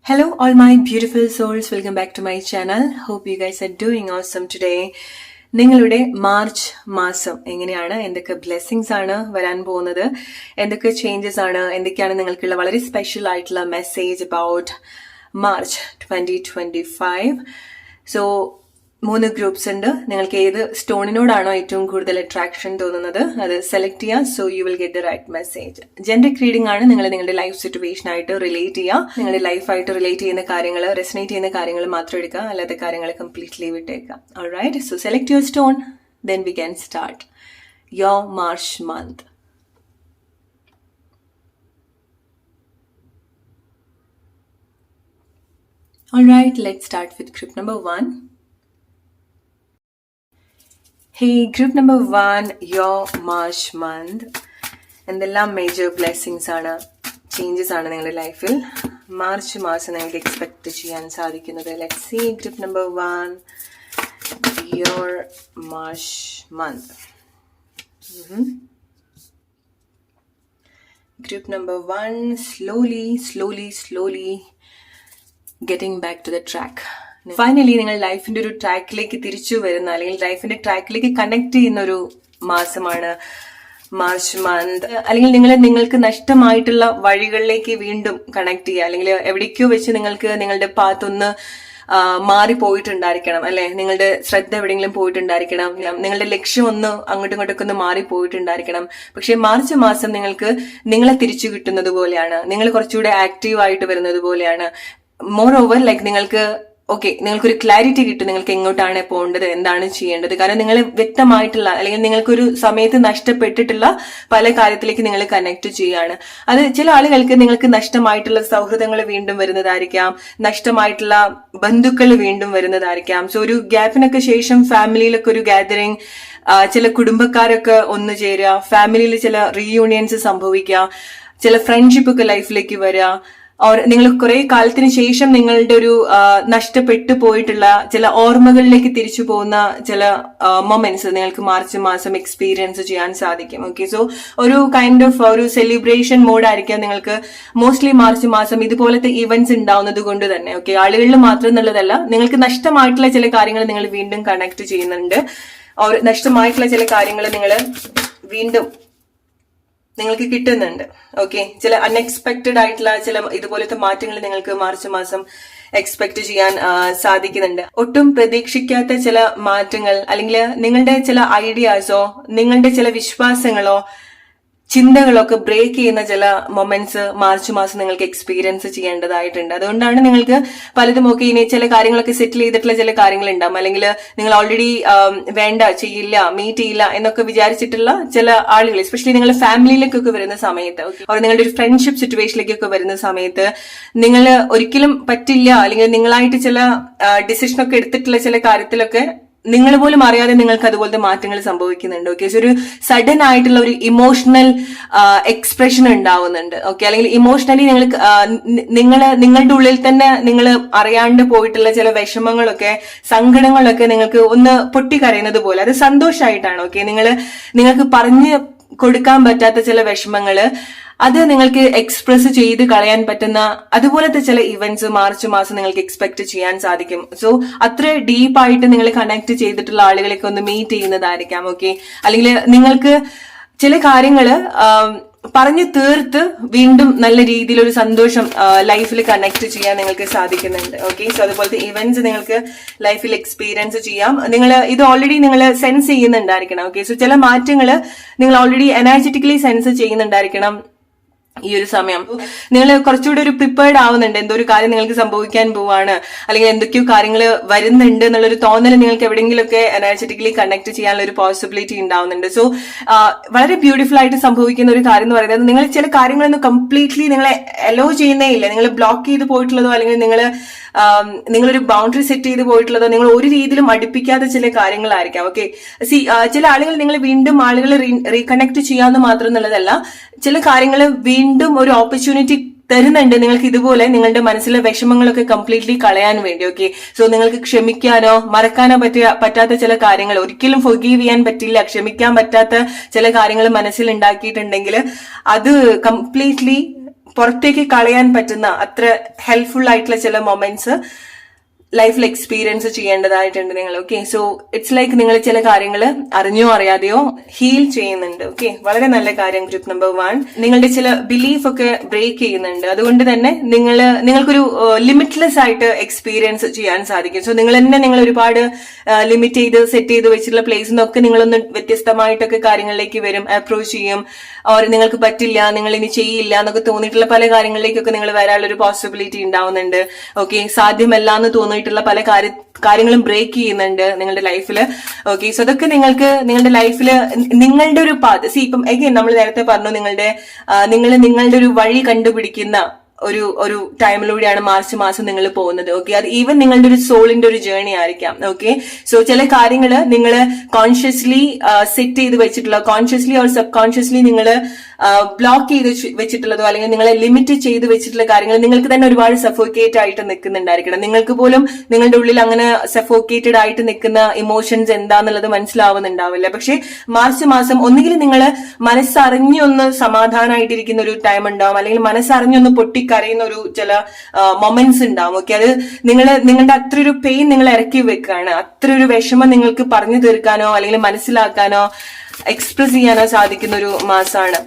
Hello, all my beautiful souls. Welcome back to my channel. Hope you guys are doing awesome today. നിങ്ങളുടെ March മാസം എങ്ങനെയാണ്, എന്തൊക്കെ blessings ആണ് വരാൻ പോകുന്നത്, എന്തൊക്കെ ചേഞ്ചസ് ആണ്, എന്തൊക്കെയാണ് നിങ്ങൾക്കുള്ള വളരെ സ്പെഷ്യൽ ആയിട്ടുള്ള message about March 2025. So 3 groups ഉണ്ട്. നിങ്ങൾക്ക് ഏത് സ്റ്റോണിനോടാണോ ഏറ്റവും കൂടുതൽ അട്രാക്ഷൻ തോന്നുന്നത് അത് സെലക്ട് ചെയ്യുക. So you will get the right message. Gender reading ആണ്. നിങ്ങൾ നിങ്ങളുടെ ലൈഫ് സിറ്റുവേഷൻ ആയിട്ട് റിലേറ്റ് ചെയ്യുക. നിങ്ങളുടെ ലൈഫായിട്ട് റിലേറ്റ് ചെയ്യുന്ന കാര്യങ്ങൾ, റെസനേറ്റ് ചെയ്യുന്ന കാര്യങ്ങൾ മാത്രം എടുക്കുക, അല്ലാത്ത കാര്യങ്ങൾ കംപ്ലീറ്റ്ലി വിട്ടേക്കുക. Alright, so select your stone, then we can start your March month. Alright, let's start with group number 1. Hey, group number 1, your March month. എന്തെല്ലാം മേജർ ബ്ലെസ്സിങ്സ് ആണ്, ചേഞ്ചസ് ആണ് നിങ്ങളുടെ ലൈഫിൽ മാർച്ച് മാസം നിങ്ങൾക്ക് എക്സ്പെക്ട് ചെയ്യാൻ സാധിക്കുന്നത്. Let's see group number 1, your March month. Group number 1, slowly getting back to the track. Finally നിങ്ങൾ ലൈഫിന്റെ ഒരു ട്രാക്കിലേക്ക് തിരിച്ചു വരുന്ന, അല്ലെങ്കിൽ ലൈഫിന്റെ ട്രാക്കിലേക്ക് കണക്ട് ചെയ്യുന്ന ഒരു മാസമാണ് മാർച്ച് മന്ത്. അല്ലെങ്കിൽ നിങ്ങൾക്ക് നഷ്ടമായിട്ടുള്ള വഴികളിലേക്ക് വീണ്ടും കണക്ട് ചെയ്യുക, അല്ലെങ്കിൽ എവിടേക്കോ വെച്ച് നിങ്ങൾക്ക് നിങ്ങളുടെ പാത്ത് ഒന്ന് മാറിപ്പോയിട്ടുണ്ടായിരിക്കണം, അല്ലെ? നിങ്ങളുടെ ശ്രദ്ധ എവിടെയെങ്കിലും പോയിട്ടുണ്ടായിരിക്കണം, നിങ്ങളുടെ ലക്ഷ്യം ഒന്ന് അങ്ങോട്ടും ഇങ്ങോട്ടൊക്കെ ഒന്ന് മാറിപ്പോയിട്ടുണ്ടായിരിക്കണം. പക്ഷെ മാർച്ച് മാസം നിങ്ങളെ തിരിച്ചു കിട്ടുന്നത് പോലെയാണ്, നിങ്ങൾ കുറച്ചുകൂടെ ആക്റ്റീവ് ആയിട്ട് വരുന്നത് പോലെയാണ്. മോർ ഓവർ ലൈക്ക് നിങ്ങൾക്കൊരു ക്ലാരിറ്റി കിട്ടും, നിങ്ങൾക്ക് എങ്ങോട്ടാണ് പോകേണ്ടത്, എന്താണ് ചെയ്യേണ്ടത്. കാരണം നിങ്ങൾ വ്യക്തമായിട്ടുള്ള, അല്ലെങ്കിൽ നിങ്ങൾക്കൊരു സമയത്ത് നഷ്ടപ്പെട്ടിട്ടുള്ള പല കാര്യത്തിലേക്ക് നിങ്ങൾ കണക്ട് ചെയ്യാണ്. അത് ചില ആളുകൾക്ക് നിങ്ങൾക്ക് നഷ്ടമായിട്ടുള്ള സൗഹൃദങ്ങൾ വീണ്ടും വരുന്നതായിരിക്കാം, നഷ്ടമായിട്ടുള്ള ബന്ധുക്കൾ വീണ്ടും വരുന്നതായിരിക്കാം. സോ ഒരു ഗ്യാപ്പിനൊക്കെ ശേഷം ഫാമിലിയിലൊക്കെ ഒരു ഗാദറിങ്, ചില കുടുംബക്കാരൊക്കെ ഒന്നു ചേരുക, ഫാമിലിയിൽ ചില റീയൂണിയൻസ് സംഭവിക്കുക, ചില ഫ്രണ്ട്ഷിപ്പ് ഒക്കെ ലൈഫിലേക്ക് വരിക. നിങ്ങൾ കുറെ കാലത്തിന് ശേഷം നിങ്ങളുടെ ഒരു നഷ്ടപ്പെട്ടു പോയിട്ടുള്ള ചില ഓർമ്മകളിലേക്ക് തിരിച്ചു പോകുന്ന ചില മൊമെന്റ്സ് നിങ്ങൾക്ക് മാർച്ച് മാസം എക്സ്പീരിയൻസ് ചെയ്യാൻ സാധിക്കും. ഓക്കെ, സോ ഒരു കൈൻഡ് ഓഫ് ഒരു സെലിബ്രേഷൻ മോഡായിരിക്കാം നിങ്ങൾക്ക് മോസ്റ്റ്ലി മാർച്ച് മാസം ഇതുപോലത്തെ ഇവന്റ്സ് ഉണ്ടാവുന്നത് കൊണ്ട് തന്നെ. ഓക്കെ, ആളുകളിൽ മാത്രം എന്നുള്ളതല്ല, നിങ്ങൾക്ക് നഷ്ടമായിട്ടുള്ള ചില കാര്യങ്ങൾ നിങ്ങൾ വീണ്ടും കണക്ട് ചെയ്യുന്നുണ്ട്. നഷ്ടമായിട്ടുള്ള ചില കാര്യങ്ങൾ വീണ്ടും നിങ്ങൾക്ക് കിട്ടുന്നുണ്ട്. ഓക്കെ, ചില അൺഎക്സ്പെക്റ്റഡ് ആയിട്ടുള്ള ചില ഇതുപോലത്തെ മാറ്റങ്ങൾ നിങ്ങൾക്ക് മാർച്ച് മാസം എക്സ്പെക്ട് ചെയ്യാൻ സാധിക്കുന്നുണ്ട്. ഒട്ടും പ്രതീക്ഷിക്കാത്ത ചില മാറ്റങ്ങൾ, അല്ലെങ്കിൽ നിങ്ങളുടെ ചില ഐഡിയാസോ നിങ്ങളുടെ ചില വിശ്വാസങ്ങളോ ചിന്തകളൊക്കെ ബ്രേക്ക് ചെയ്യുന്ന ചില മൊമെന്റ്സ് മാർച്ച് മാസം നിങ്ങൾക്ക് എക്സ്പീരിയൻസ് ചെയ്യേണ്ടതായിട്ടുണ്ട്. അതുകൊണ്ടാണ് നിങ്ങൾക്ക് പലതും ഇനി ചില കാര്യങ്ങളൊക്കെ സെറ്റിൽ ചെയ്തിട്ടുള്ള ചില കാര്യങ്ങൾ ഉണ്ടാവും, അല്ലെങ്കിൽ നിങ്ങൾ ഓൾറെഡി വേണ്ട, ചെയ്യില്ല, മീറ്റ് ചെയ്യില്ല എന്നൊക്കെ വിചാരിച്ചിട്ടുള്ള ചില ആളുകൾ, എസ്പെഷ്യലി നിങ്ങൾ ഫാമിലിയിലേക്കൊക്കെ വരുന്ന സമയത്ത്, നിങ്ങളുടെ ഒരു ഫ്രണ്ട്ഷിപ്പ് സിറ്റുവേഷനിലേക്കൊക്കെ വരുന്ന സമയത്ത് നിങ്ങൾ ഒരിക്കലും പറ്റില്ല, അല്ലെങ്കിൽ നിങ്ങളായിട്ട് ചില ഡിസിഷനൊക്കെ എടുത്തിട്ടുള്ള ചില കാര്യത്തിലൊക്കെ നിങ്ങൾ പോലും അറിയാതെ നിങ്ങൾക്ക് അതുപോലത്തെ മാറ്റങ്ങൾ സംഭവിക്കുന്നുണ്ട്. ഓക്കെ, സോ ഒരു സഡൻ ആയിട്ടുള്ള ഒരു ഇമോഷണൽ എക്സ്പ്രഷൻ ഉണ്ടാവുന്നുണ്ട്. ഓക്കെ, അല്ലെങ്കിൽ ഇമോഷണലി നിങ്ങളുടെ ഉള്ളിൽ തന്നെ നിങ്ങൾ അറിയാണ്ട് പോയിട്ടുള്ള ചില വിഷമങ്ങളൊക്കെ, സങ്കടങ്ങളൊക്കെ നിങ്ങൾക്ക് ഒന്ന് പൊട്ടിക്കരയുന്നത് പോലെ, അത് സന്തോഷമായിട്ടാണ്. ഓക്കെ, നിങ്ങൾക്ക് പറഞ്ഞു കൊടുക്കാൻ പറ്റാത്ത ചില വിഷമങ്ങള്, അത് നിങ്ങൾക്ക് എക്സ്പ്രസ് ചെയ്ത് കളയാൻ പറ്റുന്ന അതുപോലത്തെ ചില ഇവന്റ്സ് മാർച്ച് മാസം നിങ്ങൾക്ക് എക്സ്പെക്ട് ചെയ്യാൻ സാധിക്കും. സോ അത്ര ഡീപ്പായിട്ട് നിങ്ങൾ കണക്ട് ചെയ്തിട്ടുള്ള ആളുകളെയൊക്കെ ഒന്ന് മീറ്റ് ചെയ്യുന്നതായിരിക്കാം. ഓക്കെ, അല്ലെങ്കിൽ നിങ്ങൾക്ക് ചില കാര്യങ്ങള് പറഞ്ഞു തീർത്ത് വീണ്ടും നല്ല രീതിയിൽ ഒരു സന്തോഷം ലൈഫിൽ കണക്ട് ചെയ്യാൻ നിങ്ങൾക്ക് സാധിക്കുന്നുണ്ട്. ഓക്കെ, സോ അതുപോലത്തെ ഇവന്റ്സ് നിങ്ങൾക്ക് ലൈഫിൽ എക്സ്പീരിയൻസ് ചെയ്യാം. ഇത് ഓൾറെഡി നിങ്ങൾ സെൻസ് ചെയ്യുന്നുണ്ടായിരിക്കണം. ഓക്കെ, സോ ചില മാറ്റങ്ങള് നിങ്ങൾ ഓൾറെഡി എനർജറ്റിക്കലി സെൻസ് ചെയ്യുന്നുണ്ടായിരിക്കണം. ഈ ഒരു സമയം നിങ്ങൾ കുറച്ചുകൂടി ഒരു പ്രിപ്പയർഡ് ആവുന്നുണ്ട്, എന്തോ ഒരു കാര്യം നിങ്ങൾക്ക് സംഭവിക്കാൻ പോവാണ്, അല്ലെങ്കിൽ എന്തൊക്കെയോ കാര്യങ്ങൾ വരുന്നുണ്ട് എന്നുള്ളൊരു തോന്നൽ നിങ്ങൾക്ക് എവിടെയെങ്കിലുമൊക്കെ എനർജറ്റിക്കലി കണക്ട് ചെയ്യാനുള്ള ഒരു പോസിബിലിറ്റി ഉണ്ടാവുന്നുണ്ട്. സോ വളരെ ബ്യൂട്ടിഫുൾ ആയിട്ട് സംഭവിക്കുന്ന ഒരു കാര്യം എന്ന് പറയുന്നത്, നിങ്ങൾ ചില കാര്യങ്ങളൊന്നും കംപ്ലീറ്റ്ലി നിങ്ങളെ അലോ ചെയ്യുന്നേ ഇല്ല, നിങ്ങൾ ബ്ലോക്ക് ചെയ്ത് പോയിട്ടുള്ളതോ, അല്ലെങ്കിൽ നിങ്ങളൊരു ബൗണ്ടറി സെറ്റ് ചെയ്ത് പോയിട്ടുള്ളതോ, നിങ്ങൾ ഒരു രീതിയിലും അടുപ്പിക്കാത്ത ചില കാര്യങ്ങളായിരിക്കാം. ഓക്കെ, ചില ആളുകൾ നിങ്ങൾ വീണ്ടും ആളുകളെ റീകണക്ട് ചെയ്യാമെന്ന് മാത്രം എന്നുള്ളതല്ല, ചില കാര്യങ്ങൾ വീണ്ടും ഒരു ഓപ്പർച്യൂണിറ്റി തരുന്നുണ്ട് നിങ്ങൾക്ക് ഇതുപോലെ നിങ്ങളുടെ മനസ്സിലെ വിഷമങ്ങളൊക്കെ കംപ്ലീറ്റ്ലി കളയാൻ വേണ്ടി. ഓക്കെ, സോ നിങ്ങൾക്ക് ക്ഷമിക്കാനോ മറക്കാനോ പറ്റാത്ത ചില കാര്യങ്ങൾ, ഒരിക്കലും ഫൊർഗീവ് ചെയ്യാൻ പറ്റില്ല, ക്ഷമിക്കാൻ പറ്റാത്ത ചില കാര്യങ്ങൾ മനസ്സിൽ ഉണ്ടാക്കിയിട്ടുണ്ടെങ്കിൽ അത് കംപ്ലീറ്റ്ലി പുറത്തേക്ക് കളയാൻ പറ്റുന്ന അത്ര ഹെൽപ്ഫുൾ ആയിട്ടുള്ള ചില മൊമെന്റ്സ് ലൈഫിൽ എക്സ്പീരിയൻസ് ചെയ്യേണ്ടതായിട്ടുണ്ട് നിങ്ങൾ. ഓക്കെ, സോ ഇറ്റ്സ് ലൈക്ക് നിങ്ങൾ ചില കാര്യങ്ങൾ അറിഞ്ഞോ അറിയാതെയോ ഹീൽ ചെയ്യുന്നുണ്ട്. ഓക്കെ, വളരെ നല്ല കാര്യം. ഗ്രൂപ്പ് നമ്പർ 1, നിങ്ങളുടെ ചില ബിലീഫ് ഒക്കെ ബ്രേക്ക് ചെയ്യുന്നുണ്ട്. അതുകൊണ്ട് തന്നെ നിങ്ങൾക്കൊരു ലിമിറ്റ്ലെസ് ആയിട്ട് എക്സ്പീരിയൻസ് ചെയ്യാൻ സാധിക്കും. സോ നിങ്ങൾ തന്നെ നിങ്ങൾ ഒരുപാട് ലിമിറ്റ് ചെയ്ത് സെറ്റ് ചെയ്ത് വെച്ചിട്ടുള്ള പ്ലേസിൽ നിന്നൊക്കെ നിങ്ങളൊന്ന് വ്യത്യസ്തമായിട്ടൊക്കെ കാര്യങ്ങളിലേക്ക് വരും, അപ്രോച്ച് ചെയ്യും. ഓർ നിങ്ങൾക്ക് പറ്റില്ല, നിങ്ങൾ ഇനി ചെയ്യില്ല എന്നൊക്കെ തോന്നിയിട്ടുള്ള പല കാര്യങ്ങളിലേക്കൊക്കെ നിങ്ങൾ വരാനുള്ള ഒരു പോസിബിലിറ്റി ഉണ്ടാവുന്നുണ്ട്. ഓക്കെ, സാധ്യമല്ല എന്ന് തോന്നിയിട്ടുള്ള പല കാര്യങ്ങളും ബ്രേക്ക് ചെയ്യുന്നുണ്ട് നിങ്ങളുടെ ലൈഫില്. ഓക്കെ, സോ അതൊക്കെ നിങ്ങൾക്ക് നിങ്ങളുടെ ലൈഫില് നിങ്ങളുടെ ഒരു പാത്ത് ഇപ്പം എഗെയിൻ നമ്മൾ നേരത്തെ പറഞ്ഞു, നിങ്ങളുടെ ഒരു വഴി കണ്ടുപിടിക്കുന്ന ഒരു ടൈമിലൂടെയാണ് മാർച്ച് മാസം നിങ്ങൾ പോകുന്നത്. ഓക്കെ, അത് ഈവൻ നിങ്ങളുടെ ഒരു സോളിന്റെ ഒരു ജേർണി ആയിരിക്കാം. ഓക്കെ, സോ ചില കാര്യങ്ങൾ നിങ്ങൾ കോൺഷ്യസ്ലി സെറ്റ് ചെയ്ത് വെച്ചിട്ടുള്ള, കോൺഷ്യസ്ലി ഓർ സബ് കോൺഷ്യസ്ലി നിങ്ങൾ ബ്ലോക്ക് ചെയ്ത് വെച്ചിട്ടുള്ളതോ അല്ലെങ്കിൽ നിങ്ങളെ ലിമിറ്റ് ചെയ്ത് വെച്ചിട്ടുള്ള കാര്യങ്ങൾ നിങ്ങൾക്ക് തന്നെ ഒരുപാട് സഫോക്കേറ്റ് ആയിട്ട് നിൽക്കുന്നുണ്ടായിരിക്കണം. നിങ്ങൾക്ക് പോലും നിങ്ങളുടെ ഉള്ളിൽ അങ്ങനെ സഫോക്കേറ്റഡ് ആയിട്ട് നിൽക്കുന്ന ഇമോഷൻസ് എന്താന്നുള്ളത് മനസ്സിലാവുന്നുണ്ടാവില്ല. പക്ഷെ മാർച്ച് മാസം ഒന്നുകിൽ നിങ്ങൾ മനസ്സറിഞ്ഞൊന്ന് സമാധാനമായിട്ടിരിക്കുന്ന ഒരു ടൈം ഉണ്ടാവും, അല്ലെങ്കിൽ മനസ്സറിഞ്ഞൊന്ന് പൊട്ടിക്കരയുന്ന ഒരു ചില മൊമെന്റ്സ് ഉണ്ടാവും. ഓക്കെ, അത് നിങ്ങളുടെ അത്ര ഒരു പെയിൻ നിങ്ങൾ ഇറക്കി വെക്കുകയാണ്, അത്ര ഒരു വിഷമം നിങ്ങൾക്ക് പറഞ്ഞു തീർക്കാനോ അല്ലെങ്കിൽ മനസ്സിലാക്കാനോ എക്സ്പ്രസ് ചെയ്യാനോ സാധിക്കുന്ന ഒരു മാസമാണ്.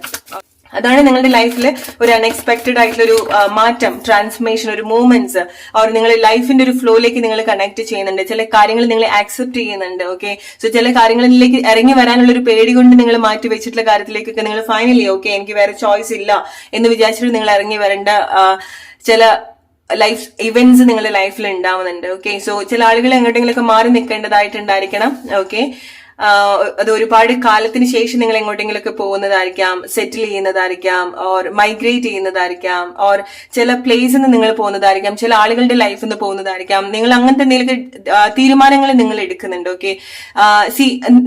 അതാണ് നിങ്ങളുടെ ലൈഫിൽ ഒരു അൺഎക്സ്പെക്ടഡ് ആയിട്ടുള്ള ഒരു മാറ്റം, ട്രാൻസ്ഫർമേഷൻ, ഒരു മൂവ്മെന്റ്സ്, അവർ നിങ്ങളുടെ ലൈഫിന്റെ ഒരു ഫ്ലോയിലേക്ക് നിങ്ങൾ കണക്ട് ചെയ്യുന്നുണ്ട്. ചില കാര്യങ്ങൾ നിങ്ങൾ ആക്സെപ്റ്റ് ചെയ്യുന്നുണ്ട്. ഓക്കെ, സോ ചില കാര്യങ്ങളിലേക്ക് ഇറങ്ങി വരാനുള്ള ഒരു പേടി കൊണ്ട് നിങ്ങൾ മാറ്റി വെച്ചിട്ടുള്ള കാര്യത്തിലേക്കൊക്കെ നിങ്ങൾ ഫൈനലി ഓക്കെ എനിക്ക് വേറെ ചോയ്സ് ഇല്ല എന്ന് വിചാരിച്ചിട്ട് നിങ്ങൾ ഇറങ്ങി വരേണ്ട ചില ലൈഫ് ഇവന്റ്സ് നിങ്ങളുടെ ലൈഫിൽ ഉണ്ടാവുന്നുണ്ട്. ഓക്കെ, സോ ചില ആളുകൾ എങ്ങോട്ടെങ്കിലൊക്കെ മാറി നിൽക്കേണ്ടതായിട്ടുണ്ടായിരിക്കണം. ഓക്കെ, അത് ഒരുപാട് കാലത്തിന് ശേഷം നിങ്ങൾ എങ്ങോട്ടെങ്കിലൊക്കെ പോകുന്നതായിരിക്കാം, സെറ്റിൽ ചെയ്യുന്നതായിരിക്കാം, ഓർ മൈഗ്രേറ്റ് ചെയ്യുന്നതായിരിക്കാം, ഓർ ചില പ്ലേസിൽ നിന്ന് നിങ്ങൾ പോകുന്നതായിരിക്കാം, ചില ആളുകളുടെ ലൈഫിൽ നിന്ന് പോകുന്നതായിരിക്കാം. നിങ്ങൾ അങ്ങനത്തെ എന്തെങ്കിലും തീരുമാനങ്ങൾ നിങ്ങൾ എടുക്കുന്നുണ്ട്. ഓക്കെ,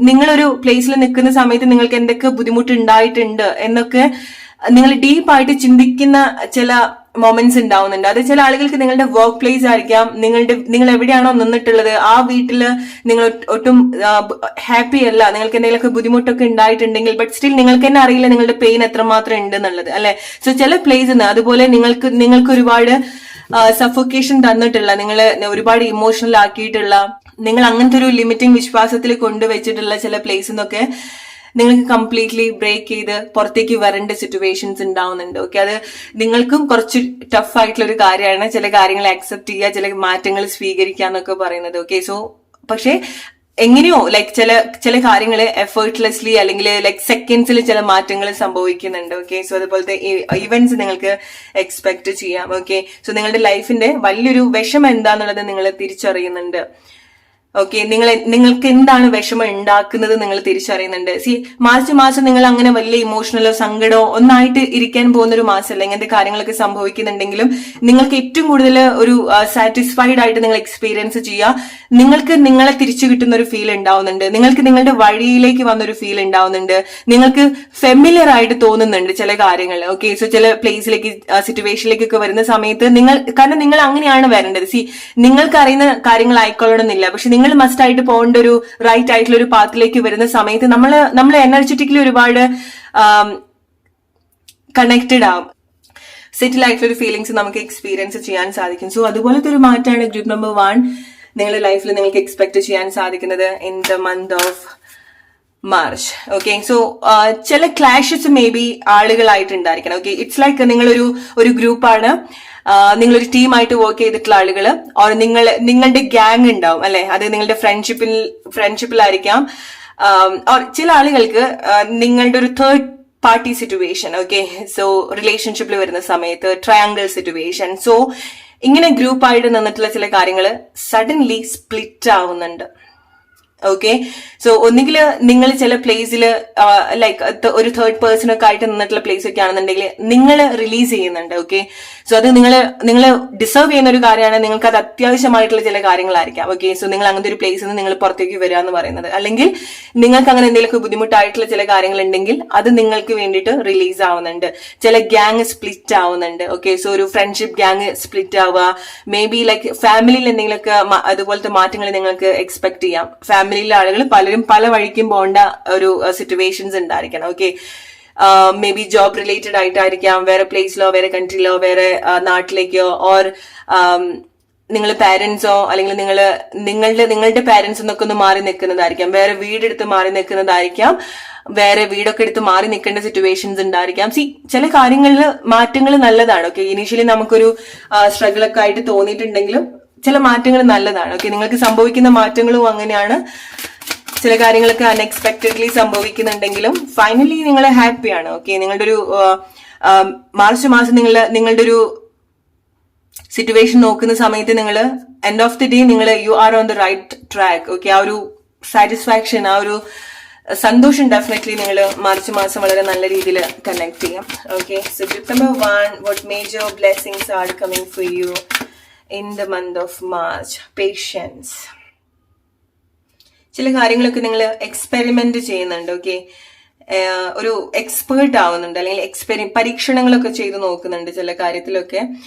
നിങ്ങളൊരു പ്ലേസിൽ നിൽക്കുന്ന സമയത്ത് നിങ്ങൾക്ക് എന്തൊക്കെ ബുദ്ധിമുട്ടുണ്ടായിട്ടുണ്ട് എന്നൊക്കെ നിങ്ങൾ ഡീപ്പായിട്ട് ചിന്തിക്കുന്ന ചില മൊമെന്റ്സ് ഉണ്ടാവുന്നുണ്ട്. അത് ചില ആളുകൾക്ക് നിങ്ങളുടെ വർക്ക് പ്ലേസ് ആയിരിക്കാം, നിങ്ങൾ എവിടെയാണോ നിന്നിട്ടുള്ളത് ആ വീട്ടില് നിങ്ങൾ ഒട്ടും ഹാപ്പി അല്ല, നിങ്ങൾക്ക് എന്തെങ്കിലുമൊക്കെ ബുദ്ധിമുട്ടൊക്കെ ഉണ്ടായിട്ടുണ്ടെങ്കിൽ ബട്ട് സ്റ്റിൽ നിങ്ങൾക്ക് തന്നെ അറിയില്ല നിങ്ങളുടെ പെയിൻ എത്രമാത്രം ഉണ്ട് എന്നുള്ളത്, അല്ലെ? സോ ചില പ്ലേസ് അതുപോലെ നിങ്ങൾക്ക് ഒരുപാട് സഫോക്കേഷൻ തന്നിട്ടുള്ള, നിങ്ങളെ ഒരുപാട് ഇമോഷണൽ ആക്കിയിട്ടുള്ള, നിങ്ങൾ അങ്ങനത്തെ ഒരു ലിമിറ്റിംഗ് വിശ്വാസത്തിൽ കൊണ്ടുവച്ചിട്ടുള്ള ചില പ്ലേസിൽ നിന്നൊക്കെ നിങ്ങൾക്ക് കംപ്ലീറ്റ്ലി ബ്രേക്ക് ചെയ്ത് പുറത്തേക്ക് വരേണ്ട സിറ്റുവേഷൻസ് ഉണ്ടാവുന്നുണ്ട്. ഓക്കെ, അത് നിങ്ങൾക്കും കുറച്ച് ടഫ് ആയിട്ടുള്ള ഒരു കാര്യമാണ്. ചില കാര്യങ്ങൾ അക്സെപ്റ്റ് ചെയ്യുക, ചില മാറ്റങ്ങൾ സ്വീകരിക്കുക എന്നൊക്കെ പറയുന്നത്. ഓക്കെ, സോ പക്ഷെ എങ്ങനെയോ ലൈക്ക് ചില കാര്യങ്ങൾ എഫേർട്ട്ലെസ്ലി അല്ലെങ്കിൽ ലൈക്ക് സെക്കൻഡ്സിൽ ചില മാറ്റങ്ങൾ സംഭവിക്കുന്നുണ്ട്. ഓക്കെ, സോ അതുപോലത്തെ ഇവന്റ്സ് നിങ്ങൾക്ക് എക്സ്പെക്ട് ചെയ്യാം. ഓക്കെ, സോ നിങ്ങളുടെ ലൈഫിന്റെ വലിയൊരു വിഷമം എന്താന്നുള്ളത് നിങ്ങൾ തിരിച്ചറിയുന്നുണ്ട്. ഓക്കെ, നിങ്ങൾക്ക് എന്താണ് വിഷമം ഉണ്ടാക്കുന്നത് നിങ്ങൾ തിരിച്ചറിയുന്നുണ്ട്. മാർച്ച് മാസം നിങ്ങൾ അങ്ങനെ വലിയ ഇമോഷണലോ സങ്കടമോ ഒന്നായിട്ട് ഇരിക്കാൻ പോകുന്ന ഒരു മാസമല്ല. ഇങ്ങനത്തെ കാര്യങ്ങളൊക്കെ സംഭവിക്കുന്നുണ്ടെങ്കിലും നിങ്ങൾക്ക് ഏറ്റവും കൂടുതൽ ഒരു സാറ്റിസ്ഫൈഡ് ആയിട്ട് നിങ്ങൾ എക്സ്പീരിയൻസ് ചെയ്യുക. നിങ്ങൾക്ക് നിങ്ങളെ തിരിച്ചു കിട്ടുന്ന ഒരു ഫീൽ ഉണ്ടാവുന്നുണ്ട്, നിങ്ങൾക്ക് നിങ്ങളുടെ വഴിയിലേക്ക് വന്നൊരു ഫീൽ ഉണ്ടാവുന്നുണ്ട്, നിങ്ങൾക്ക് ഫെമിലിയർ ആയിട്ട് തോന്നുന്നുണ്ട് ചില കാര്യങ്ങൾ. ഓക്കെ, സോ ചില പ്ലേസിലേക്ക് സിറ്റുവേഷനിലേക്കൊക്കെ വരുന്ന സമയത്ത് കാരണം നിങ്ങൾ അങ്ങനെയാണ് വരേണ്ടത്. നിങ്ങൾക്ക് അറിയുന്ന കാര്യങ്ങൾ ആയിക്കൊള്ളണമെന്നില്ല, പക്ഷെ നിങ്ങൾ മസ്റ്റ് ആയിട്ട് പോകേണ്ട ഒരു റൈറ്റ് ആയിട്ടുള്ള ഒരു പാത്തിലേക്ക് വരുന്ന സമയത്ത് നമ്മൾ എനർജറ്റിക്കലി ഒരുപാട് കണക്റ്റഡ് ആവും, സെറ്റിൽ ആയിട്ടുള്ള ഒരു ഫീലിങ്സ് നമുക്ക് എക്സ്പീരിയൻസ് ചെയ്യാൻ സാധിക്കും. സോ അതുപോലത്തെ ഒരു മാറ്റമാണ് ഗ്രൂപ്പ് നമ്പർ 1 നിങ്ങളുടെ ലൈഫിൽ നിങ്ങൾക്ക് എക്സ്പെക്ട് ചെയ്യാൻ സാധിക്കുന്നത് in the month of March. Okay, so ചില ക്ലാഷസ് മേ ബി ആളുകളായിട്ടുണ്ടായിരിക്കണം. ഓക്കെ, ഇറ്റ്സ് ലൈക്ക് നിങ്ങളൊരു ഗ്രൂപ്പാണ്, നിങ്ങളൊരു ടീമായിട്ട് വർക്ക് ചെയ്തിട്ടുള്ള ആളുകള്, ഓർ നിങ്ങളുടെ ഗ്യാങ് ഉണ്ടാവും, അല്ലെ? അത് നിങ്ങളുടെ ഫ്രണ്ട്ഷിപ്പിലായിരിക്കാം. ഓർ ചില ആളുകൾക്ക് നിങ്ങളുടെ ഒരു third party situation. Okay, so റിലേഷൻഷിപ്പിൽ വരുന്ന സമയത്ത് ട്രയാങ്കിൾ സിറ്റുവേഷൻ. സോ ഇങ്ങനെ ഗ്രൂപ്പായിട്ട് നിന്നിട്ടുള്ള ചില കാര്യങ്ങൾ സഡൻലി സ്പ്ലിറ്റ് ആവുന്നുണ്ട്. ഓക്കെ, സോ ഒന്നുകിൽ നിങ്ങൾ ചില പ്ലേസിൽ ലൈക്ക് ഒരു തേർഡ് പേഴ്സൺ ഒക്കെ ആയിട്ട് നിന്നിട്ടുള്ള പ്ലേസ് ഒക്കെ ആണെന്നുണ്ടെങ്കിൽ നിങ്ങൾ റിലീസ് ചെയ്യുന്നുണ്ട്. ഓക്കെ, സോ അത് നിങ്ങൾ ഡിസേർവ് ചെയ്യുന്ന ഒരു കാര്യമാണ്, നിങ്ങൾക്ക് അത് അത്യാവശ്യമായിട്ടുള്ള ചില കാര്യങ്ങളായിരിക്കാം. ഓക്കെ, സോ നിങ്ങൾ അങ്ങനത്തെ ഒരു പ്ലേസിൽ നിന്ന് നിങ്ങൾ പുറത്തേക്ക് വരിക എന്ന് പറയുന്നത്, അല്ലെങ്കിൽ നിങ്ങൾക്ക് അങ്ങനെ എന്തെങ്കിലുമൊക്കെ ബുദ്ധിമുട്ടായിട്ടുള്ള ചില കാര്യങ്ങൾ ഉണ്ടെങ്കിൽ അത് നിങ്ങൾക്ക് വേണ്ടിയിട്ട് റിലീസ് ആവുന്നുണ്ട്. ചില ഗ്യാങ് സ്പ്ലിറ്റ് ആവുന്നുണ്ട്. ഓക്കെ, സോ ഒരു ഫ്രണ്ട്ഷിപ്പ് ഗ്യാങ് സ്പ്ലിറ്റ് ആവുക, മേ ബി ലൈക്ക് ഫാമിലിയിൽ എന്തെങ്കിലുമൊക്കെ അതുപോലത്തെ മാറ്റങ്ങൾ നിങ്ങൾക്ക് എക്സ്പെക്ട് ചെയ്യാം. ഫാമിലിയിലെ ആളുകൾ പലരും പല വഴിക്കും പോകേണ്ട ഒരു സിറ്റുവേഷൻസ് ഉണ്ടായിരിക്കണം. Okay, may be job related ആയിട്ടായിരിക്കാം, വേറെ പ്ലേസിലോ വേറെ കൺട്രിയിലോ വേറെ നാട്ടിലേക്കോ, ഓർ നിങ്ങൾ പാരന്റ്സോ അല്ലെങ്കിൽ നിങ്ങളുടെ പാരന്റ്സ് എന്നൊക്കെ ഒന്ന് മാറി നിൽക്കുന്നതായിരിക്കാം, വേറെ വീടെടുത്ത് മാറി നിൽക്കുന്നതായിരിക്കാം, വേറെ വീടൊക്കെ എടുത്ത് മാറി നിൽക്കേണ്ട സിറ്റുവേഷൻസ് ഉണ്ടായിരിക്കാം. ചില കാര്യങ്ങളിൽ മാറ്റങ്ങൾ നല്ലതാണ്. ഓക്കെ, ഇനീഷ്യലി നമുക്കൊരു സ്ട്രഗിൾ ഒക്കെ ആയിട്ട് തോന്നിയിട്ടുണ്ടെങ്കിലും ചില മാറ്റങ്ങൾ നല്ലതാണ്. ഓക്കെ, നിങ്ങൾക്ക് സംഭവിക്കുന്ന മാറ്റങ്ങളും അങ്ങനെയാണ്. ചില കാര്യങ്ങളൊക്കെ അൺഎക്സ്പെക്ടഡ്ലി സംഭവിക്കുന്നുണ്ടെങ്കിലും ഫൈനലി നിങ്ങൾ ഹാപ്പിയാണ്. ഓക്കെ, നിങ്ങളുടെ ഒരു മാർച്ച് മാസം നിങ്ങളുടെ ഒരു സിറ്റുവേഷൻ നോക്കുന്ന സമയത്ത് നിങ്ങൾ end of the day you are on the right track. Okay, ആ ഒരു സാറ്റിസ്ഫാക്ഷൻ, ആ ഒരു സന്തോഷം ഡെഫിനറ്റ്ലി നിങ്ങൾ മാർച്ച് മാസം വളരെ നല്ല രീതിയിൽ കണക്ട് ചെയ്യാം. Okay, so September 1, what major blessings are coming for you in the month of March? Patience. ചില കാര്യങ്ങളൊക്കെ നിങ്ങൾ എക്സ്പെരിമെന്റ് ചെയ്യുന്നുണ്ട്. ഓക്കെ, ഒരു എക്സ്പേർട്ട് ആവുന്നുണ്ട്, അല്ലെങ്കിൽ പരീക്ഷണങ്ങളൊക്കെ ചെയ്ത് നോക്കുന്നുണ്ട് ചില കാര്യത്തിലൊക്കെ.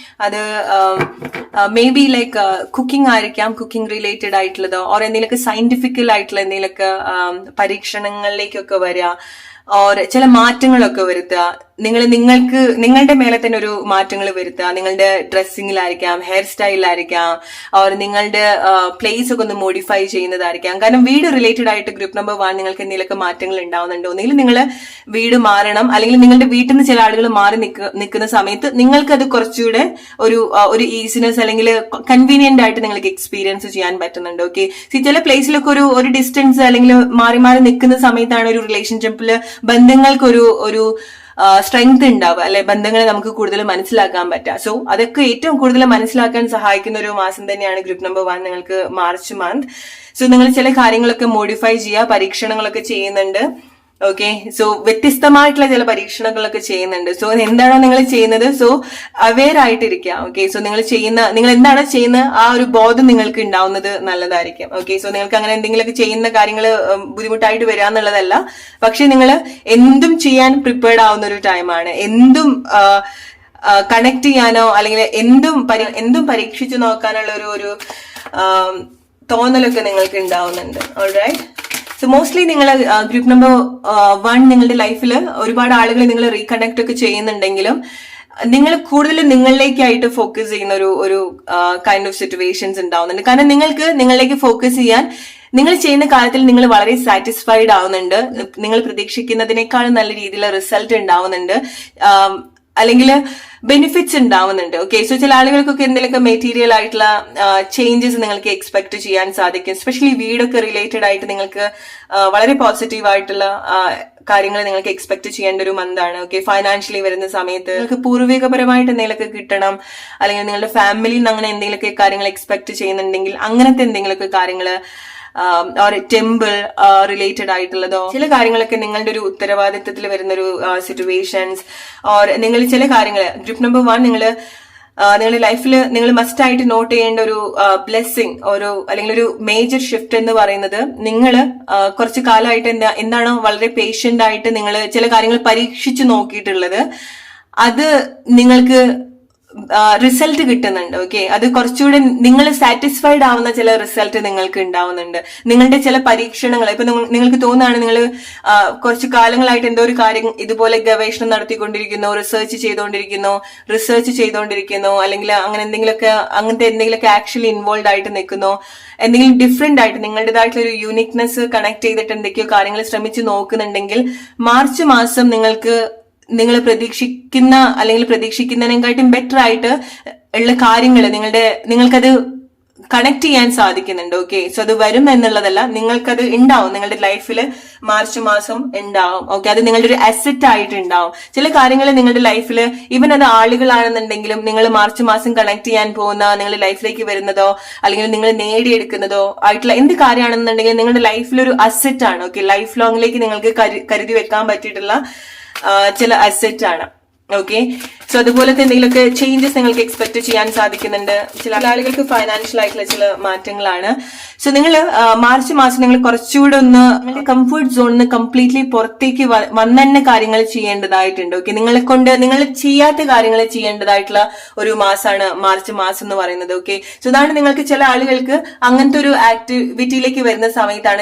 അത് മേ ബി ലൈക്ക് കുക്കിംഗ് ആയിരിക്കാം, കുക്കിംഗ് റിലേറ്റഡ് ആയിട്ടുള്ളതോ, ഓർ എന്തെങ്കിലുമൊക്കെ സയന്റിഫിക്കൽ ആയിട്ടുള്ള എന്തെങ്കിലുമൊക്കെ പരീക്ഷണങ്ങളിലേക്കൊക്കെ വരിക, ഓർ ചില മാറ്റങ്ങളൊക്കെ വരുത്തുക. നിങ്ങളുടെ മേലെ തന്നെ ഒരു മാറ്റങ്ങൾ വരുത്തുക. നിങ്ങളുടെ ഡ്രസ്സിങ്ങിലായിരിക്കാം, ഹെയർ സ്റ്റൈലിലായിരിക്കാം, ഓർ നിങ്ങളുടെ പ്ലേസ് ഒക്കെ ഒന്ന് മോഡിഫൈ ചെയ്യുന്നതായിരിക്കാം. കാരണം വീട് റിലേറ്റഡ് ആയിട്ട് ഗ്രൂപ്പ് നമ്പർ 1 നിങ്ങൾക്ക് എന്തെങ്കിലുമൊക്കെ മാറ്റങ്ങൾ ഉണ്ടാവുന്നുണ്ടോ, ഒന്നുകിൽ നിങ്ങൾ വീട് മാറണം, അല്ലെങ്കിൽ നിങ്ങളുടെ വീട്ടിൽ നിന്ന് ചില ആളുകൾ മാറി നിൽക്കുന്ന സമയത്ത് നിങ്ങൾക്കത് കുറച്ചുകൂടെ ഒരു ഈസിനെസ് അല്ലെങ്കിൽ കൺവീനിയന്റ് ആയിട്ട് നിങ്ങൾക്ക് എക്സ്പീരിയൻസ് ചെയ്യാൻ പറ്റുന്നുണ്ട്. ഓക്കെ, ചില പ്ലേസിലൊക്കെ ഒരു ഡിസ്റ്റൻസ് അല്ലെങ്കിൽ മാറി നിൽക്കുന്ന സമയത്താണ് ഒരു റിലേഷൻഷിപ്പിൽ ബന്ധങ്ങൾക്ക് ഒരു സ്ട്രെങ്ത് ഉണ്ടാവുക, അല്ലെ, ബന്ധങ്ങളെ നമുക്ക് കൂടുതൽ മനസ്സിലാക്കാൻ പറ്റുക. സോ അതൊക്കെ ഏറ്റവും കൂടുതൽ മനസ്സിലാക്കാൻ സഹായിക്കുന്ന ഒരു മാസം തന്നെയാണ് ഗ്രൂപ്പ് നമ്പർ 1 നിങ്ങൾക്ക് മാർച്ച് മന്ത്. സോ നിങ്ങൾ ചില കാര്യങ്ങളൊക്കെ മോഡിഫൈ ചെയ്യുക, പരീക്ഷണങ്ങളൊക്കെ ചെയ്യുന്നുണ്ട്. ഓക്കെ, സോ വ്യത്യസ്തമായിട്ടുള്ള ചില പരീക്ഷണങ്ങളൊക്കെ ചെയ്യുന്നുണ്ട്. സോ എന്താണോ നിങ്ങൾ ചെയ്യുന്നത്, സോ അവെയർ ആയിട്ടിരിക്കുക. ഓക്കെ, സോ നിങ്ങൾ എന്താണോ ചെയ്യുന്നത് ആ ഒരു ബോധം നിങ്ങൾക്ക് ഉണ്ടാവുന്നത് നല്ലതായിരിക്കും. ഓക്കെ, സോ നിങ്ങൾക്ക് അങ്ങനെ എന്തെങ്കിലുമൊക്കെ ചെയ്യുന്ന കാര്യങ്ങൾ ബുദ്ധിമുട്ടായിട്ട് വരിക എന്നുള്ളതല്ല, പക്ഷെ നിങ്ങൾ എന്തും ചെയ്യാൻ പ്രിപ്പയർഡ് ആവുന്ന ഒരു ടൈമാണ്. എന്തും കണക്ട് ചെയ്യാനോ അല്ലെങ്കിൽ എന്തും പരീക്ഷിച്ചു നോക്കാനുള്ള ഒരു തോന്നലൊക്കെ നിങ്ങൾക്ക് ഉണ്ടാവുന്നുണ്ട്. ഓൾറൈറ്റ്, സോ മോസ്റ്റ്ലി നിങ്ങൾ ഗ്രൂപ്പ് നമ്പർ 1 നിങ്ങളുടെ ലൈഫിൽ ഒരുപാട് ആളുകൾ നിങ്ങൾ റീകണക്ട് ഒക്കെ ചെയ്യുന്നുണ്ടെങ്കിലും നിങ്ങൾ കൂടുതൽ നിങ്ങളിലേക്കായിട്ട് ഫോക്കസ് ചെയ്യുന്ന ഒരു കൈൻഡ് ഓഫ് സിറ്റുവേഷൻസ് ഉണ്ടാവുന്നുണ്ട്. കാരണം നിങ്ങളിലേക്ക് ഫോക്കസ് ചെയ്യാൻ നിങ്ങൾ ചെയ്യുന്ന കാര്യത്തിൽ നിങ്ങൾ വളരെ സാറ്റിസ്ഫൈഡ് ആവുന്നുണ്ട്. നിങ്ങൾ പ്രതീക്ഷിക്കുന്നതിനേക്കാളും നല്ല രീതിയിലുള്ള റിസൾട്ട് ഉണ്ടാവുന്നുണ്ട്, അല്ലെങ്കിൽ ബെനിഫിറ്റ്സ് ഉണ്ടാവുന്നുണ്ട്. ഓക്കെ, സോ ചില ആളുകൾക്കൊക്കെ എന്തെങ്കിലുമൊക്കെ മെറ്റീരിയൽ ആയിട്ടുള്ള ചേഞ്ചസ് നിങ്ങൾക്ക് എക്സ്പെക്ട് ചെയ്യാൻ സാധിക്കും. എസ്പെഷ്യലി വീടൊക്കെ റിലേറ്റഡ് ആയിട്ട് നിങ്ങൾക്ക് വളരെ പോസിറ്റീവ് ആയിട്ടുള്ള കാര്യങ്ങൾ നിങ്ങൾക്ക് എക്സ്പെക്ട് ചെയ്യേണ്ട ഒരു മന്താണ്. ഓക്കെ, ഫൈനാൻഷ്യലി വരുന്ന സമയത്ത് നിങ്ങൾക്ക് പൂർവികപരമായിട്ട് എന്തെങ്കിലുമൊക്കെ കിട്ടണം, അല്ലെങ്കിൽ നിങ്ങളുടെ ഫാമിലിയിൽ നിന്ന് അങ്ങനെ എന്തെങ്കിലുമൊക്കെ കാര്യങ്ങൾ എക്സ്പെക്ട് ചെയ്യുന്നുണ്ടെങ്കിൽ അങ്ങനത്തെ എന്തെങ്കിലുമൊക്കെ കാര്യങ്ങൾ, ഓർ ടെമ്പിൾ റിലേറ്റഡ് ആയിട്ടുള്ളതോ, ചില കാര്യങ്ങളൊക്കെ നിങ്ങളുടെ ഒരു ഉത്തരവാദിത്വത്തിൽ വരുന്ന ഒരു സിറ്റുവേഷൻസ്, ഓർ നിങ്ങൾ ചില കാര്യങ്ങൾ ഗ്രൂപ്പ് നമ്പർ 1 നിങ്ങളുടെ ലൈഫിൽ നിങ്ങൾ മസ്റ്റ് ആയിട്ട് നോട്ട് ചെയ്യേണ്ട ഒരു ബ്ലെസ്സിങ്, അല്ലെങ്കിൽ ഒരു മേജർ ഷിഫ്റ്റ് എന്ന് പറയുന്നത്, നിങ്ങൾ കുറച്ച് കാലമായിട്ട് എന്താണോ വളരെ പേഷ്യന്റ് ആയിട്ട് നിങ്ങൾ ചില കാര്യങ്ങൾ പരീക്ഷിച്ചു നോക്കിയിട്ടുള്ളത്, അത് നിങ്ങൾക്ക് റിസൾട്ട് കിട്ടുന്നുണ്ട്. ഓക്കെ, അത് കുറച്ചുകൂടെ നിങ്ങൾ സാറ്റിസ്ഫൈഡ് ആവുന്ന ചില റിസൾട്ട് നിങ്ങൾക്ക് ഉണ്ടാവുന്നുണ്ട്. നിങ്ങളുടെ ചില പരീക്ഷണങ്ങൾ, ഇപ്പൊ നിങ്ങൾക്ക് തോന്നുകയാണ് നിങ്ങൾ കുറച്ച് കാലങ്ങളായിട്ട് എന്തോ ഒരു കാര്യം ഇതുപോലെ ഗവേഷണം നടത്തിക്കൊണ്ടിരിക്കുന്നു, റിസർച്ച് ചെയ്തുകൊണ്ടിരിക്കുന്നു, അല്ലെങ്കിൽ അങ്ങനത്തെ എന്തെങ്കിലുമൊക്കെ ആക്ച്വലി ഇൻവോൾവ് ആയിട്ട് നിൽക്കുന്നു, എന്തെങ്കിലും ഡിഫറെന്റ് ആയിട്ട് നിങ്ങളുടേതായിട്ടുള്ള ഒരു യൂണിക്നെസ് കണക്ട് ചെയ്തിട്ട് എന്തൊക്കെയോ കാര്യങ്ങൾ ശ്രമിച്ചു നോക്കുന്നുണ്ടെങ്കിൽ മാർച്ച് മാസം നിങ്ങൾ പ്രതീക്ഷിക്കുന്നതിനെക്കാട്ടും ബെറ്റർ ആയിട്ട് ഉള്ള കാര്യങ്ങൾ നിങ്ങൾക്കത് കണക്ട് ചെയ്യാൻ സാധിക്കുന്നുണ്ട്. ഓക്കെ, സോ അത് വരും എന്നുള്ളതല്ല, നിങ്ങൾക്കത് ഉണ്ടാവും, നിങ്ങളുടെ ലൈഫിൽ മാർച്ച് മാസം ഉണ്ടാവും. ഓക്കെ, അത് നിങ്ങളുടെ ഒരു അസറ്റ് ആയിട്ട് ഉണ്ടാവും. ചില കാര്യങ്ങൾ നിങ്ങളുടെ ലൈഫിൽ ഈവൻ അത് ആളുകളാണെന്നുണ്ടെങ്കിലും നിങ്ങൾ മാർച്ച് മാസം കണക്ട് ചെയ്യാൻ പോകുന്ന നിങ്ങളുടെ ലൈഫിലേക്ക് വരുന്നതോ അല്ലെങ്കിൽ നിങ്ങൾ നേടിയെടുക്കുന്നതോ ആയിട്ടുള്ള എന്ത് കാര്യമാണെന്നുണ്ടെങ്കിൽ നിങ്ങളുടെ ലൈഫിൽ ഒരു അസറ്റ് ആണ്. ഓക്കെ, ലൈഫ് ലോങ്ങിലേക്ക് നിങ്ങൾക്ക് കരുതി വെക്കാൻ പറ്റിയിട്ടുള്ള ചില അസറ്റ് ആണ്. ഓക്കെ. സോ അതുപോലത്തെ എന്തെങ്കിലുമൊക്കെ ചേഞ്ചസ് നിങ്ങൾക്ക് എക്സ്പെക്ട് ചെയ്യാൻ സാധിക്കുന്നുണ്ട്. ചില ആളുകൾക്ക് ഫൈനാൻഷ്യൽ ആയിട്ടുള്ള ചില മാറ്റങ്ങളാണ്. സോ നിങ്ങൾ മാർച്ച് മാസം നിങ്ങൾ കുറച്ചുകൂടെ ഒന്ന് നിങ്ങളുടെ കംഫർട്ട് സോണിന്ന് കംപ്ലീറ്റ്ലി പുറത്തേക്ക് വന്ന് തന്നെ കാര്യങ്ങൾ ചെയ്യേണ്ടതായിട്ടുണ്ട്. ഓക്കെ, നിങ്ങളെ കൊണ്ട് നിങ്ങൾ ചെയ്യാത്ത കാര്യങ്ങൾ ചെയ്യേണ്ടതായിട്ടുള്ള ഒരു മാസമാണ് മാർച്ച് മാസം എന്ന് പറയുന്നത്. ഓക്കെ, സോ അതാണ് നിങ്ങൾക്ക് ചില ആളുകൾക്ക് അങ്ങനത്തെ ഒരു ആക്ടിവിറ്റിയിലേക്ക് വരുന്ന സമയത്താണ്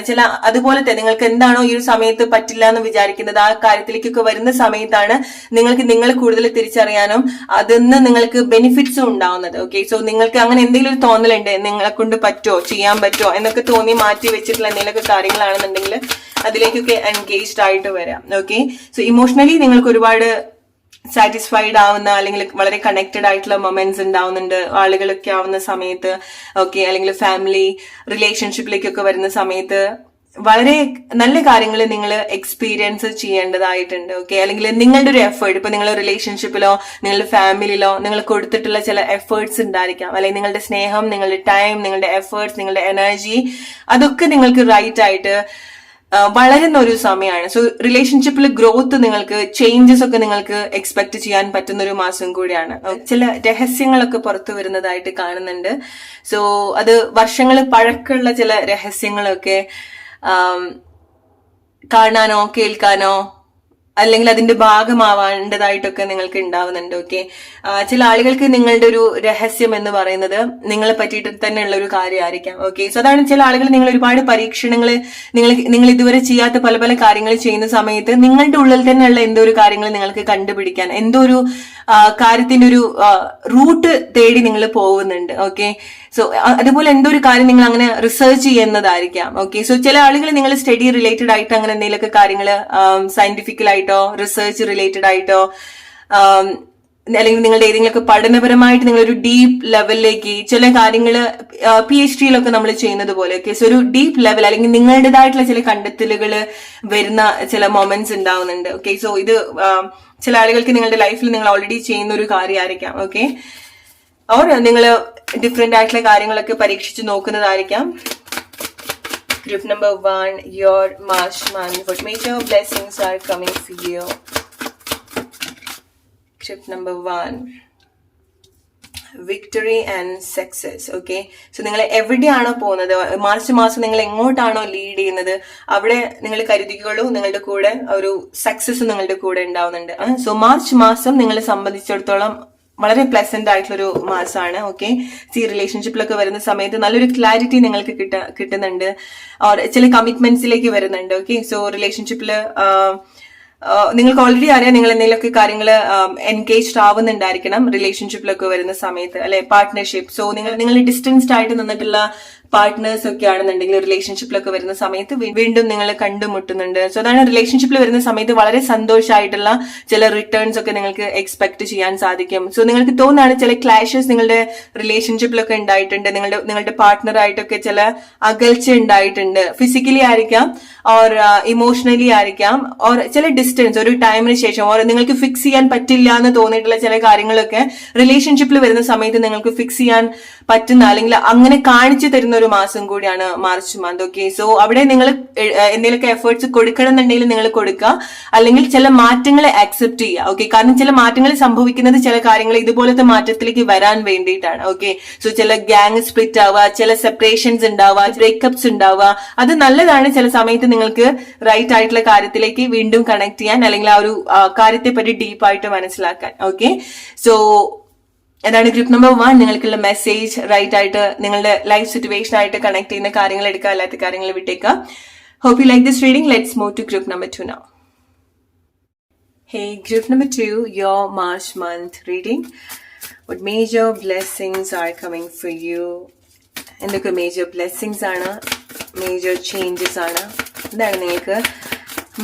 അതുപോലത്തെ നിങ്ങൾക്ക് എന്താണോ ഈ ഒരു സമയത്ത് പറ്റില്ല എന്ന് വിചാരിക്കുന്നത് ആ കാര്യത്തിലേക്കൊക്കെ വരുന്ന സമയത്താണ് നിങ്ങൾ കൂടുതൽ തിരിച്ചറിയാനും അതിന്ന് നിങ്ങൾക്ക് ബെനിഫിറ്റ്സും ഉണ്ടാവുന്നത്. ഓക്കെ, സോ നിങ്ങൾക്ക് അങ്ങനെ എന്തെങ്കിലും ഒരു തോന്നലുണ്ട് നിങ്ങളെ കൊണ്ട് ചെയ്യാൻ പറ്റുമോ എന്നൊക്കെ തോന്നി മാറ്റി വെച്ചിട്ടുള്ള എന്തെങ്കിലുമൊക്കെ കാര്യങ്ങളാണെന്നുണ്ടെങ്കിൽ അതിലേക്കൊക്കെ എൻഗേജ്ഡ് ആയിട്ട് വരാം. ഓക്കെ, സോ ഇമോഷണലി നിങ്ങൾക്ക് ഒരുപാട് സാറ്റിസ്ഫൈഡ് ആവുന്ന അല്ലെങ്കിൽ വളരെ കണക്റ്റഡ് ആയിട്ടുള്ള മൊമെന്റ്സ് ഉണ്ടാവുന്നുണ്ട് ആളുകളൊക്കെ ആവുന്ന സമയത്ത്. ഓക്കെ, അല്ലെങ്കിൽ ഫാമിലി റിലേഷൻഷിപ്പിലേക്കൊക്കെ വരുന്ന സമയത്ത് വളരെ നല്ല കാര്യങ്ങൾ നിങ്ങൾ എക്സ്പീരിയൻസ് ചെയ്യേണ്ടതായിട്ടുണ്ട്. ഓക്കെ, അല്ലെങ്കിൽ നിങ്ങളുടെ ഒരു എഫേർട്ട് ഇപ്പൊ നിങ്ങൾ റിലേഷൻഷിപ്പിലോ നിങ്ങളുടെ ഫാമിലിയിലോ നിങ്ങൾ കൊടുത്തിട്ടുള്ള ചില എഫേർട്സ് ഉണ്ടായിരിക്കാം, അല്ലെങ്കിൽ നിങ്ങളുടെ സ്നേഹം, നിങ്ങളുടെ ടൈം, നിങ്ങളുടെ എഫേർട്സ്, നിങ്ങളുടെ എനർജി അതൊക്കെ നിങ്ങൾക്ക് റൈറ്റ് ആയിട്ട് വളരുന്ന ഒരു സമയമാണ്. സോ റിലേഷൻഷിപ്പിൽ ഗ്രോത്ത് നിങ്ങൾക്ക് ചേഞ്ചസ് ഒക്കെ നിങ്ങൾക്ക് എക്സ്പെക്ട് ചെയ്യാൻ പറ്റുന്ന ഒരു മാസം കൂടിയാണ്. ചില രഹസ്യങ്ങളൊക്കെ പുറത്തു വരുന്നതായിട്ട് കാണുന്നുണ്ട്. സോ അത് വർഷങ്ങൾ പഴക്കമുള്ള ചില രഹസ്യങ്ങളൊക്കെ കാണാനോ കേൾക്കാനോ അല്ലെങ്കിൽ അതിന്റെ ഭാഗമാവേണ്ടതായിട്ടൊക്കെ നിങ്ങൾക്ക് ഉണ്ടാവുന്നുണ്ട്. ഓക്കെ, ചില ആളുകൾക്ക് നിങ്ങളുടെ ഒരു രഹസ്യം എന്ന് പറയുന്നത് നിങ്ങളെ പറ്റിയിട്ട് തന്നെയുള്ള ഒരു കാര്യമായിരിക്കാം. ഓക്കെ, സോ അതാണ് ചില ആളുകൾ നിങ്ങൾ ഒരുപാട് പരീക്ഷണങ്ങൾ നിങ്ങൾ ഇതുവരെ ചെയ്യാത്ത പല പല കാര്യങ്ങൾ ചെയ്യുന്ന സമയത്ത് നിങ്ങളുടെ ഉള്ളിൽ തന്നെയുള്ള എന്തോ ഒരു കാര്യങ്ങൾ നിങ്ങൾക്ക് കണ്ടുപിടിക്കാൻ എന്തോ ഒരു കാര്യത്തിന്റെ ഒരു റൂട്ട് തേടി നിങ്ങൾ പോകുന്നുണ്ട്. ഓക്കെ, സോ അതുപോലെ എന്തോ ഒരു കാര്യം നിങ്ങൾ അങ്ങനെ റിസർച്ച് ചെയ്യുന്നതായിരിക്കാം. ഓക്കെ, സോ ചില ആളുകൾ നിങ്ങൾ സ്റ്റഡി റിലേറ്റഡ് ആയിട്ട് അങ്ങനെ എന്തെങ്കിലുമൊക്കെ കാര്യങ്ങൾ സയന്റിഫിക്കലായിട്ടോ റിസർച്ച് റിലേറ്റഡ് ആയിട്ടോ അല്ലെങ്കിൽ നിങ്ങളുടെ ഏതെങ്കിലുമൊക്കെ പഠനപരമായിട്ട് നിങ്ങളൊരു ഡീപ്പ് ലെവലിലേക്ക് ചില കാര്യങ്ങൾ PhD നമ്മൾ ചെയ്യുന്നത് പോലെ. ഓക്കെ, സോ ഒരു ഡീപ്പ് ലെവൽ അല്ലെങ്കിൽ നിങ്ങളുടേതായിട്ടുള്ള ചില കണ്ടെത്തലുകൾ വരുന്ന ചില മൊമെന്റ്സ് ഉണ്ടാവുന്നുണ്ട്. ഓക്കെ, സോ ഇത് ചില ആളുകൾക്ക് നിങ്ങളുടെ ലൈഫിൽ നിങ്ങൾ ഓൾറെഡി ചെയ്യുന്ന ഒരു കാര്യമായിരിക്കാം. ഓക്കെ, ഓർ നിങ്ങൾ ഡിഫറെന്റ് ആയിട്ടുള്ള കാര്യങ്ങളൊക്കെ പരീക്ഷിച്ച് നോക്കുന്നതായിരിക്കാം. Group number 1, your March month. What major blessings are coming for you? Group number 1, victory and success. Okay, so നിങ്ങൾ എവിടെയാണോ പോകുന്നത് മാർച്ച് മാസം നിങ്ങൾ എങ്ങോട്ടാണോ ലീഡ് ചെയ്യുന്നത് അവിടെ നിങ്ങൾ കരുതിക്കോളൂ നിങ്ങളുടെ കൂടെ ഒരു സക്സസ് നിങ്ങളുടെ കൂടെ ഉണ്ടാവുന്നുണ്ട്. സോ മാർച്ച് മാസം നിങ്ങളെ സംബന്ധിച്ചിടത്തോളം വളരെ പ്ലസന്റ് ആയിട്ടുള്ള ഒരു മാസമാണ്. ഓക്കെ, റിലേഷൻഷിപ്പിലൊക്കെ വരുന്ന സമയത്ത് നല്ലൊരു ക്ലാരിറ്റി നിങ്ങൾക്ക് കിട്ടുന്നുണ്ട്, ചില കമ്മിറ്റ്മെന്റ്സിലേക്ക് വരുന്നുണ്ട്. ഓക്കെ, സോ റിലേഷൻഷിപ്പില് നിങ്ങൾക്ക് ഓൾറെഡി അറിയാം നിങ്ങൾ എന്തെങ്കിലുമൊക്കെ കാര്യങ്ങൾ എൻഗേജ്ഡ് ആവുന്നുണ്ടായിരിക്കണം റിലേഷൻഷിപ്പിലൊക്കെ വരുന്ന സമയത്ത്, അല്ലെ പാർട്ട്ണർഷിപ്പ്. സോ നിങ്ങൾ ഡിസ്റ്റൻസ്ഡ് ആയിട്ട് നിന്നിട്ടുള്ള പാർട്ട്നേഴ്സ് ഒക്കെ ആണെന്നുണ്ടെങ്കിൽ റിലേഷൻഷിപ്പിലൊക്കെ വരുന്ന സമയത്ത് വീണ്ടും നിങ്ങൾ കണ്ടുമുട്ടുന്നുണ്ട്. സോ അതാണ് റിലേഷൻഷിപ്പിൽ വരുന്ന സമയത്ത് വളരെ സന്തോഷമായിട്ടുള്ള ചില റിട്ടേൺസ് ഒക്കെ നിങ്ങൾക്ക് എക്സ്പെക്ട് ചെയ്യാൻ സാധിക്കും. സോ നിങ്ങൾക്ക് തോന്നാണ് ചില ക്ലാഷസ് നിങ്ങളുടെ റിലേഷൻഷിപ്പിലൊക്കെ ഉണ്ടായിട്ടുണ്ട്, നിങ്ങളുടെ പാർട്ട്ണറായിട്ടൊക്കെ ചില അകൽച്ച ഉണ്ടായിട്ടുണ്ട്. ഫിസിക്കലി ആയിരിക്കാം, ഓർ ഇമോഷണലി ആയിരിക്കാം, ഓർ ചില ഡിസ്റ്റൻസ് ഒരു ടൈമിന് ശേഷം, ഓർ നിങ്ങൾക്ക് ഫിക്സ് ചെയ്യാൻ പറ്റില്ല എന്ന് തോന്നിയിട്ടുള്ള ചില കാര്യങ്ങളൊക്കെ റിലേഷൻഷിപ്പിൽ വരുന്ന സമയത്ത് നിങ്ങൾക്ക് ഫിക്സ് ചെയ്യാൻ പറ്റുന്ന അല്ലെങ്കിൽ അങ്ങനെ കാണിച്ചു തരുന്ന ഒരു മാസം കൂടിയാണ് മാർച്ച് മന്ത്. ഓക്കെ, സോ അവിടെ നിങ്ങൾ എന്തെങ്കിലുമൊക്കെ എഫേർട്സ് കൊടുക്കണം എന്നുണ്ടെങ്കിൽ നിങ്ങൾ കൊടുക്കുക, അല്ലെങ്കിൽ ചില മാറ്റങ്ങളെ അക്സെപ്റ്റ് ചെയ്യുക. ഓക്കെ, കാരണം ചില മാറ്റങ്ങൾ സംഭവിക്കുന്നത് ചില കാര്യങ്ങൾ ഇതുപോലത്തെ മാറ്റത്തിലേക്ക് വരാൻ വേണ്ടിയിട്ടാണ്. ഓക്കെ, സോ ചില ഗ്യാങ് സ്പ്ലിറ്റ് ആവുക, ചില സെപ്പറേഷൻസ് ഉണ്ടാവുക, ബ്രേക്കപ്സ് ഉണ്ടാവുക, അത് നല്ലതാണ്. ചില സമയത്ത് നിങ്ങൾക്ക് റൈറ്റ് ആയിട്ടുള്ള കാര്യത്തിലേക്ക് വീണ്ടും കണക്ട് ചെയ്യാൻ അല്ലെങ്കിൽ ആ ഒരു കാര്യത്തെ പറ്റി ഡീപ്പായിട്ട് മനസ്സിലാക്കാൻ. ഓക്കെ, സോ അതാണ് ഗ്രൂപ്പ് നമ്പർ 1 നിങ്ങൾക്കുള്ള മെസ്സേജ്. റൈറ്റ് ആയിട്ട് നിങ്ങളുടെ ലൈഫ് സിറ്റുവേഷൻ ആയിട്ട് കണക്ട് ചെയ്യുന്ന കാര്യങ്ങൾ എടുക്കുക, അല്ലാത്ത കാര്യങ്ങൾ വിട്ടേക്കുക. Hope you like this reading. Let's move to group number 2 now. Hey, group number 2, your March month reading. What major blessings are coming for you? എന്തൊക്കെ മേജർ ബ്ലെസ്സിങ്സ് ആണ്, മേജർ ചേഞ്ചസ് ആണ്, എന്താണ് നിങ്ങൾക്ക്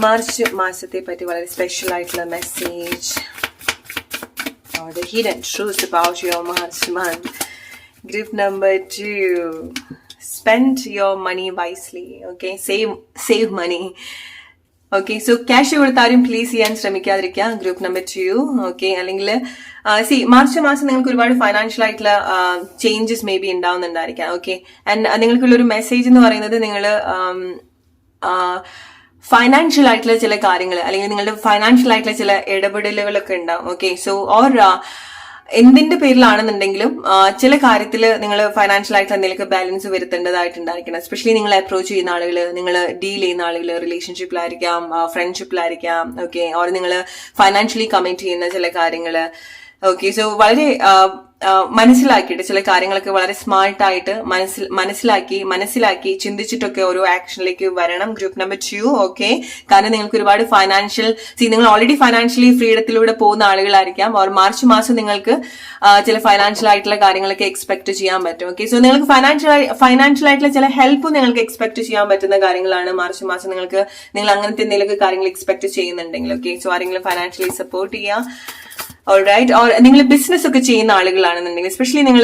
മാർച്ച് മാസത്തെ പറ്റി വളരെ സ്പെഷ്യൽ ആയിട്ടുള്ള message, or the hidden truths about your March month. Group number 2, spend your money wisely. Okay, save money. Okay, so cash കൊടുത്താലും പ്ലീസ് ചെയ്യാൻ ശ്രമിക്കാതിരിക്കുക. Group number 2. ഓക്കെ, അല്ലെങ്കിൽ മാർച്ച് മാസം നിങ്ങൾക്ക് ഒരുപാട് ഫൈനാൻഷ്യൽ ആയിട്ടുള്ള ചേഞ്ചസ് മേ ബി ഉണ്ടാവുന്നുണ്ടായിരിക്കാം. ഓക്കെ, ആൻഡ് നിങ്ങൾക്കുള്ള ഒരു മെസ്സേജ് എന്ന് പറയുന്നത് നിങ്ങൾ ഫൈനാൻഷ്യൽ ആയിട്ടുള്ള ചില കാര്യങ്ങൾ അല്ലെങ്കിൽ നിങ്ങളുടെ ഫൈനാൻഷ്യൽ ആയിട്ടുള്ള ചില ഇടപെടലുകളൊക്കെ ഉണ്ടാവും. ഓക്കെ, സോ ഓർ എന്തിന്റെ പേരിലാണെന്നുണ്ടെങ്കിലും ചില കാര്യത്തിൽ നിങ്ങൾ ഫൈനാൻഷ്യൽ ആയിട്ട് എന്തെങ്കിലും ബാലൻസ് വരുത്തേണ്ടതായിട്ടുണ്ടായിരിക്കണം. എസ്പെഷ്യലി നിങ്ങൾ അപ്രോച്ച് ചെയ്യുന്ന ആളുകൾ, നിങ്ങൾ ഡീൽ ചെയ്യുന്ന ആളുകൾ, റിലേഷൻഷിപ്പിലായിരിക്കാം, ഫ്രണ്ട്ഷിപ്പിലായിരിക്കാം. ഓക്കെ, ഓർ നിങ്ങൾ ഫൈനാൻഷ്യലി കമ്മിറ്റ് ചെയ്യുന്ന ചില കാര്യങ്ങൾ. ഓക്കെ, സോ വളരെ മനസ്സിലാക്കിയിട്ട് ചില കാര്യങ്ങളൊക്കെ വളരെ സ്മാർട്ടായിട്ട് മനസ്സിലാക്കി ചിന്തിച്ചിട്ടൊക്കെ ഓരോ ആക്ഷനിലേക്ക് വരണം. Group number 2. ഓക്കെ, കാരണം നിങ്ങൾക്ക് ഒരുപാട് നിങ്ങൾ ഓൾറെഡി ഫൈനാൻഷ്യലി ഫ്രീഡത്തിലൂടെ പോകുന്ന ആളുകളായിരിക്കാം. ഓർ മാർച്ച് മാസം നിങ്ങൾക്ക് ചില ഫൈനാൻഷ്യൽ ആയിട്ടുള്ള കാര്യങ്ങളൊക്കെ എക്സ്പെക്ട് ചെയ്യാൻ പറ്റും. ഓക്കെ, സോ നിങ്ങൾക്ക് ഫൈനാൻഷ്യൽ ആയിട്ടുള്ള ചില ഹെൽപ്പ് നിങ്ങൾക്ക് എക്സ്പെക്ട് ചെയ്യാൻ പറ്റുന്ന കാര്യങ്ങളാണ് മാർച്ച് മാസം. നിങ്ങൾ അങ്ങനത്തെ എന്തെങ്കിലുമൊക്കെ കാര്യങ്ങൾ എക്സ്പെക്ട് ചെയ്യുന്നുണ്ടെങ്കിൽ, ഓക്കെ, സോ ആരെങ്കിലും ഫൈനാൻഷ്യലി സപ്പോർട്ട് ചെയ്യാം. ഓൾറൈറ്റ്, ഓർ നിങ്ങൾ ബിസിനസ് ഒക്കെ ചെയ്യുന്ന ആളുകളാണെന്നുണ്ടെങ്കിൽ, എസ്പെഷ്യലി നിങ്ങൾ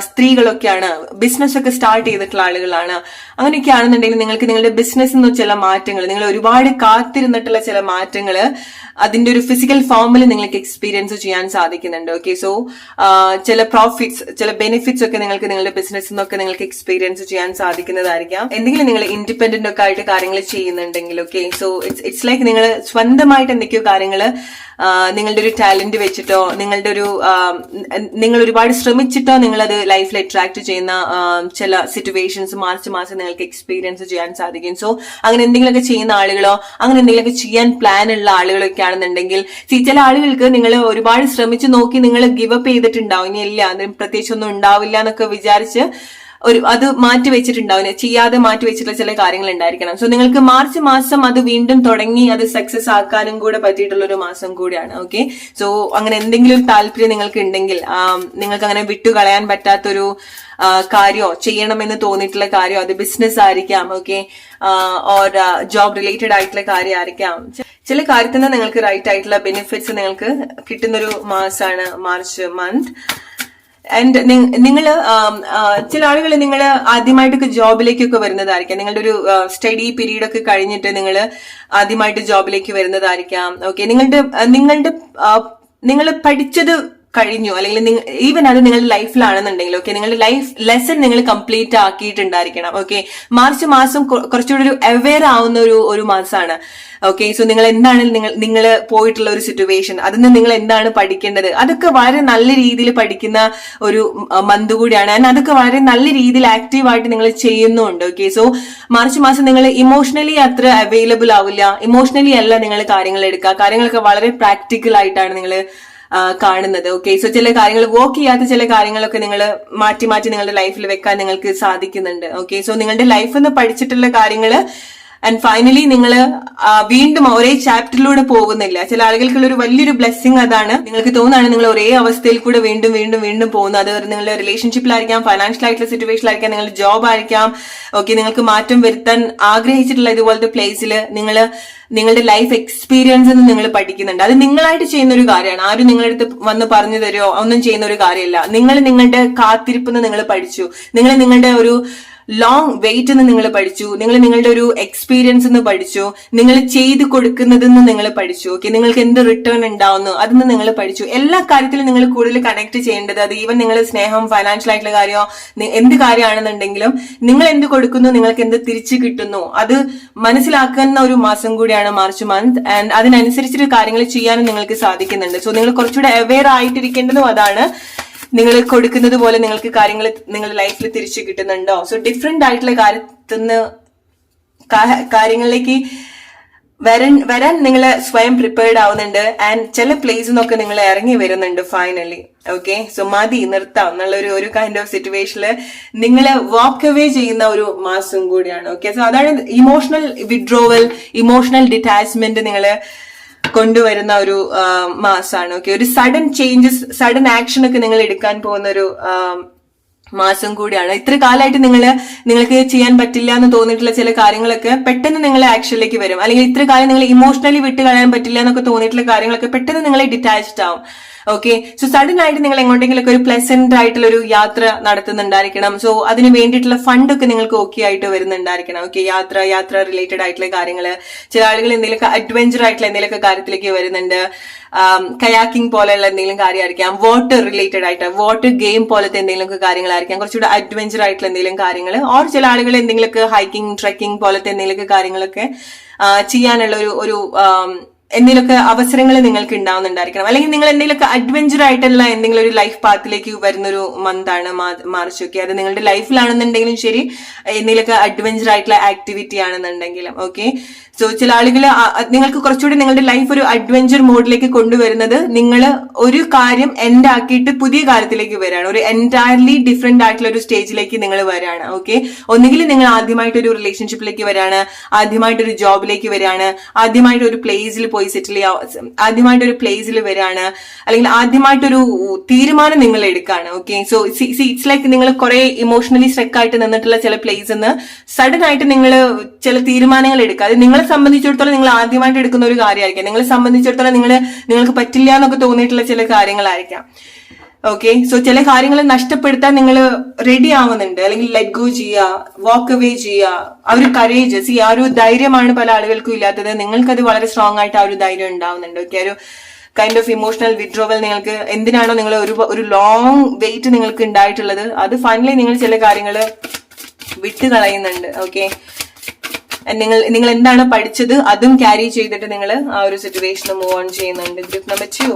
സ്ത്രീകളൊക്കെയാണ്, ബിസിനസ് ഒക്കെ സ്റ്റാർട്ട് ചെയ്തിട്ടുള്ള ആളുകളാണ്, അങ്ങനെയൊക്കെ ആണെന്നുണ്ടെങ്കിൽ നിങ്ങൾക്ക് നിങ്ങളുടെ ബിസിനസ്സിൽ ചില മാറ്റങ്ങൾ, നിങ്ങൾ ഒരുപാട് കാത്തിരുന്നിട്ടുള്ള ചില മാറ്റങ്ങൾ അതിന്റെ ഒരു ഫിസിക്കൽ ഫോമിൽ നിങ്ങൾക്ക് എക്സ്പീരിയൻസ് ചെയ്യാൻ സാധിക്കുന്നുണ്ട്. ഓക്കെ, സോ ചില പ്രോഫിറ്റ്സ്, ചില ബെനിഫിറ്റ്സ് ഒക്കെ നിങ്ങൾക്ക് നിങ്ങളുടെ ബിസിനസ്സിൽ നിന്നൊക്കെ നിങ്ങൾക്ക് എക്സ്പീരിയൻസ് ചെയ്യാൻ സാധിക്കുന്നതായിരിക്കാം. എന്തെങ്കിലും നിങ്ങൾ ഇൻഡിപെൻഡന്റ് ഒക്കെ ആയിട്ട് കാര്യങ്ങൾ ചെയ്യുന്നുണ്ടെങ്കിൽ, ഓക്കെ, സോ ഇറ്റ്സ് ലൈക്ക് നിങ്ങൾ സ്വന്തമായിട്ട് എന്തൊക്കെയോ കാര്യങ്ങൾ നിങ്ങളുടെ ഒരു ടാലന്റ് വെച്ചിട്ടോ, നിങ്ങൾ ഒരുപാട് ശ്രമിച്ചിട്ടോ നിങ്ങളത് ലൈഫിൽ അട്രാക്ട് ചെയ്യുന്ന ചില സിറ്റുവേഷൻസ് മാർച്ച് മാസം നിങ്ങൾക്ക് എക്സ്പീരിയൻസ് ചെയ്യാൻ സാധിക്കും. സോ അങ്ങനെ എന്തെങ്കിലുമൊക്കെ ചെയ്യുന്ന ആളുകളോ അങ്ങനെ എന്തെങ്കിലുമൊക്കെ ചെയ്യാൻ പ്ലാൻ ഉള്ള ആളുകളൊക്കെ ആണെന്നുണ്ടെങ്കിൽ, ചില ആളുകൾക്ക് നിങ്ങൾ ഒരുപാട് ശ്രമിച്ചു നോക്കി നിങ്ങൾ ഗിവ് അപ്പ് ചെയ്തിട്ടുണ്ടാവും, ഇനി ഇല്ല അതിന് പ്രത്യേകിച്ച് ഒന്നും ഉണ്ടാവില്ല എന്നൊക്കെ വിചാരിച്ച് അത് മാറ്റി വെച്ചിട്ടുണ്ടാവില്ല, ചെയ്യാതെ മാറ്റി വെച്ചിട്ടുള്ള ചില കാര്യങ്ങൾ ഉണ്ടായിരിക്കണം. സോ നിങ്ങൾക്ക് മാർച്ച് മാസം അത് വീണ്ടും തുടങ്ങി അത് സക്സസ് ആക്കാനും കൂടെ പറ്റിയിട്ടുള്ള ഒരു മാസം കൂടിയാണ്. ഓക്കെ, സോ അങ്ങനെ എന്തെങ്കിലും ഒരു താല്പര്യം നിങ്ങൾക്ക് ഉണ്ടെങ്കിൽ, നിങ്ങൾക്ക് അങ്ങനെ വിട്ടുകളയാൻ പറ്റാത്തൊരു കാര്യമോ ചെയ്യണമെന്ന് തോന്നിയിട്ടുള്ള കാര്യമോ, അത് ബിസിനസ് ആയിരിക്കാം, ഓക്കെ, ഓർ ജോബ് റിലേറ്റഡ് ആയിട്ടുള്ള കാര്യമായിരിക്കാം. ചില കാര്യത്തിൽ നിന്ന് നിങ്ങൾക്ക് റൈറ്റ് ആയിട്ടുള്ള ബെനിഫിറ്റ്സ് നിങ്ങൾക്ക് കിട്ടുന്നൊരു മാസമാണ് മാർച്ച് മന്ത്. ആൻഡ് ചില ആളുകൾ നിങ്ങൾ ആദ്യമായിട്ടൊക്കെ ജോബിലേക്കൊക്കെ വരുന്നതായിരിക്കാം, നിങ്ങളുടെ ഒരു സ്റ്റഡി പീരീഡ് ഒക്കെ കഴിഞ്ഞിട്ട് നിങ്ങൾ ആദ്യമായിട്ട് ജോബിലേക്ക് വരുന്നതായിരിക്കാം. ഓക്കെ, നിങ്ങൾ പഠിച്ചത് കഴിഞ്ഞു, അല്ലെങ്കിൽ ഈവൻ അത് നിങ്ങളുടെ ലൈഫിലാണെന്നുണ്ടെങ്കിൽ, ഓക്കെ, നിങ്ങളുടെ ലൈഫ് ലെസൺ നിങ്ങൾ കംപ്ലീറ്റ് ആക്കിയിട്ടുണ്ടായിരിക്കണം. ഓക്കെ, മാർച്ച് മാസം കുറച്ചുകൂടി ഒരു അവെയർ ആവുന്ന ഒരു മാസമാണ്. ഓക്കെ, സോ നിങ്ങൾ എന്താണ് നിങ്ങൾ പോയിട്ടുള്ള ഒരു സിറ്റുവേഷൻ, അതിന് നിങ്ങൾ എന്താണ് പഠിക്കേണ്ടത്, അതൊക്കെ വളരെ നല്ല രീതിയിൽ പഠിക്കുന്ന ഒരു മന്ത് കൂടിയാണ്. ആൻഡ് അതൊക്കെ വളരെ നല്ല രീതിയിൽ ആക്റ്റീവായിട്ട് നിങ്ങൾ ചെയ്യുന്നുണ്ട്. ഓക്കെ, സോ മാർച്ച് മാസം നിങ്ങൾ ഇമോഷണലി അത്ര അവൈലബിൾ ആവില്ല, ഇമോഷണലി അല്ല നിങ്ങൾ കാര്യങ്ങൾ എടുക്കുക, കാര്യങ്ങളൊക്കെ വളരെ പ്രാക്ടിക്കൽ ആയിട്ടാണ് നിങ്ങൾ കാണുന്നത്. ഓക്കെ, സോ ചില കാര്യങ്ങൾ വർക്ക് ചെയ്യാത്ത ചില കാര്യങ്ങളൊക്കെ നിങ്ങൾ മാറ്റി നിങ്ങളുടെ ലൈഫിൽ വെക്കാൻ നിങ്ങൾക്ക് സാധിക്കുന്നുണ്ട്. ഓക്കെ, സോ നിങ്ങളുടെ ലൈഫിൽ നിന്ന് പഠിച്ചിട്ടുള്ള കാര്യങ്ങള് ആൻഡ് ഫൈനലി നിങ്ങൾ വീണ്ടും ഒരേ ചാപ്റ്ററിലൂടെ പോകുന്നില്ല. ചില ആളുകൾക്കുള്ള ഒരു വലിയൊരു ബ്ലെസ്സിങ് അതാണ്. നിങ്ങൾക്ക് തോന്നുകയാണ് നിങ്ങൾ ഒരേ അവസ്ഥയിൽ കൂടെ വീണ്ടും വീണ്ടും വീണ്ടും പോകുന്നു. അത് നിങ്ങളുടെ റിലേഷൻഷിപ്പിലായിരിക്കാം, ഫൈനാൻഷ്യൽ ആയിട്ടുള്ള സിറ്റുവേഷനിലായിരിക്കാം, നിങ്ങളുടെ ജോബ് ആയിരിക്കാം. ഓക്കെ, നിങ്ങൾക്ക് മാറ്റം വരുത്താൻ ആഗ്രഹിച്ചിട്ടുള്ള ഇതുപോലത്തെ പ്ലേസിൽ നിങ്ങളുടെ ലൈഫ് എക്സ്പീരിയൻസ് നിങ്ങൾ പഠിക്കുന്നുണ്ട്. അത് നിങ്ങളായിട്ട് ചെയ്യുന്ന ഒരു കാര്യമാണ്. ആരും നിങ്ങളുടെ അടുത്ത് വന്ന് പറഞ്ഞു തരുമോ ഒന്നും ചെയ്യുന്ന ഒരു കാര്യമല്ല. നിങ്ങളുടെ കാത്തിരിപ്പെന്ന് നിങ്ങൾ പഠിച്ചു, നിങ്ങളുടെ ഒരു ലോങ് വെയിറ്റ് എന്ന് നിങ്ങൾ പഠിച്ചു, നിങ്ങളുടെ ഒരു എക്സ്പീരിയൻസ് എന്ന് പഠിച്ചു, നിങ്ങൾ ചെയ്ത് കൊടുക്കുന്നതെന്ന് നിങ്ങൾ പഠിച്ചു. ഓക്കെ, നിങ്ങൾക്ക് എന്ത് റിട്ടേൺ ഉണ്ടാവുന്നു അതെന്ന് നിങ്ങൾ പഠിച്ചു. എല്ലാ കാര്യത്തിലും നിങ്ങൾ കൂടുതൽ കണക്ട് ചെയ്യേണ്ടത്, അത് ഈവൻ നിങ്ങൾ സ്നേഹം, ഫൈനാൻഷ്യൽ ആയിട്ടുള്ള കാര്യമോ എന്ത് കാര്യമാണെന്നുണ്ടെങ്കിലും നിങ്ങൾ എന്ത് കൊടുക്കുന്നു, നിങ്ങൾക്ക് എന്ത് തിരിച്ചു കിട്ടുന്നു, അത് മനസ്സിലാക്കുന്ന ഒരു മാസം കൂടിയാണ് മാർച്ച് മന്ത്. ആൻഡ് അതിനനുസരിച്ചിട്ട് കാര്യങ്ങൾ ചെയ്യാനും നിങ്ങൾക്ക് സാധിക്കുന്നുണ്ട്. സോ നിങ്ങൾ കുറച്ചുകൂടെ അവെയർ ആയിട്ടിരിക്കേണ്ടതും അതാണ്. നിങ്ങൾ കൊടുക്കുന്നത് പോലെ നിങ്ങൾക്ക് കാര്യങ്ങൾ നിങ്ങളുടെ ലൈഫിൽ തിരിച്ചു കിട്ടുന്നുണ്ടോ? സോ ഡിഫറെന്റ് ആയിട്ടുള്ള കാര്യങ്ങളിലേക്ക് വരാൻ നിങ്ങൾ സ്വയം പ്രിപ്പയർഡ് ആവുന്നുണ്ട്. ആൻഡ് ചില പ്ലേസിൽ നിന്നൊക്കെ നിങ്ങൾ ഇറങ്ങി വരുന്നുണ്ട് ഫൈനലി. ഓക്കെ, സോ മതി നിർത്താം എന്നുള്ള ഒരു കൈൻഡ് ഓഫ് സിറ്റുവേഷനിൽ നിങ്ങൾ വാക്ക് അവേ ചെയ്യുന്ന ഒരു മാസം കൂടിയാണ്. ഓക്കെ, സോ അതാണ് ഇമോഷണൽ വിഡ്രോവൽ, ഇമോഷണൽ ഡിറ്റാച്ച്മെന്റ് നിങ്ങൾ കൊണ്ടുവരുന്ന ഒരു മാസമാണ്. ഓക്കെ, ഒരു സഡൻ ചേഞ്ചസ്, സഡൻ ആക്ഷൻ ഒക്കെ നിങ്ങൾ എടുക്കാൻ പോകുന്ന ഒരു മാസം കൂടിയാണ്. ഇത്ര കാലമായിട്ട് നിങ്ങൾക്ക് ചെയ്യാൻ പറ്റില്ല എന്ന് തോന്നിയിട്ടുള്ള ചില കാര്യങ്ങളൊക്കെ പെട്ടെന്ന് നിങ്ങളെ ആക്ഷനിലേക്ക് വരും. അല്ലെങ്കിൽ ഇത്ര കാലം നിങ്ങൾ ഇമോഷണലി വിട്ട് കളയാൻ പറ്റില്ല എന്നൊക്കെ തോന്നിയിട്ടുള്ള കാര്യങ്ങളൊക്കെ പെട്ടെന്ന് നിങ്ങളെ ഡിറ്റാച്ച്ഡ് ആവും. ഓക്കെ. സോ സഡൻ ആയിട്ട് നിങ്ങൾ എങ്ങോട്ടെങ്കിലൊക്കെ ഒരു പ്ലസന്റ് ആയിട്ടുള്ള ഒരു യാത്ര നടത്തുന്നുണ്ടായിരിക്കണം. സോ അതിന് വേണ്ടിയിട്ടുള്ള ഫണ്ട് ഒക്കെ നിങ്ങൾക്ക് ഓക്കെ ആയിട്ട് വരുന്നുണ്ടായിരിക്കണം. ഓക്കെ, യാത്ര റിലേറ്റഡ് ആയിട്ടുള്ള കാര്യങ്ങള്. ചില ആളുകൾ എന്തെങ്കിലുമൊക്കെ അഡ്വഞ്ചർ ആയിട്ടുള്ള എന്തെങ്കിലുമൊക്കെ കാര്യത്തിലേക്ക് വരുന്നുണ്ട്. കയാക്കിംഗ് പോലെയുള്ള എന്തെങ്കിലും കാര്യമായിരിക്കാം. വാട്ടർ റിലേറ്റഡ് ആയിട്ട് വാട്ടർ ഗെയിം പോലത്തെ എന്തെങ്കിലുമൊക്കെ കാര്യങ്ങളായിരിക്കാം. കുറച്ചുകൂടെ അഡ്വഞ്ചർ ആയിട്ടുള്ള എന്തെങ്കിലും കാര്യങ്ങൾ. ഓർ ചില ആളുകൾ എന്തെങ്കിലുമൊക്കെ ഹൈക്കിംഗ് ട്രെക്കിംഗ് പോലത്തെ എന്തെങ്കിലുമൊക്കെ കാര്യങ്ങളൊക്കെ ചെയ്യാനുള്ള ഒരു എന്തെങ്കിലുമൊക്കെ അവസരങ്ങൾ നിങ്ങൾക്ക് ഉണ്ടാവുന്നുണ്ടായിരിക്കണം. അല്ലെങ്കിൽ നിങ്ങൾ എന്തെങ്കിലുമൊക്കെ അഡ്വഞ്ചർ ആയിട്ടുള്ള എന്തെങ്കിലും ഒരു ലൈഫ് പാത്തിലേക്ക് വരുന്നൊരു മന്താണ് മാർച്ച്. ഓക്കെ, അത് നിങ്ങളുടെ ലൈഫിലാണെന്നുണ്ടെങ്കിലും ശരി, എന്തെങ്കിലുമൊക്കെ അഡ്വഞ്ചർ ആയിട്ടുള്ള ആക്ടിവിറ്റി ആണെന്നുണ്ടെങ്കിലും. ഓക്കെ, സോ ചില ആളുകൾ നിങ്ങൾക്ക് കുറച്ചുകൂടി നിങ്ങളുടെ ലൈഫ് ഒരു അഡ്വഞ്ചർ മോഡിലേക്ക് കൊണ്ടുവരുന്നത് നിങ്ങൾ ഒരു കാര്യം എൻഡ് ആക്കിയിട്ട് പുതിയ കാര്യത്തിലേക്ക് വരികയാണ്. ഒരു എൻറ്റയർലി ഡിഫറെന്റ് ആയിട്ടുള്ള ഒരു സ്റ്റേജിലേക്ക് നിങ്ങൾ വരികയാണ്. ഓക്കെ, ഒന്നുകിൽ നിങ്ങൾ ആദ്യമായിട്ട് ഒരു റിലേഷൻഷിപ്പിലേക്ക് വരികയാണ്, ആദ്യമായിട്ട് ഒരു ജോബിലേക്ക് വരികയാണ്, ആദ്യമായിട്ട് ഒരു പ്ലേസിൽ പോയി സെറ്റിൽ ചെയ്യുക, ആദ്യമായിട്ട് ഒരു പ്ലേസിൽ വരികയാണ്, അല്ലെങ്കിൽ ആദ്യമായിട്ടൊരു തീരുമാനം നിങ്ങൾ എടുക്കുകയാണ്. ഓക്കെ, സോ ഇറ്റ്സ് ലൈക്ക് നിങ്ങൾ കുറെ ഇമോഷണലി സ്ട്രക്ക് ആയിട്ട് നിന്നിട്ടുള്ള ചില പ്ലേസിൽ സഡൻ ആയിട്ട് നിങ്ങൾ ചില തീരുമാനങ്ങൾ എടുക്കുക. അത് നിങ്ങളെ സംബന്ധിച്ചിടത്തോളം നിങ്ങൾ ആദ്യമായിട്ട് എടുക്കുന്ന ഒരു കാര്യമായിരിക്കാം. നിങ്ങളെ സംബന്ധിച്ചിടത്തോളം നിങ്ങൾക്ക് പറ്റില്ല എന്നൊക്കെ തോന്നിയിട്ടുള്ള ചില കാര്യങ്ങളായിരിക്കാം. ഓക്കെ, സോ ചില കാര്യങ്ങൾ നഷ്ടപ്പെടുത്താൻ നിങ്ങൾ റെഡി ആവുന്നുണ്ട്, അല്ലെങ്കിൽ ലെറ്റ് ഗോ ചെയ്യുക, വാക്ക് അവേ ചെയ്യുക. ആ ഒരു കറേജ്, ആ ഒരു ധൈര്യമാണ് പല ആളുകൾക്കും ഇല്ലാത്തത്. നിങ്ങൾക്കത് വളരെ സ്ട്രോങ് ആയിട്ട് ആ ഒരു ധൈര്യം ഉണ്ടാവുന്നുണ്ട്. ഓക്കെ, ഒരു കൈൻഡ് ഓഫ് ഇമോഷണൽ വിഡ്രോവൽ നിങ്ങൾക്ക് എന്തിനാണോ നിങ്ങൾ ഒരു ലോങ് വെയിറ്റ് നിങ്ങൾക്ക് ഉണ്ടായിട്ടുള്ളത്, അത് ഫൈനലി നിങ്ങൾ ചില കാര്യങ്ങൾ വിട്ട് കളയുന്നുണ്ട്. ഓക്കെ, നിങ്ങൾ എന്താണ് പഠിച്ചത് അതും ക്യാരി ചെയ്തിട്ട് നിങ്ങൾ ആ ഒരു സിറ്റുവേഷൻ മൂവ് ഓൺ ചെയ്യുന്നുണ്ട്. Group number 2,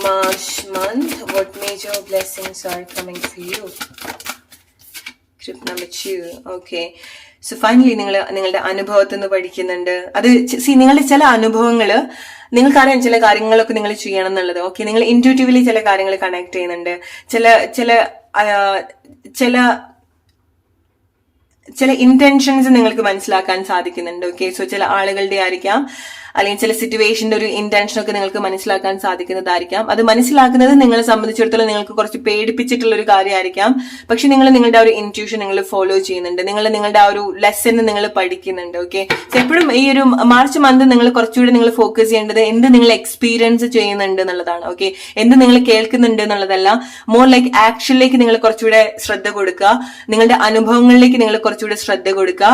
March month, what major blessings are coming for you. Group number 2. Okay, so finally നിങ്ങളുടെ അനുഭവത്തിൽ നിന്ന് പഠിക്കുന്നുണ്ട്. അത് നിങ്ങളുടെ ചില അനുഭവങ്ങള് നിങ്ങൾക്കറിയാം ചില കാര്യങ്ങളൊക്കെ നിങ്ങൾ ചെയ്യണം എന്നുള്ളത്. ഓക്കെ, നിങ്ങൾ ഇൻറ്റ്യൂട്ടീവ്ലി ചില കാര്യങ്ങൾ കണക്ട് ചെയ്യുന്നുണ്ട്. ചില ഇന്റൻഷൻസ് നിങ്ങൾക്ക് മനസ്സിലാക്കാൻ സാധിക്കുന്നുണ്ട്. ഓക്കെ, സോ ചില ആളുകളുടെ ആയിരിക്കാം, അല്ലെങ്കിൽ ചില സിറ്റുവേഷന്റെ ഒരു ഇന്റൻഷൻ ഒക്കെ നിങ്ങൾക്ക് മനസ്സിലാക്കാൻ സാധിക്കുന്നതായിരിക്കാം. അത് മനസ്സിലാക്കുന്നത് നിങ്ങളെ സംബന്ധിച്ചിടത്തോളം നിങ്ങൾക്ക് കുറച്ച് പേടിപ്പിച്ചിട്ടുള്ള ഒരു കാര്യമായിരിക്കാം. പക്ഷെ നിങ്ങൾ നിങ്ങളുടെ ആ ഒരു ഇൻറ്റ്യൂഷൻ നിങ്ങൾ ഫോളോ ചെയ്യുന്നുണ്ട്. നിങ്ങളുടെ ആ ഒരു ലെസൺ നിങ്ങൾ പഠിക്കുന്നുണ്ട്. ഓക്കെ, എപ്പോഴും ഈ ഒരു മാർച്ച് മന്ത് നിങ്ങൾ കുറച്ചുകൂടി നിങ്ങൾ ഫോക്കസ് ചെയ്യേണ്ടത് എന്ത് നിങ്ങൾ എക്സ്പീരിയൻസ് ചെയ്യുന്നുണ്ട് എന്നുള്ളതാണ്. ഓക്കെ, എന്ത് നിങ്ങൾ കേൾക്കുന്നുണ്ട് എന്നുള്ളതല്ല, മോർ ലൈക്ക് ആക്ഷനിലേക്ക് നിങ്ങൾ കുറച്ചുകൂടെ ശ്രദ്ധ കൊടുക്കുക. നിങ്ങളുടെ അനുഭവങ്ങളിലേക്ക് നിങ്ങൾ കുറച്ചുകൂടെ ശ്രദ്ധ കൊടുക്കുക.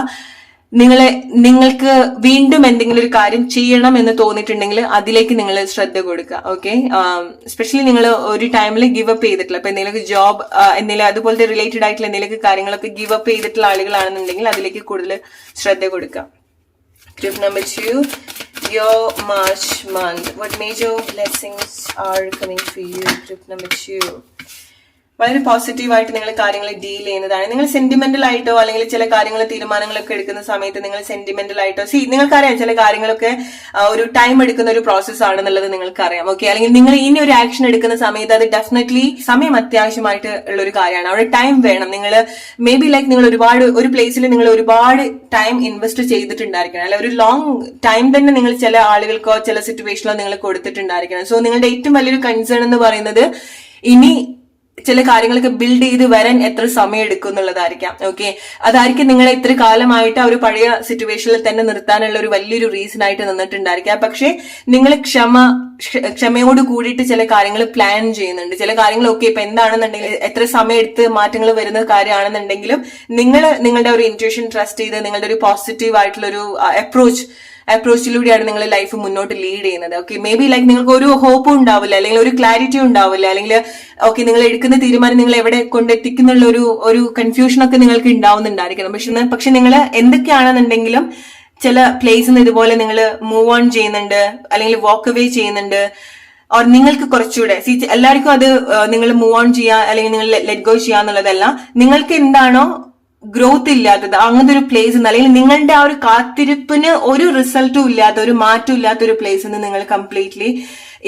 നിങ്ങൾക്ക് വീണ്ടും എന്തെങ്കിലും ഒരു കാര്യം ചെയ്യണം എന്ന് തോന്നിയിട്ടുണ്ടെങ്കിൽ അതിലേക്ക് നിങ്ങൾ ശ്രദ്ധ കൊടുക്കുക. ഓക്കെ, സ്പെഷ്യലി നിങ്ങൾ ഒരു ടൈമിൽ ഗിവ് അപ്പ് ചെയ്തിട്ടില്ല, ഇപ്പൊ എന്തെങ്കിലും ജോബ് എന്തെങ്കിലും അതുപോലത്തെ റിലേറ്റഡ് ആയിട്ടുള്ള എന്തെങ്കിലും കാര്യങ്ങളൊക്കെ ഗിവ് അപ്പ് ചെയ്തിട്ടുള്ള ആളുകളാണെന്നുണ്ടെങ്കിൽ അതിലേക്ക് കൂടുതൽ ശ്രദ്ധ കൊടുക്കുക. Group number 2, your March month, what major blessings are coming for you? Group number 2. വളരെ പോസിറ്റീവായിട്ട് നിങ്ങൾ കാര്യങ്ങൾ ഡീൽ ചെയ്യുന്നതാണ്. നിങ്ങൾ സെന്റിമെന്റൽ ആയിട്ടോ അല്ലെങ്കിൽ ചില കാര്യങ്ങൾ തീരുമാനങ്ങളൊക്കെ എടുക്കുന്ന സമയത്ത് നിങ്ങൾ സെന്റിമെന്റൽ ആയിട്ടോ നിങ്ങൾക്കറിയാം ചില കാര്യങ്ങളൊക്കെ ഒരു ടൈം എടുക്കുന്ന ഒരു പ്രോസസ് ആണെന്നുള്ളത് നിങ്ങൾക്കറിയാം. ഓക്കെ, അല്ലെങ്കിൽ നിങ്ങൾ ഇനി ഒരു ആക്ഷൻ എടുക്കുന്ന സമയത്ത് അത് ഡെഫിനറ്റ്ലി സമയം അത്യാവശ്യമായിട്ട് ഉള്ള ഒരു കാര്യമാണ്. അവിടെ ടൈം വേണം. നിങ്ങൾ മേ ബി ലൈക്ക് നിങ്ങൾ ഒരു പ്ലേസിൽ നിങ്ങൾ ഒരുപാട് ടൈം ഇൻവെസ്റ്റ് ചെയ്തിട്ടുണ്ടായിരിക്കണം, അല്ലെ ഒരു ലോങ് ടൈം തന്നെ നിങ്ങൾ ചില ആളുകൾക്കോ ചില സിറ്റുവേഷനിലോ നിങ്ങൾ കൊടുത്തിട്ടുണ്ടായിരിക്കണം. സോ നിങ്ങളുടെ ഏറ്റവും വലിയൊരു കൺസേൺ എന്ന് പറയുന്നത് ഇനി ചില കാര്യങ്ങളൊക്കെ ബിൽഡ് ചെയ്ത് വരാൻ എത്ര സമയം എടുക്കും എന്നുള്ളതായിരിക്കാം. ഓക്കെ, അതായിരിക്കും നിങ്ങളെ ഇത്ര കാലമായിട്ട് ആ ഒരു പഴയ സിറ്റുവേഷനിൽ തന്നെ നിർത്താനുള്ള ഒരു വലിയൊരു റീസൺ ആയിട്ട് നിന്നിട്ടുണ്ടായിരിക്കാം. പക്ഷെ നിങ്ങൾ ക്ഷമയോട് കൂടിയിട്ട് ചില കാര്യങ്ങൾ പ്ലാൻ ചെയ്യുന്നുണ്ട്. ചില കാര്യങ്ങൾ ഓക്കെ ഇപ്പൊ എന്താണെന്നുണ്ടെങ്കിൽ എത്ര സമയം എടുത്ത് മാറ്റങ്ങൾ വരുന്ന കാര്യമാണെന്നുണ്ടെങ്കിലും നിങ്ങളുടെ ഒരു ഇൻറ്റ്യൂഷൻ ട്രസ്റ്റ് ചെയ്ത് നിങ്ങളുടെ ഒരു പോസിറ്റീവ് ആയിട്ടുള്ള ഒരു അപ്രോച്ചിലൂടെയാണ് നിങ്ങൾ ലൈഫ് മുന്നോട്ട് ലീഡ് ചെയ്യുന്നത്. ഓക്കെ, മേ ബി ലൈക്ക് നിങ്ങൾക്ക് ഒരു ഹോപ്പും ഉണ്ടാവില്ല, അല്ലെങ്കിൽ ഒരു ക്ലാരിറ്റി ഉണ്ടാവില്ല, അല്ലെങ്കിൽ ഓക്കെ നിങ്ങൾ എടുക്കുന്ന തീരുമാനം നിങ്ങൾ എവിടെ കൊണ്ടെത്തിക്കുന്നുള്ള ഒരു കൺഫ്യൂഷൻ ഒക്കെ നിങ്ങൾക്ക് ഉണ്ടാവുന്നുണ്ടായിരിക്കണം. പക്ഷെ നിങ്ങൾ എന്തൊക്കെയാണെന്നുണ്ടെങ്കിലും ചില പ്ലേസിൽ നിന്ന് ഇതുപോലെ നിങ്ങൾ മൂവ് ഓൺ ചെയ്യുന്നുണ്ട്, അല്ലെങ്കിൽ വാക്ക് അവേ ചെയ്യുന്നുണ്ട്. ഓർ നിങ്ങൾക്ക് കുറച്ചുകൂടെ എല്ലാവർക്കും അത് നിങ്ങൾ മൂവ് ഓൺ ചെയ്യുക അല്ലെങ്കിൽ നിങ്ങൾ ലെറ്റ് ഗോ ചെയ്യുക എന്നുള്ളതല്ല, നിങ്ങൾക്ക് എന്താണോ ഗ്രോത്ത് ഇല്ലാത്തത് അങ്ങനത്തെ ഒരു പ്ലേസ് അല്ലെങ്കിൽ നിങ്ങളുടെ ആ ഒരു കാത്തിരിപ്പിന് ഒരു റിസൾട്ടും ഇല്ലാത്ത ഒരു മാറ്റം ഇല്ലാത്ത ഒരു പ്ലേസിൽ നിന്ന് നിങ്ങൾ കംപ്ലീറ്റ്ലി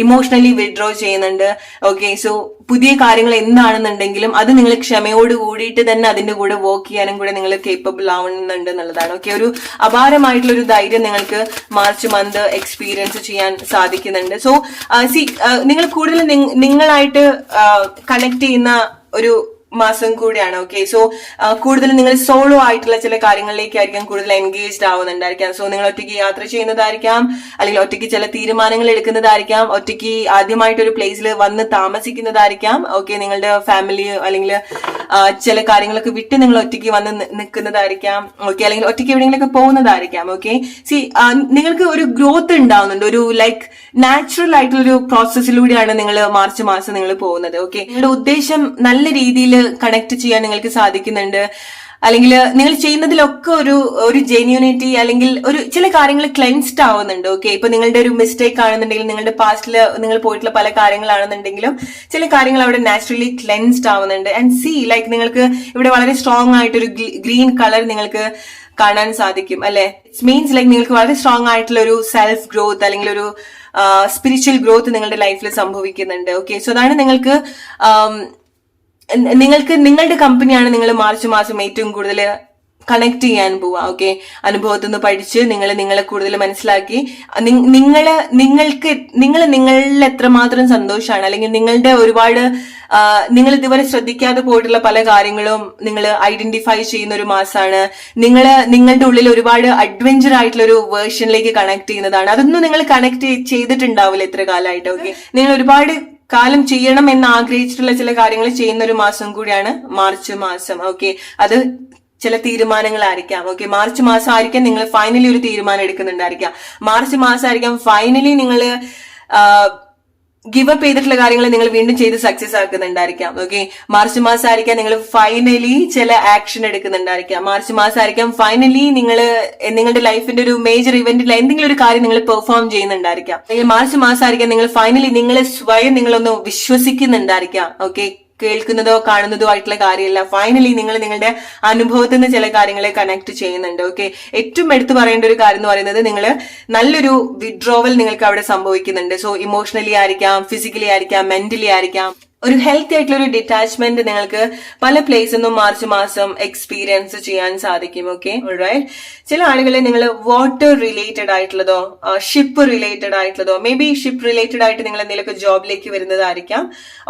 ഇമോഷണലി വിഡ്രോ ചെയ്യുന്നുണ്ട്. ഓക്കെ, സോ പുതിയ കാര്യങ്ങൾ എന്താണെന്നുണ്ടെങ്കിലും അത് നിങ്ങൾ ക്ഷമയോട് കൂടിയിട്ട് തന്നെ അതിന്റെ കൂടെ വർക്ക് ചെയ്യാനും കൂടെ നിങ്ങൾ കേപ്പബിൾ ആവുന്നുണ്ട് എന്നുള്ളതാണ്. ഓക്കെ, ഒരു അപാരമായിട്ടുള്ള ഒരു ധൈര്യം നിങ്ങൾക്ക് മാർച്ച് മന്ത് എക്സ്പീരിയൻസ് ചെയ്യാൻ സാധിക്കുന്നുണ്ട്. സോ നിങ്ങൾ കൂടുതൽ നിങ്ങളായിട്ട് കണക്ട് ചെയ്യുന്ന മാസം കൂടിയാണ്. ഓക്കെ, സോ കൂടുതൽ നിങ്ങൾ സോളോ ആയിട്ടുള്ള ചില കാര്യങ്ങളിലേക്കായിരിക്കാം കൂടുതൽ എൻഗേജ്ഡ് ആവുന്നുണ്ടായിരിക്കാം. സോ നിങ്ങൾ ഒറ്റയ്ക്ക് യാത്ര ചെയ്യുന്നതായിരിക്കാം, അല്ലെങ്കിൽ ഒറ്റയ്ക്ക് ചില തീരുമാനങ്ങൾ എടുക്കുന്നതായിരിക്കാം, ഒറ്റയ്ക്ക് ആദ്യമായിട്ട് ഒരു പ്ലേസിൽ വന്ന് താമസിക്കുന്നതായിരിക്കാം. ഓക്കെ, നിങ്ങളുടെ ഫാമിലി അല്ലെങ്കിൽ ചില കാര്യങ്ങളൊക്കെ വിട്ട് നിങ്ങൾ ഒറ്റയ്ക്ക് വന്ന് നിൽക്കുന്നതായിരിക്കാം. ഓക്കെ, അല്ലെങ്കിൽ ഒറ്റയ്ക്ക് എവിടെയെങ്കിലൊക്കെ പോകുന്നതായിരിക്കാം. ഓക്കെ, നിങ്ങൾക്ക് ഒരു ഗ്രോത്ത് ഉണ്ടാവുന്നുണ്ട്, ഒരു ലൈക്ക് നാച്ചുറൽ ആയിട്ടുള്ള ഒരു പ്രോസസ്സിലൂടെയാണ് നിങ്ങൾ മാർച്ച് മാസം നിങ്ങൾ പോകുന്നത്. ഓക്കെ, നിങ്ങളുടെ ഉദ്ദേശം നല്ല രീതിയിൽ കണക്ട് ചെയ്യാൻ നിങ്ങൾക്ക് സാധിക്കുന്നുണ്ട്, അല്ലെങ്കിൽ നിങ്ങൾ ചെയ്യുന്നതിലൊക്കെ ഒരു ജെന്യൂനിറ്റി അല്ലെങ്കിൽ ഒരു ചില കാര്യങ്ങൾ ക്ലെൻസ്ഡ് ആവുന്നുണ്ട്. ഓക്കെ, ഇപ്പൊ നിങ്ങളുടെ ഒരു മിസ്റ്റേക്ക് ആണെന്നുണ്ടെങ്കിൽ, നിങ്ങളുടെ പാസ്റ്റിൽ നിങ്ങൾ പോയിട്ടുള്ള പല കാര്യങ്ങളാണെന്നുണ്ടെങ്കിലും ചില കാര്യങ്ങൾ അവിടെ നാച്ചുറലി ക്ലെൻസ്ഡ് ആവുന്നുണ്ട്. ആൻഡ് സി ലൈക്ക് നിങ്ങൾക്ക് ഇവിടെ വളരെ സ്ട്രോങ് ആയിട്ടൊരു ഗ്രീൻ കളർ നിങ്ങൾക്ക് കാണാൻ സാധിക്കും അല്ലെ. ഇറ്റ് മീൻസ് ലൈക്ക് നിങ്ങൾക്ക് വളരെ സ്ട്രോങ് ആയിട്ടുള്ള ഒരു സെൽഫ് ഗ്രോത്ത് അല്ലെങ്കിൽ ഒരു സ്പിരിച്വൽ ഗ്രോത്ത് നിങ്ങളുടെ ലൈഫിൽ സംഭവിക്കുന്നുണ്ട്. ഓക്കെ, സോ അതാണ് നിങ്ങൾക്ക് നിങ്ങളുടെ കമ്പനിയാണ് നിങ്ങൾ മാർച്ച് മാസം ഏറ്റവും കൂടുതൽ കണക്ട് ചെയ്യാൻ പോവാ. ഓക്കെ, അനുഭവത്തിൽ നിന്ന് പഠിച്ച് നിങ്ങളെ കൂടുതൽ മനസ്സിലാക്കി നിങ്ങളിൽ എത്രമാത്രം സന്തോഷമാണ്, അല്ലെങ്കിൽ നിങ്ങളുടെ ഒരുപാട് നിങ്ങൾ ഇതുവരെ ശ്രദ്ധിക്കാതെ പോയിട്ടുള്ള പല കാര്യങ്ങളും നിങ്ങൾ ഐഡന്റിഫൈ ചെയ്യുന്ന ഒരു മാസമാണ്. നിങ്ങളുടെ ഉള്ളിൽ ഒരുപാട് അഡ്വഞ്ചർ ആയിട്ടുള്ള ഒരു വേർഷനിലേക്ക് കണക്ട് ചെയ്യുന്നതാണ്. അതൊന്നും നിങ്ങൾ കണക്ട് ചെയ്തിട്ടുണ്ടാവില്ല ഇത്ര കാലമായിട്ട്. ഓക്കെ, നിങ്ങൾ ഒരുപാട് കാലം ചെയ്യണം എന്ന് ആഗ്രഹിച്ചിട്ടുള്ള ചില കാര്യങ്ങൾ ചെയ്യുന്ന ഒരു മാസം കൂടിയാണ് മാർച്ച് മാസം. ഓക്കെ, അത് ചില തീരുമാനങ്ങളായിരിക്കാം. ഓക്കെ, മാർച്ച് മാസം ആയിരിക്കാം നിങ്ങൾ ഫൈനലി ഒരു തീരുമാനം എടുക്കുന്നുണ്ടായിരിക്കാം. മാർച്ച് മാസം ആയിരിക്കാം ഫൈനലി നിങ്ങൾ ഗിവ് അപ്പ് ചെയ്തിട്ടുള്ള കാര്യങ്ങൾ നിങ്ങൾ വീണ്ടും ചെയ്ത് സക്സസ് ആക്കുന്നുണ്ടായിരിക്കാം. ഓക്കെ, മാർച്ച് മാസം ആയിരിക്കാം നിങ്ങൾ ഫൈനലി ചില ആക്ഷൻ എടുക്കുന്നുണ്ടായിരിക്കാം. മാർച്ച് മാസം ആയിരിക്കാം ഫൈനലി നിങ്ങളുടെ ലൈഫിന്റെ ഒരു മേജർ ഇവന്റിൽ എന്തെങ്കിലും ഒരു കാര്യം നിങ്ങൾ പെർഫോം ചെയ്യുന്നുണ്ടായിരിക്കാം. അല്ലെങ്കിൽ മാർച്ച് മാസം ആയിരിക്കാം നിങ്ങൾ ഫൈനലി നിങ്ങളെ സ്വയം നിങ്ങളൊന്ന് വിശ്വസിക്കുന്നുണ്ടായിരിക്കാം. ഓക്കെ, കേൾക്കുന്നതോ കാണുന്നതോ ആയിട്ടുള്ള കാര്യമല്ല, ഫൈനലി നിങ്ങൾ നിങ്ങളുടെ അനുഭവത്തിൽ നിന്ന് ചില കാര്യങ്ങളെ കണക്ട് ചെയ്യുന്നുണ്ട്. ഓക്കെ, ഏറ്റവും എടുത്തു പറയേണ്ട ഒരു കാര്യം എന്ന് പറയുന്നത് നിങ്ങൾ നല്ലൊരു വിഡ്രോവൽ നിങ്ങൾക്ക് അവിടെ സംഭവിക്കുന്നുണ്ട്. സോ ഇമോഷണലി ആയിരിക്കാം, ഫിസിക്കലി ആയിരിക്കാം, മെന്റലി ആയിരിക്കാം. ഒരു ഹെൽത്തി ആയിട്ടുള്ള ഒരു ഡിറ്റാച്ച്മെന്റ് നിങ്ങൾക്ക് പല പ്ലേസിൽ നിന്നും മാർച്ച് മാസം എക്സ്പീരിയൻസ് ചെയ്യാൻ സാധിക്കും. Okay, right. ചില ആളുകളെ നിങ്ങൾ വാട്ടർ റിലേറ്റഡ് ആയിട്ടുള്ളതോ ഷിപ്പ് റിലേറ്റഡ് ആയിട്ടുള്ളതോ മേ ബി ഷിപ്പ് റിലേറ്റഡ് ആയിട്ട് നിങ്ങൾ എന്തെങ്കിലുമൊക്കെ ജോബിലേക്ക് വരുന്നതായിരിക്കാം,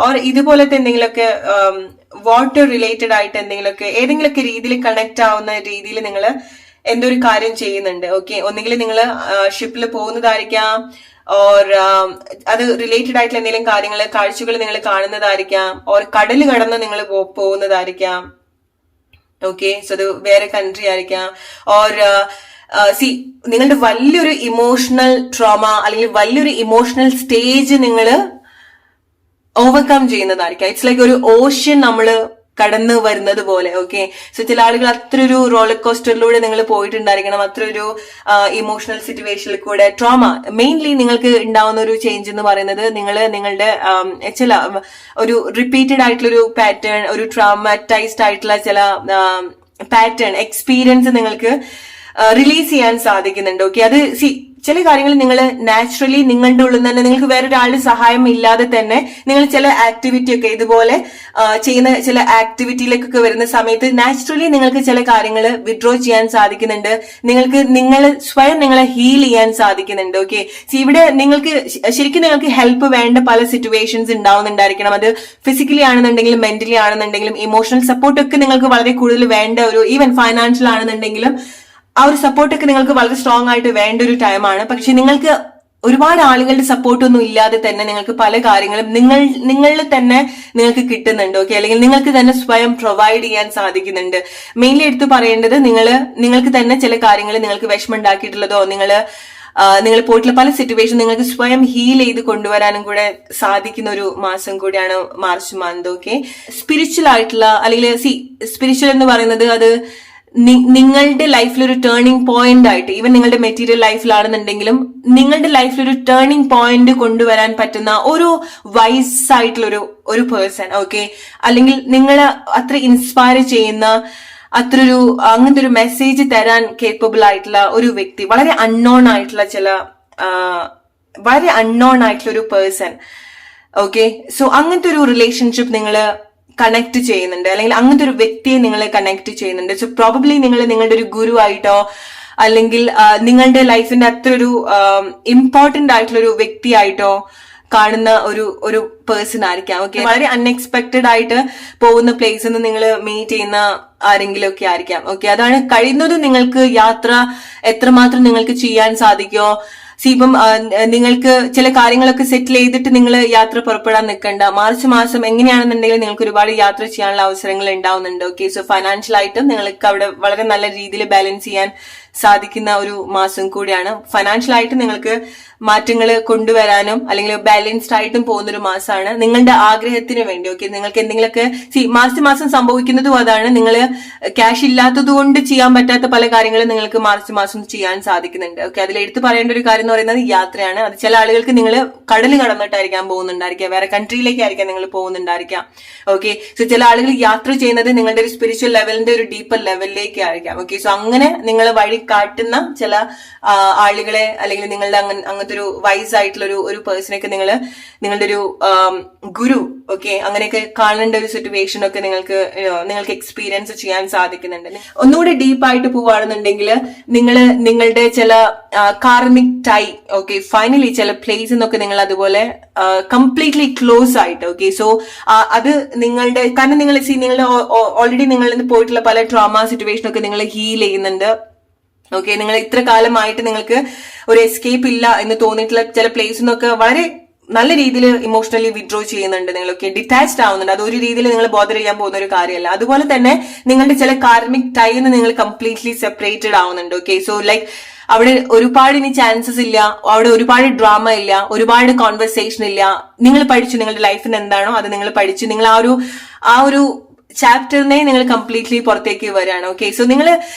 ഓർ ഇതുപോലത്തെ എന്തെങ്കിലുമൊക്കെ വാട്ടർ റിലേറ്റഡ് ആയിട്ട് ഏതെങ്കിലുമൊക്കെ രീതിയിൽ കണക്ട് ആവുന്ന രീതിയിൽ നിങ്ങൾ എന്തൊരു കാര്യം ചെയ്യുന്നുണ്ട്. ഓക്കെ, ഒന്നുകിൽ നിങ്ങൾ ഷിപ്പിൽ പോകുന്നതായിരിക്കാം, ഓർ അത് റിലേറ്റഡ് ആയിട്ടുള്ള എന്തെങ്കിലും കാര്യങ്ങൾ കാഴ്ചകൾ നിങ്ങൾ കാണുന്നതായിരിക്കാം, ഓർ കടൽ കടന്ന് നിങ്ങൾ പോകുന്നതായിരിക്കാം. ഓക്കെ, സോ അത് വേറെ കൺട്രി ആയിരിക്കാം, ഓർ നിങ്ങളുടെ വലിയൊരു ഇമോഷണൽ ട്രോമ അല്ലെങ്കിൽ വലിയൊരു ഇമോഷണൽ സ്റ്റേജ് നിങ്ങൾ ഓവർകം ചെയ്യുന്നതായിരിക്കാം. ഇറ്റ്സ് ലൈക്ക് ഒരു ഓഷ്യൻ നമ്മള് കടന്നു വരുന്നത് പോലെ. ഓക്കെ, സോ ചില ആളുകൾ അത്ര ഒരു റോളർ കോസ്റ്ററിലൂടെ നിങ്ങൾ പോയിട്ടുണ്ടായിരിക്കണം, അത്ര ഒരു ഇമോഷണൽ സിറ്റുവേഷനിൽ കൂടെ. ട്രോമ മെയിൻലി നിങ്ങൾക്ക് ഉണ്ടാവുന്ന ഒരു ചേഞ്ച് എന്ന് പറയുന്നത് നിങ്ങളുടെ ചില ഒരു റിപ്പീറ്റഡ് ആയിട്ടുള്ള ഒരു പാറ്റേൺ, ഒരു ട്രോമാറ്റൈസ്ഡ് ആയിട്ടുള്ള ചില പാറ്റേൺ എക്സ്പീരിയൻസ് നിങ്ങൾക്ക് റിലീസ് ചെയ്യാൻ സാധിക്കുന്നുണ്ട്. ഓക്കെ, അത് ചില കാര്യങ്ങൾ നിങ്ങൾ നാച്ചുറലി നിങ്ങളുടെ ഉള്ളിൽ തന്നെ നിങ്ങൾക്ക് വേറൊരാളുടെ സഹായം ഇല്ലാതെ തന്നെ നിങ്ങൾ ചില ആക്ടിവിറ്റി ഒക്കെ ഇതുപോലെ ചെയ്യുന്ന ചില ആക്ടിവിറ്റിയിലേക്കൊക്കെ വരുന്ന സമയത്ത് നാച്ചുറലി നിങ്ങൾക്ക് ചില കാര്യങ്ങൾ വിഡ്രോ ചെയ്യാൻ സാധിക്കുന്നുണ്ട്. നിങ്ങൾ സ്വയം നിങ്ങളെ ഹീൽ ചെയ്യാൻ സാധിക്കുന്നുണ്ട്. ഓക്കെ, ഇവിടെ ശരിക്കും നിങ്ങൾക്ക് ഹെൽപ്പ് വേണ്ട പല സിറ്റുവേഷൻസ് ഉണ്ടാവുന്നുണ്ടായിരിക്കണം. അത് ഫിസിക്കലി ആണെന്നുണ്ടെങ്കിലും മെന്റലി ആണെന്നുണ്ടെങ്കിലും ഇമോഷണൽ സപ്പോർട്ട് ഒക്കെ നിങ്ങൾക്ക് വളരെ കൂടുതൽ വേണ്ട ഒരു ഈവൻ ഫൈനാൻഷ്യൽ ആണെന്നുണ്ടെങ്കിലും ആ ഒരു സപ്പോർട്ടൊക്കെ നിങ്ങൾക്ക് വളരെ സ്ട്രോങ് ആയിട്ട് വേണ്ട ഒരു ടൈമാണ്. പക്ഷെ നിങ്ങൾക്ക് ഒരുപാട് ആളുകളുടെ സപ്പോർട്ടൊന്നും ഇല്ലാതെ തന്നെ നിങ്ങൾക്ക് പല കാര്യങ്ങളും നിങ്ങളിൽ തന്നെ നിങ്ങൾക്ക് കിട്ടുന്നുണ്ട്. ഓക്കെ, അല്ലെങ്കിൽ നിങ്ങൾക്ക് തന്നെ സ്വയം പ്രൊവൈഡ് ചെയ്യാൻ സാധിക്കുന്നുണ്ട്. മെയിൻലി എടുത്തു പറയേണ്ടത് നിങ്ങൾക്ക് തന്നെ ചില കാര്യങ്ങൾ നിങ്ങൾക്ക് വിഷമം ഉണ്ടാക്കിയിട്ടുള്ളതോ നിങ്ങൾ പോയിട്ടുള്ള പല സിറ്റുവേഷൻ നിങ്ങൾക്ക് സ്വയം ഹീൽ ചെയ്ത് കൊണ്ടുവരാനും കൂടെ സാധിക്കുന്ന ഒരു മാസം കൂടിയാണ് മാർച്ച് മന്ത്. ഓക്കെ, സ്പിരിച്വൽ ആയിട്ടുള്ള അല്ലെങ്കിൽ സ്പിരിച്വൽ എന്ന് പറയുന്നത് അത് നിങ്ങളുടെ ലൈഫിൽ ഒരു ടേണിംഗ് പോയിന്റ് ആയിട്ട്, ഈവൻ നിങ്ങളുടെ മെറ്റീരിയൽ ലൈഫിലാണെന്നുണ്ടെങ്കിലും നിങ്ങളുടെ ലൈഫിൽ ഒരു ടേണിംഗ് പോയിന്റ് കൊണ്ടുവരാൻ പറ്റുന്ന ഒരു വൈസ് ആയിട്ടുള്ള ഒരു പേഴ്സൺ. ഓക്കെ, അല്ലെങ്കിൽ നിങ്ങളെ അത്ര ഇൻസ്പയർ ചെയ്യുന്ന അങ്ങനത്തെ ഒരു മെസ്സേജ് തരാൻ കേപ്പബിൾ ആയിട്ടുള്ള ഒരു വ്യക്തി, വളരെ അൺനോൺ ആയിട്ടുള്ള ഒരു പേഴ്സൺ. ഓക്കെ, സോ അങ്ങനത്തെ ഒരു റിലേഷൻഷിപ്പ് നിങ്ങള് കണക്ട് ചെയ്യുന്നുണ്ട്, അല്ലെങ്കിൽ അങ്ങനത്തെ ഒരു വ്യക്തിയെ നിങ്ങൾ കണക്ട് ചെയ്യുന്നുണ്ട്. സോ പ്രോബബ്ലി നിങ്ങളുടെ ഒരു ഗുരു ആയിട്ടോ അല്ലെങ്കിൽ നിങ്ങളുടെ ലൈഫിന്റെ അത്ര ഒരു ഇമ്പോർട്ടന്റ് ആയിട്ടുള്ള ഒരു വ്യക്തിയായിട്ടോ കാണുന്ന ഒരു പേഴ്സൺ ആയിരിക്കാം. ഓക്കെ, വളരെ അൺഎക്സ്പെക്ടഡ് ആയിട്ട് പോകുന്ന പ്ലേസിൽ നിന്ന് നിങ്ങൾ മീറ്റ് ചെയ്യുന്ന ആരെങ്കിലും ഒക്കെ ആയിരിക്കാം. ഓക്കെ, അതാണ് കഴിയുന്നതും നിങ്ങൾക്ക് യാത്ര എത്രമാത്രം നിങ്ങൾക്ക് ചെയ്യാൻ സാധിക്കുമോ. ഇപ്പം നിങ്ങൾക്ക് ചില കാര്യങ്ങളൊക്കെ സെറ്റിൽ ചെയ്തിട്ട് നിങ്ങൾ യാത്ര പുറപ്പെടാൻ നിൽക്കണ്ട. മാർച്ച് മാസം എങ്ങനെയാണെന്നുണ്ടെങ്കിൽ നിങ്ങൾക്ക് ഒരുപാട് യാത്ര ചെയ്യാനുള്ള അവസരങ്ങൾ ഉണ്ടാവുന്നുണ്ട്. ഓക്കെ, സോ ഫൈനാൻഷ്യൽ ആയിട്ടും നിങ്ങൾക്ക് അവിടെ വളരെ നല്ല രീതിയിൽ ബാലൻസ് ചെയ്യാൻ സാധിക്കുന്ന ഒരു മാസം കൂടിയാണ്. ഫൈനാൻഷ്യൽ ആയിട്ട് നിങ്ങൾക്ക് മാറ്റങ്ങൾ കൊണ്ടുവരാനും അല്ലെങ്കിൽ ബാലൻസ്ഡ് ആയിട്ടും പോകുന്ന ഒരു മാസമാണ് നിങ്ങളുടെ ആഗ്രഹത്തിന് വേണ്ടി. ഓക്കെ, നിങ്ങൾക്ക് എന്തെങ്കിലുമൊക്കെ മാർച്ച് മാസം സംഭവിക്കുന്നതും അതാണ്. നിങ്ങൾ ക്യാഷ് ഇല്ലാത്തത് കൊണ്ട് ചെയ്യാൻ പറ്റാത്ത പല കാര്യങ്ങളും നിങ്ങൾക്ക് മാർച്ച് മാസം ചെയ്യാൻ സാധിക്കുന്നുണ്ട്. ഓക്കെ, അതിൽ എടുത്തു പറയേണ്ട ഒരു കാര്യം എന്ന് പറയുന്നത് യാത്രയാണ്. അത് ചില ആളുകൾക്ക് നിങ്ങൾ കടൽ കടന്നിട്ടായിരിക്കാം പോകുന്നുണ്ടായിരിക്കാം, വേറെ കൺട്രിയിലേക്കായിരിക്കാം നിങ്ങൾ പോകുന്നുണ്ടായിരിക്കാം. ഓക്കെ, സോ ചില ആളുകൾ യാത്ര ചെയ്യുന്നത് നിങ്ങളുടെ ഒരു സ്പിരിച്വൽ ലെവലിന്റെ ഒരു ഡീപ്പർ ലെവലിലേക്ക് ആയിരിക്കാം. ഓക്കെ, സോ അങ്ങനെ നിങ്ങൾ വഴി കാട്ടുന്ന ചില ആളുകളെ അല്ലെങ്കിൽ നിങ്ങളുടെ അങ്ങനത്തെ ഒരു വൈസ് ആയിട്ടുള്ള ഒരു പേഴ്സണൊക്കെ നിങ്ങളുടെ ഒരു ഗുരു, ഓക്കെ, അങ്ങനെയൊക്കെ കാണേണ്ട ഒരു സിറ്റുവേഷൻ ഒക്കെ നിങ്ങൾക്ക് എക്സ്പീരിയൻസ് ചെയ്യാൻ സാധിക്കുന്നുണ്ട്. ഒന്നുകൂടി ഡീപ്പായിട്ട് പോവുകയാണെന്നുണ്ടെങ്കിൽ നിങ്ങളുടെ ചില കാർമിക് ടൈ, ഓക്കെ, ഫൈനലി ചില പ്ലേസ് എന്നൊക്കെ നിങ്ങൾ അതുപോലെ കംപ്ലീറ്റ്ലി ക്ലോസ് ആയിട്ട്. ഓക്കെ, സോ അത് നിങ്ങളുടെ കാരണം നിങ്ങളുടെ ഓൾറെഡി നിങ്ങളിൽ പോയിട്ടുള്ള പല ട്രോമ സിറ്റുവേഷൻ ഒക്കെ നിങ്ങൾ ഹീൽ ചെയ്യുന്നുണ്ട്. ഓക്കെ, നിങ്ങൾ ഇത്ര കാലമായിട്ട് നിങ്ങൾക്ക് ഒരു എസ്കേപ്പ് ഇല്ല എന്ന് തോന്നിയിട്ടുള്ള ചില പ്ലേസിൽ നിന്നൊക്കെ വളരെ നല്ല രീതിയിൽ ഇമോഷണലി വിഡ്രോ ചെയ്യുന്നുണ്ട്. നിങ്ങളൊക്കെ ഡിറ്റാച്ച്ഡ് ആവുന്നുണ്ട്. അതൊരു രീതിയിൽ നിങ്ങൾ ബോധർ ചെയ്യാൻ പോകുന്ന ഒരു കാര്യമല്ല. അതുപോലെ തന്നെ നിങ്ങളുടെ ചില കാർമിക് ടൈന്ന് നിങ്ങൾ കംപ്ലീറ്റ്ലി സെപ്പറേറ്റഡ് ആവുന്നുണ്ട്. ഓക്കെ, സോ ലൈക്ക് അവിടെ ഒരുപാട് ഇനി ചാൻസസ് ഇല്ല, അവിടെ ഒരുപാട് ഡ്രാമ ഇല്ല, ഒരുപാട് കോൺവെർസേഷൻ ഇല്ല. നിങ്ങൾ പഠിച്ചു, നിങ്ങളുടെ ലൈഫിന് എന്താണോ അത് നിങ്ങൾ പഠിച്ചു, നിങ്ങൾ ആ ഒരു ചാപ്റ്ററിനെ നിങ്ങൾ കംപ്ലീറ്റ്ലി പുറത്തേക്ക് വരികയാണ്. ഓക്കെ, സോ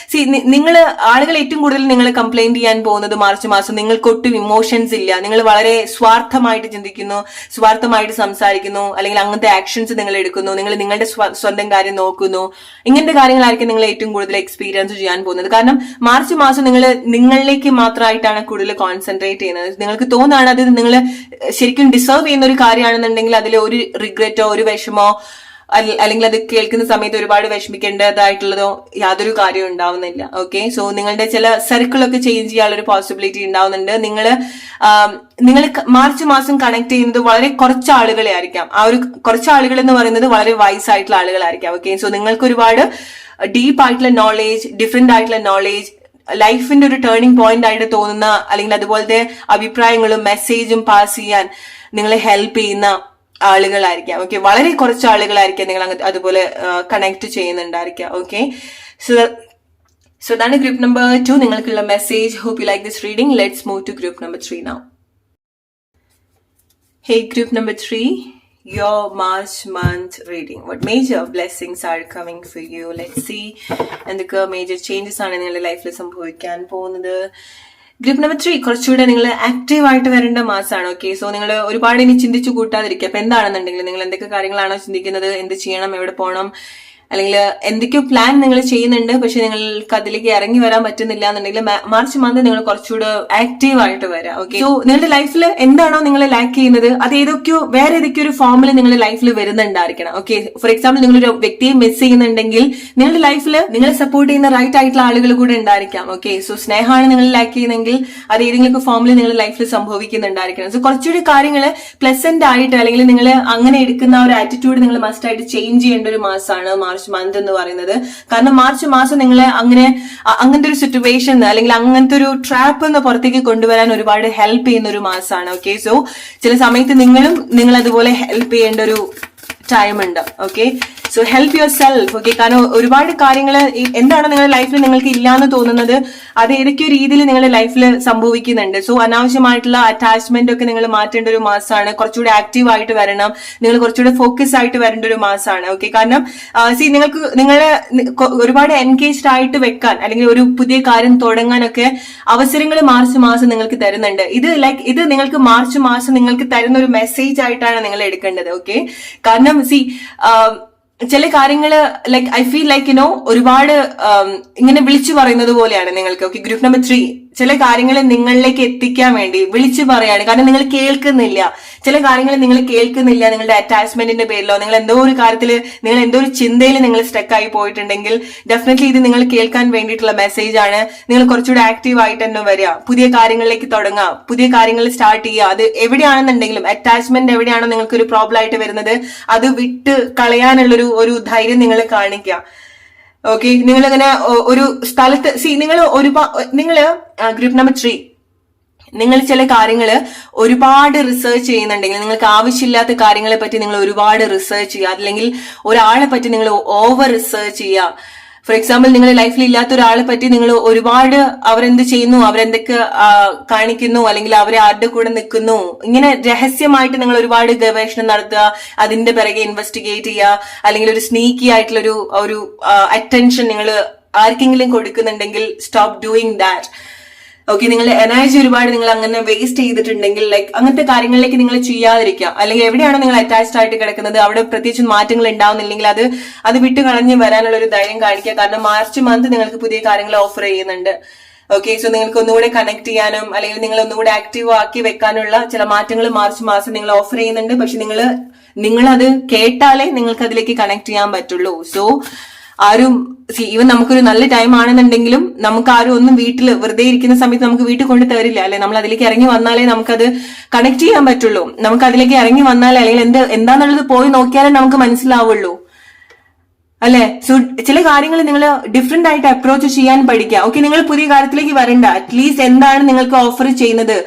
നിങ്ങൾ ആളുകൾ ഏറ്റവും കൂടുതൽ നിങ്ങൾ കംപ്ലൈന്റ് ചെയ്യാൻ പോകുന്നത് മാർച്ച് മാസം നിങ്ങൾക്ക് ഒട്ടും ഇമോഷൻസ് ഇല്ല, നിങ്ങൾ വളരെ സ്വാർത്ഥമായിട്ട് ചിന്തിക്കുന്നു, സ്വാർത്ഥമായിട്ട് സംസാരിക്കുന്നു, അല്ലെങ്കിൽ അങ്ങനത്തെ ആക്ഷൻസ് നിങ്ങൾ എടുക്കുന്നു, നിങ്ങൾ നിങ്ങളുടെ സ്വന്തം കാര്യം നോക്കുന്നു. ഇങ്ങനത്തെ കാര്യങ്ങളായിരിക്കും നിങ്ങൾ ഏറ്റവും കൂടുതൽ എക്സ്പീരിയൻസ് ചെയ്യാൻ പോകുന്നത്. കാരണം മാർച്ച് മാസം നിങ്ങൾ നിങ്ങളിലേക്ക് മാത്രമായിട്ടാണ് കൂടുതൽ കോൺസെൻട്രേറ്റ് ചെയ്യുന്നത്. നിങ്ങൾക്ക് തോന്നുകയാണ് അത് നിങ്ങൾ ശരിക്കും ഡിസേർവ് ചെയ്യുന്ന ഒരു കാര്യമാണെന്നുണ്ടെങ്കിൽ അതിൽ ഒരു റിഗ്രറ്റോ ഒരു വിഷമോ അല്ലെങ്കിൽ അത് കേൾക്കുന്ന സമയത്ത് ഒരുപാട് വിഷമിക്കേണ്ടതായിട്ടുള്ളതോ യാതൊരു കാര്യവും ഉണ്ടാവുന്നില്ല. ഓക്കെ, സോ നിങ്ങളുടെ ചില സർക്കിളൊക്കെ ചേഞ്ച് ചെയ്യാനുള്ള ഒരു പോസിബിലിറ്റി ഉണ്ടാവുന്നുണ്ട്. നിങ്ങൾ മാർച്ച് മാസം കണക്ട് ചെയ്യുന്നത് വളരെ കുറച്ച് ആളുകളെ ആയിരിക്കാം. ആ ഒരു കുറച്ച് ആളുകൾ എന്ന് പറയുന്നത് വളരെ വൈസ് ആയിട്ടുള്ള ആളുകളായിരിക്കാം. ഓക്കെ, സോ നിങ്ങൾക്ക് ഒരുപാട് ഡീപ്പ് ആയിട്ടുള്ള നോളേജ്, ഡിഫറെന്റ് ആയിട്ടുള്ള നോളേജ്, ലൈഫിന്റെ ഒരു ടേണിംഗ് പോയിന്റ് ആയിട്ട് തോന്നുന്ന അല്ലെങ്കിൽ അതുപോലത്തെ അഭിപ്രായങ്ങളും മെസ്സേജും പാസ് ചെയ്യാൻ നിങ്ങളെ ഹെൽപ്പ് ചെയ്യുന്ന ആളുകളായിരിക്കാം. ഓക്കെ, വളരെ കുറച്ച് ആളുകളായിരിക്കാം നിങ്ങൾ അതുപോലെ കണക്ട് ചെയ്യുന്നുണ്ടായിരിക്കാം. ഓക്കെ, സോ അതാണ് ഗ്രൂപ്പ് നമ്പർ 2 നിങ്ങൾക്കുള്ള message. Hope you like this reading. Let's move to group number 3 now. Hey, group number 3, your March month reading. What major blessings are coming for you? Let's see. എന്തൊക്കെ major changes ആണ് നിങ്ങളുടെ ലൈഫിൽ സംഭവിക്കാൻ പോകുന്നത്. Group number 3 കുറച്ചുകൂടെ നിങ്ങൾ active ആയിട്ട് വരേണ്ട മാസമാണ്. ഓക്കെ, സോ നിങ്ങൾ ഒരുപാട് ഇനി ചിന്തിച്ചു കൂട്ടാതിരിക്കുക. അപ്പൊ എന്താണെന്നുണ്ടെങ്കിൽ നിങ്ങൾ എന്തൊക്കെ കാര്യങ്ങളാണോ ചിന്തിക്കുന്നത്, എന്ത് ചെയ്യണം, എവിടെ പോകണം, അല്ലെങ്കിൽ എന്തൊക്കെയോ പ്ലാൻ നിങ്ങൾ ചെയ്യുന്നുണ്ട്, പക്ഷെ നിങ്ങൾക്ക് അതിലേക്ക് ഇറങ്ങി വരാൻ പറ്റുന്നില്ല എന്നുണ്ടെങ്കിൽ മാർച്ച് മന്ത് നിങ്ങൾ കുറച്ചുകൂടെ ആക്റ്റീവ് ആയിട്ട് വരാം. ഓക്കെ, സോ നിങ്ങളുടെ ലൈഫിൽ എന്താണോ നിങ്ങൾ ലാക്ക് ചെയ്യുന്നത് അത് വേറെ ഏതൊക്കെയോ ഒരു ഫോമിൽ നിങ്ങളുടെ ലൈഫിൽ വരുന്നുണ്ടായിരിക്കണം. ഓക്കെ, ഫോർ എക്സാമ്പിൾ നിങ്ങളൊരു വ്യക്തിയെ മിസ് ചെയ്യുന്നുണ്ടെങ്കിൽ നിങ്ങളുടെ ലൈഫിൽ നിങ്ങളെ സപ്പോർട്ട് ചെയ്യുന്ന റൈറ്റ് ആയിട്ടുള്ള ആളുകൾ കൂടെ ഉണ്ടായിരിക്കാം. ഓക്കെ, സോ സ്നേഹമാണ് നിങ്ങൾ ലാക്ക് ചെയ്യുന്നതെങ്കിൽ അത് ഏതെങ്കിലും ഫോമിൽ നിങ്ങളുടെ ലൈഫിൽ സംഭവിക്കുന്നുണ്ടായിരിക്കണം. സോ കുറച്ചുകൂടി കാര്യങ്ങൾ പ്ലസന്റ് ആയിട്ട് അല്ലെങ്കിൽ നിങ്ങൾ അങ്ങനെ എടുക്കുന്ന ഒരു ആറ്റിറ്റ്യൂഡ് നിങ്ങൾ മസ്റ്റ് ആയിട്ട് ചേഞ്ച് ചെയ്യേണ്ട ഒരു മാസമാണ് മാർച്ച് മന്ത് എന്ന് പറയുന്നത്. കാരണം മാർച്ച് മാസം നിങ്ങളെ അങ്ങനത്തെ ഒരു സിറ്റുവേഷൻ അല്ലെങ്കിൽ അങ്ങനത്തെ ഒരു ട്രാപ്പ് എന്ന് പുറത്തേക്ക് കൊണ്ടുവരാൻ ഒരുപാട് ഹെൽപ്പ് ചെയ്യുന്ന ഒരു മാസമാണ്. ഓക്കെ, സോ ചില സമയത്ത് നിങ്ങൾ അതുപോലെ ഹെൽപ്പ് ചെയ്യേണ്ട ഒരു ടൈം ഉണ്ട്. Okay, so help your self. Okay, കാരണം ഒരുപാട് കാര്യങ്ങൾ എന്താണ് നിങ്ങളുടെ ലൈഫിൽ നിങ്ങൾക്ക് ഇല്ലാന്ന് തോന്നുന്നത് അത് ഏതൊക്കെയോ രീതിയിൽ നിങ്ങളുടെ ലൈഫിൽ സംഭവിക്കുന്നുണ്ട്. സോ അനാവശ്യമായിട്ടുള്ള അറ്റാച്ച്മെന്റ് ഒക്കെ നിങ്ങൾ മാറ്റേണ്ട ഒരു മാസമാണ്. കുറച്ചുകൂടി ആക്റ്റീവ് ആയിട്ട് വരണം, നിങ്ങൾ കുറച്ചുകൂടി ഫോക്കസ് ആയിട്ട് വരേണ്ട ഒരു മാസമാണ്. ഓക്കെ, കാരണം നിങ്ങളെ ഒരുപാട് എൻഗേജ്ഡ് ആയിട്ട് വെക്കാൻ അല്ലെങ്കിൽ ഒരു പുതിയ കാര്യം തുടങ്ങാനൊക്കെ അവസരങ്ങൾ മാർച്ച് മാസം നിങ്ങൾക്ക് തരുന്നുണ്ട്. ഇത് നിങ്ങൾക്ക് മാർച്ച് മാസം നിങ്ങൾക്ക് തരുന്ന ഒരു മെസ്സേജ് ആയിട്ടാണ് നിങ്ങൾ എടുക്കേണ്ടത്. ഓക്കെ, കാരണം ചില കാര്യങ്ങള് ഐ ഫീൽ ഒരുപാട് ഇങ്ങനെ വിളിച്ചു പറയുന്നത് പോലെയാണ് നിങ്ങൾക്ക്. ഓക്കെ, ഗ്രൂപ്പ് നമ്പർ 3 ചില കാര്യങ്ങൾ നിങ്ങളിലേക്ക് എത്തിക്കാൻ വേണ്ടി വിളിച്ചു പറയാണ്. കാരണം നിങ്ങൾ കേൾക്കുന്നില്ല, ചില കാര്യങ്ങൾ നിങ്ങൾ കേൾക്കുന്നില്ല നിങ്ങളുടെ അറ്റാച്ച്മെന്റിന്റെ പേരിലോ, നിങ്ങൾ എന്തോ ഒരു കാര്യത്തിൽ, നിങ്ങൾ എന്തോ ഒരു ചിന്തയിൽ നിങ്ങൾ സ്റ്റക്കായി പോയിട്ടുണ്ടെങ്കിൽ ഡെഫിനറ്റ്ലി ഇത് നിങ്ങൾ കേൾക്കാൻ വേണ്ടിയിട്ടുള്ള മെസ്സേജ് ആണ്. നിങ്ങൾ കുറച്ചുകൂടെ ആക്റ്റീവ് ആയിട്ട് തന്നെ വരിക, പുതിയ കാര്യങ്ങളിലേക്ക് തുടങ്ങുക, പുതിയ കാര്യങ്ങൾ സ്റ്റാർട്ട് ചെയ്യുക. അത് എവിടെയാണെന്നുണ്ടെങ്കിലും അറ്റാച്ച്മെന്റ് എവിടെയാണോ നിങ്ങൾക്ക് ഒരു പ്രോബ്ലം ആയിട്ട് വരുന്നത് അത് വിട്ട് കളയാനുള്ളൊരു ഒരു ധൈര്യം നിങ്ങൾ കാണിക്കുക. ഓക്കെ, നിങ്ങൾ ഇങ്ങനെ ഒരു സ്ഥലത്ത് നിങ്ങൾ ഗ്രൂപ്പ് നമ്പർ 3, നിങ്ങൾ ചില കാര്യങ്ങള് ഒരുപാട് റിസർച്ച് ചെയ്യുന്നുണ്ടെങ്കിൽ, നിങ്ങൾക്ക് ആവശ്യമില്ലാത്ത കാര്യങ്ങളെ പറ്റി നിങ്ങൾ ഒരുപാട് റിസർച്ച് ചെയ്യുക, അല്ലെങ്കിൽ ഒരാളെ പറ്റി നിങ്ങൾ ഓവർ റിസർച്ച് ചെയ്യുക. ഫോർ എക്സാമ്പിൾ, നിങ്ങളുടെ ലൈഫിൽ ഇല്ലാത്ത ഒരാളെ പറ്റി നിങ്ങൾ ഒരുപാട് അവരെന്ത് ചെയ്യുന്നു, അവരെന്തൊക്കെ കാണിക്കുന്നു, അല്ലെങ്കിൽ അവരെ ആരുടെ കൂടെ നിൽക്കുന്നു, ഇങ്ങനെ രഹസ്യമായിട്ട് നിങ്ങൾ ഒരുപാട് ഗവേഷണം നടത്തുക, അതിന്റെ പിറകെ ഇൻവെസ്റ്റിഗേറ്റ് ചെയ്യുക, അല്ലെങ്കിൽ ഒരു സ്നീക്കി ആയിട്ടുള്ള ഒരു അറ്റൻഷൻ നിങ്ങൾ ആർക്കെങ്കിലും കൊടുക്കുന്നുണ്ടെങ്കിൽ സ്റ്റോപ്പ് ഡൂയിങ് ദാറ്റ്. ഓക്കെ, നിങ്ങളുടെ എനർജി ഒരുപാട് നിങ്ങൾ അങ്ങനെ വേസ്റ്റ് ചെയ്തിട്ടുണ്ടെങ്കിൽ അങ്ങനത്തെ കാര്യങ്ങളിലേക്ക് നിങ്ങൾ ചെയ്യാതിരിക്കുക. അല്ലെങ്കിൽ എവിടെയാണോ നിങ്ങൾ അറ്റാച്ച്ഡ് ആയിട്ട് കിടക്കുന്നത് അവിടെ പ്രത്യേകിച്ച് മാറ്റങ്ങൾ ഉണ്ടാവുന്നില്ലെങ്കിൽ അത് വിട്ട് കളഞ്ഞ് വരാനുള്ള ഒരു ധൈര്യം കാണിക്കുക. കാരണം മാർച്ച് മന്ത് നിങ്ങൾക്ക് പുതിയ കാര്യങ്ങൾ ഓഫർ ചെയ്യുന്നുണ്ട്. ഓക്കെ, സോ നിങ്ങൾക്ക് ഒന്നുകൂടെ കണക്ട് ചെയ്യാനും അല്ലെങ്കിൽ നിങ്ങൾ ഒന്നുകൂടെ ആക്റ്റീവ് ആക്കി വെക്കാനുള്ള ചില മാറ്റങ്ങൾ മാർച്ച് മാസം നിങ്ങൾ ഓഫർ ചെയ്യുന്നുണ്ട്. പക്ഷെ നിങ്ങൾ അത് കേട്ടാലേ നിങ്ങൾക്ക് അതിലേക്ക് കണക്ട് ചെയ്യാൻ പറ്റുള്ളൂ. സോ ആരും ഈവൻ നമുക്കൊരു നല്ല ടൈം ആണെന്നുണ്ടെങ്കിലും നമുക്ക് ആരും ഒന്നും വീട്ടിൽ വെറുതെ ഇരിക്കുന്ന സമയത്ത് നമുക്ക് വീട്ടിൽ കൊണ്ട് തരില്ല അല്ലെ. നമ്മൾ അതിലേക്ക് ഇറങ്ങി വന്നാലേ നമുക്കത് കണക്ട് ചെയ്യാൻ പറ്റുള്ളൂ. നമുക്ക് അതിലേക്ക് ഇറങ്ങി വന്നാലേ, അല്ലെങ്കിൽ എന്താന്നുള്ളത് പോയി നോക്കിയാലേ നമുക്ക് മനസ്സിലാവുള്ളൂ അല്ലെ. സോ ചില കാര്യങ്ങൾ നിങ്ങൾ ഡിഫറെന്റ് ആയിട്ട് അപ്രോച്ച് ചെയ്യാൻ പഠിക്കുക. ഓക്കെ, നിങ്ങൾ പുതിയ കാര്യത്തിലേക്ക് വരണ്ട, അറ്റ്ലീസ്റ്റ് എന്താണ് നിങ്ങൾക്ക് ഓഫർ ചെയ്യുന്നത്,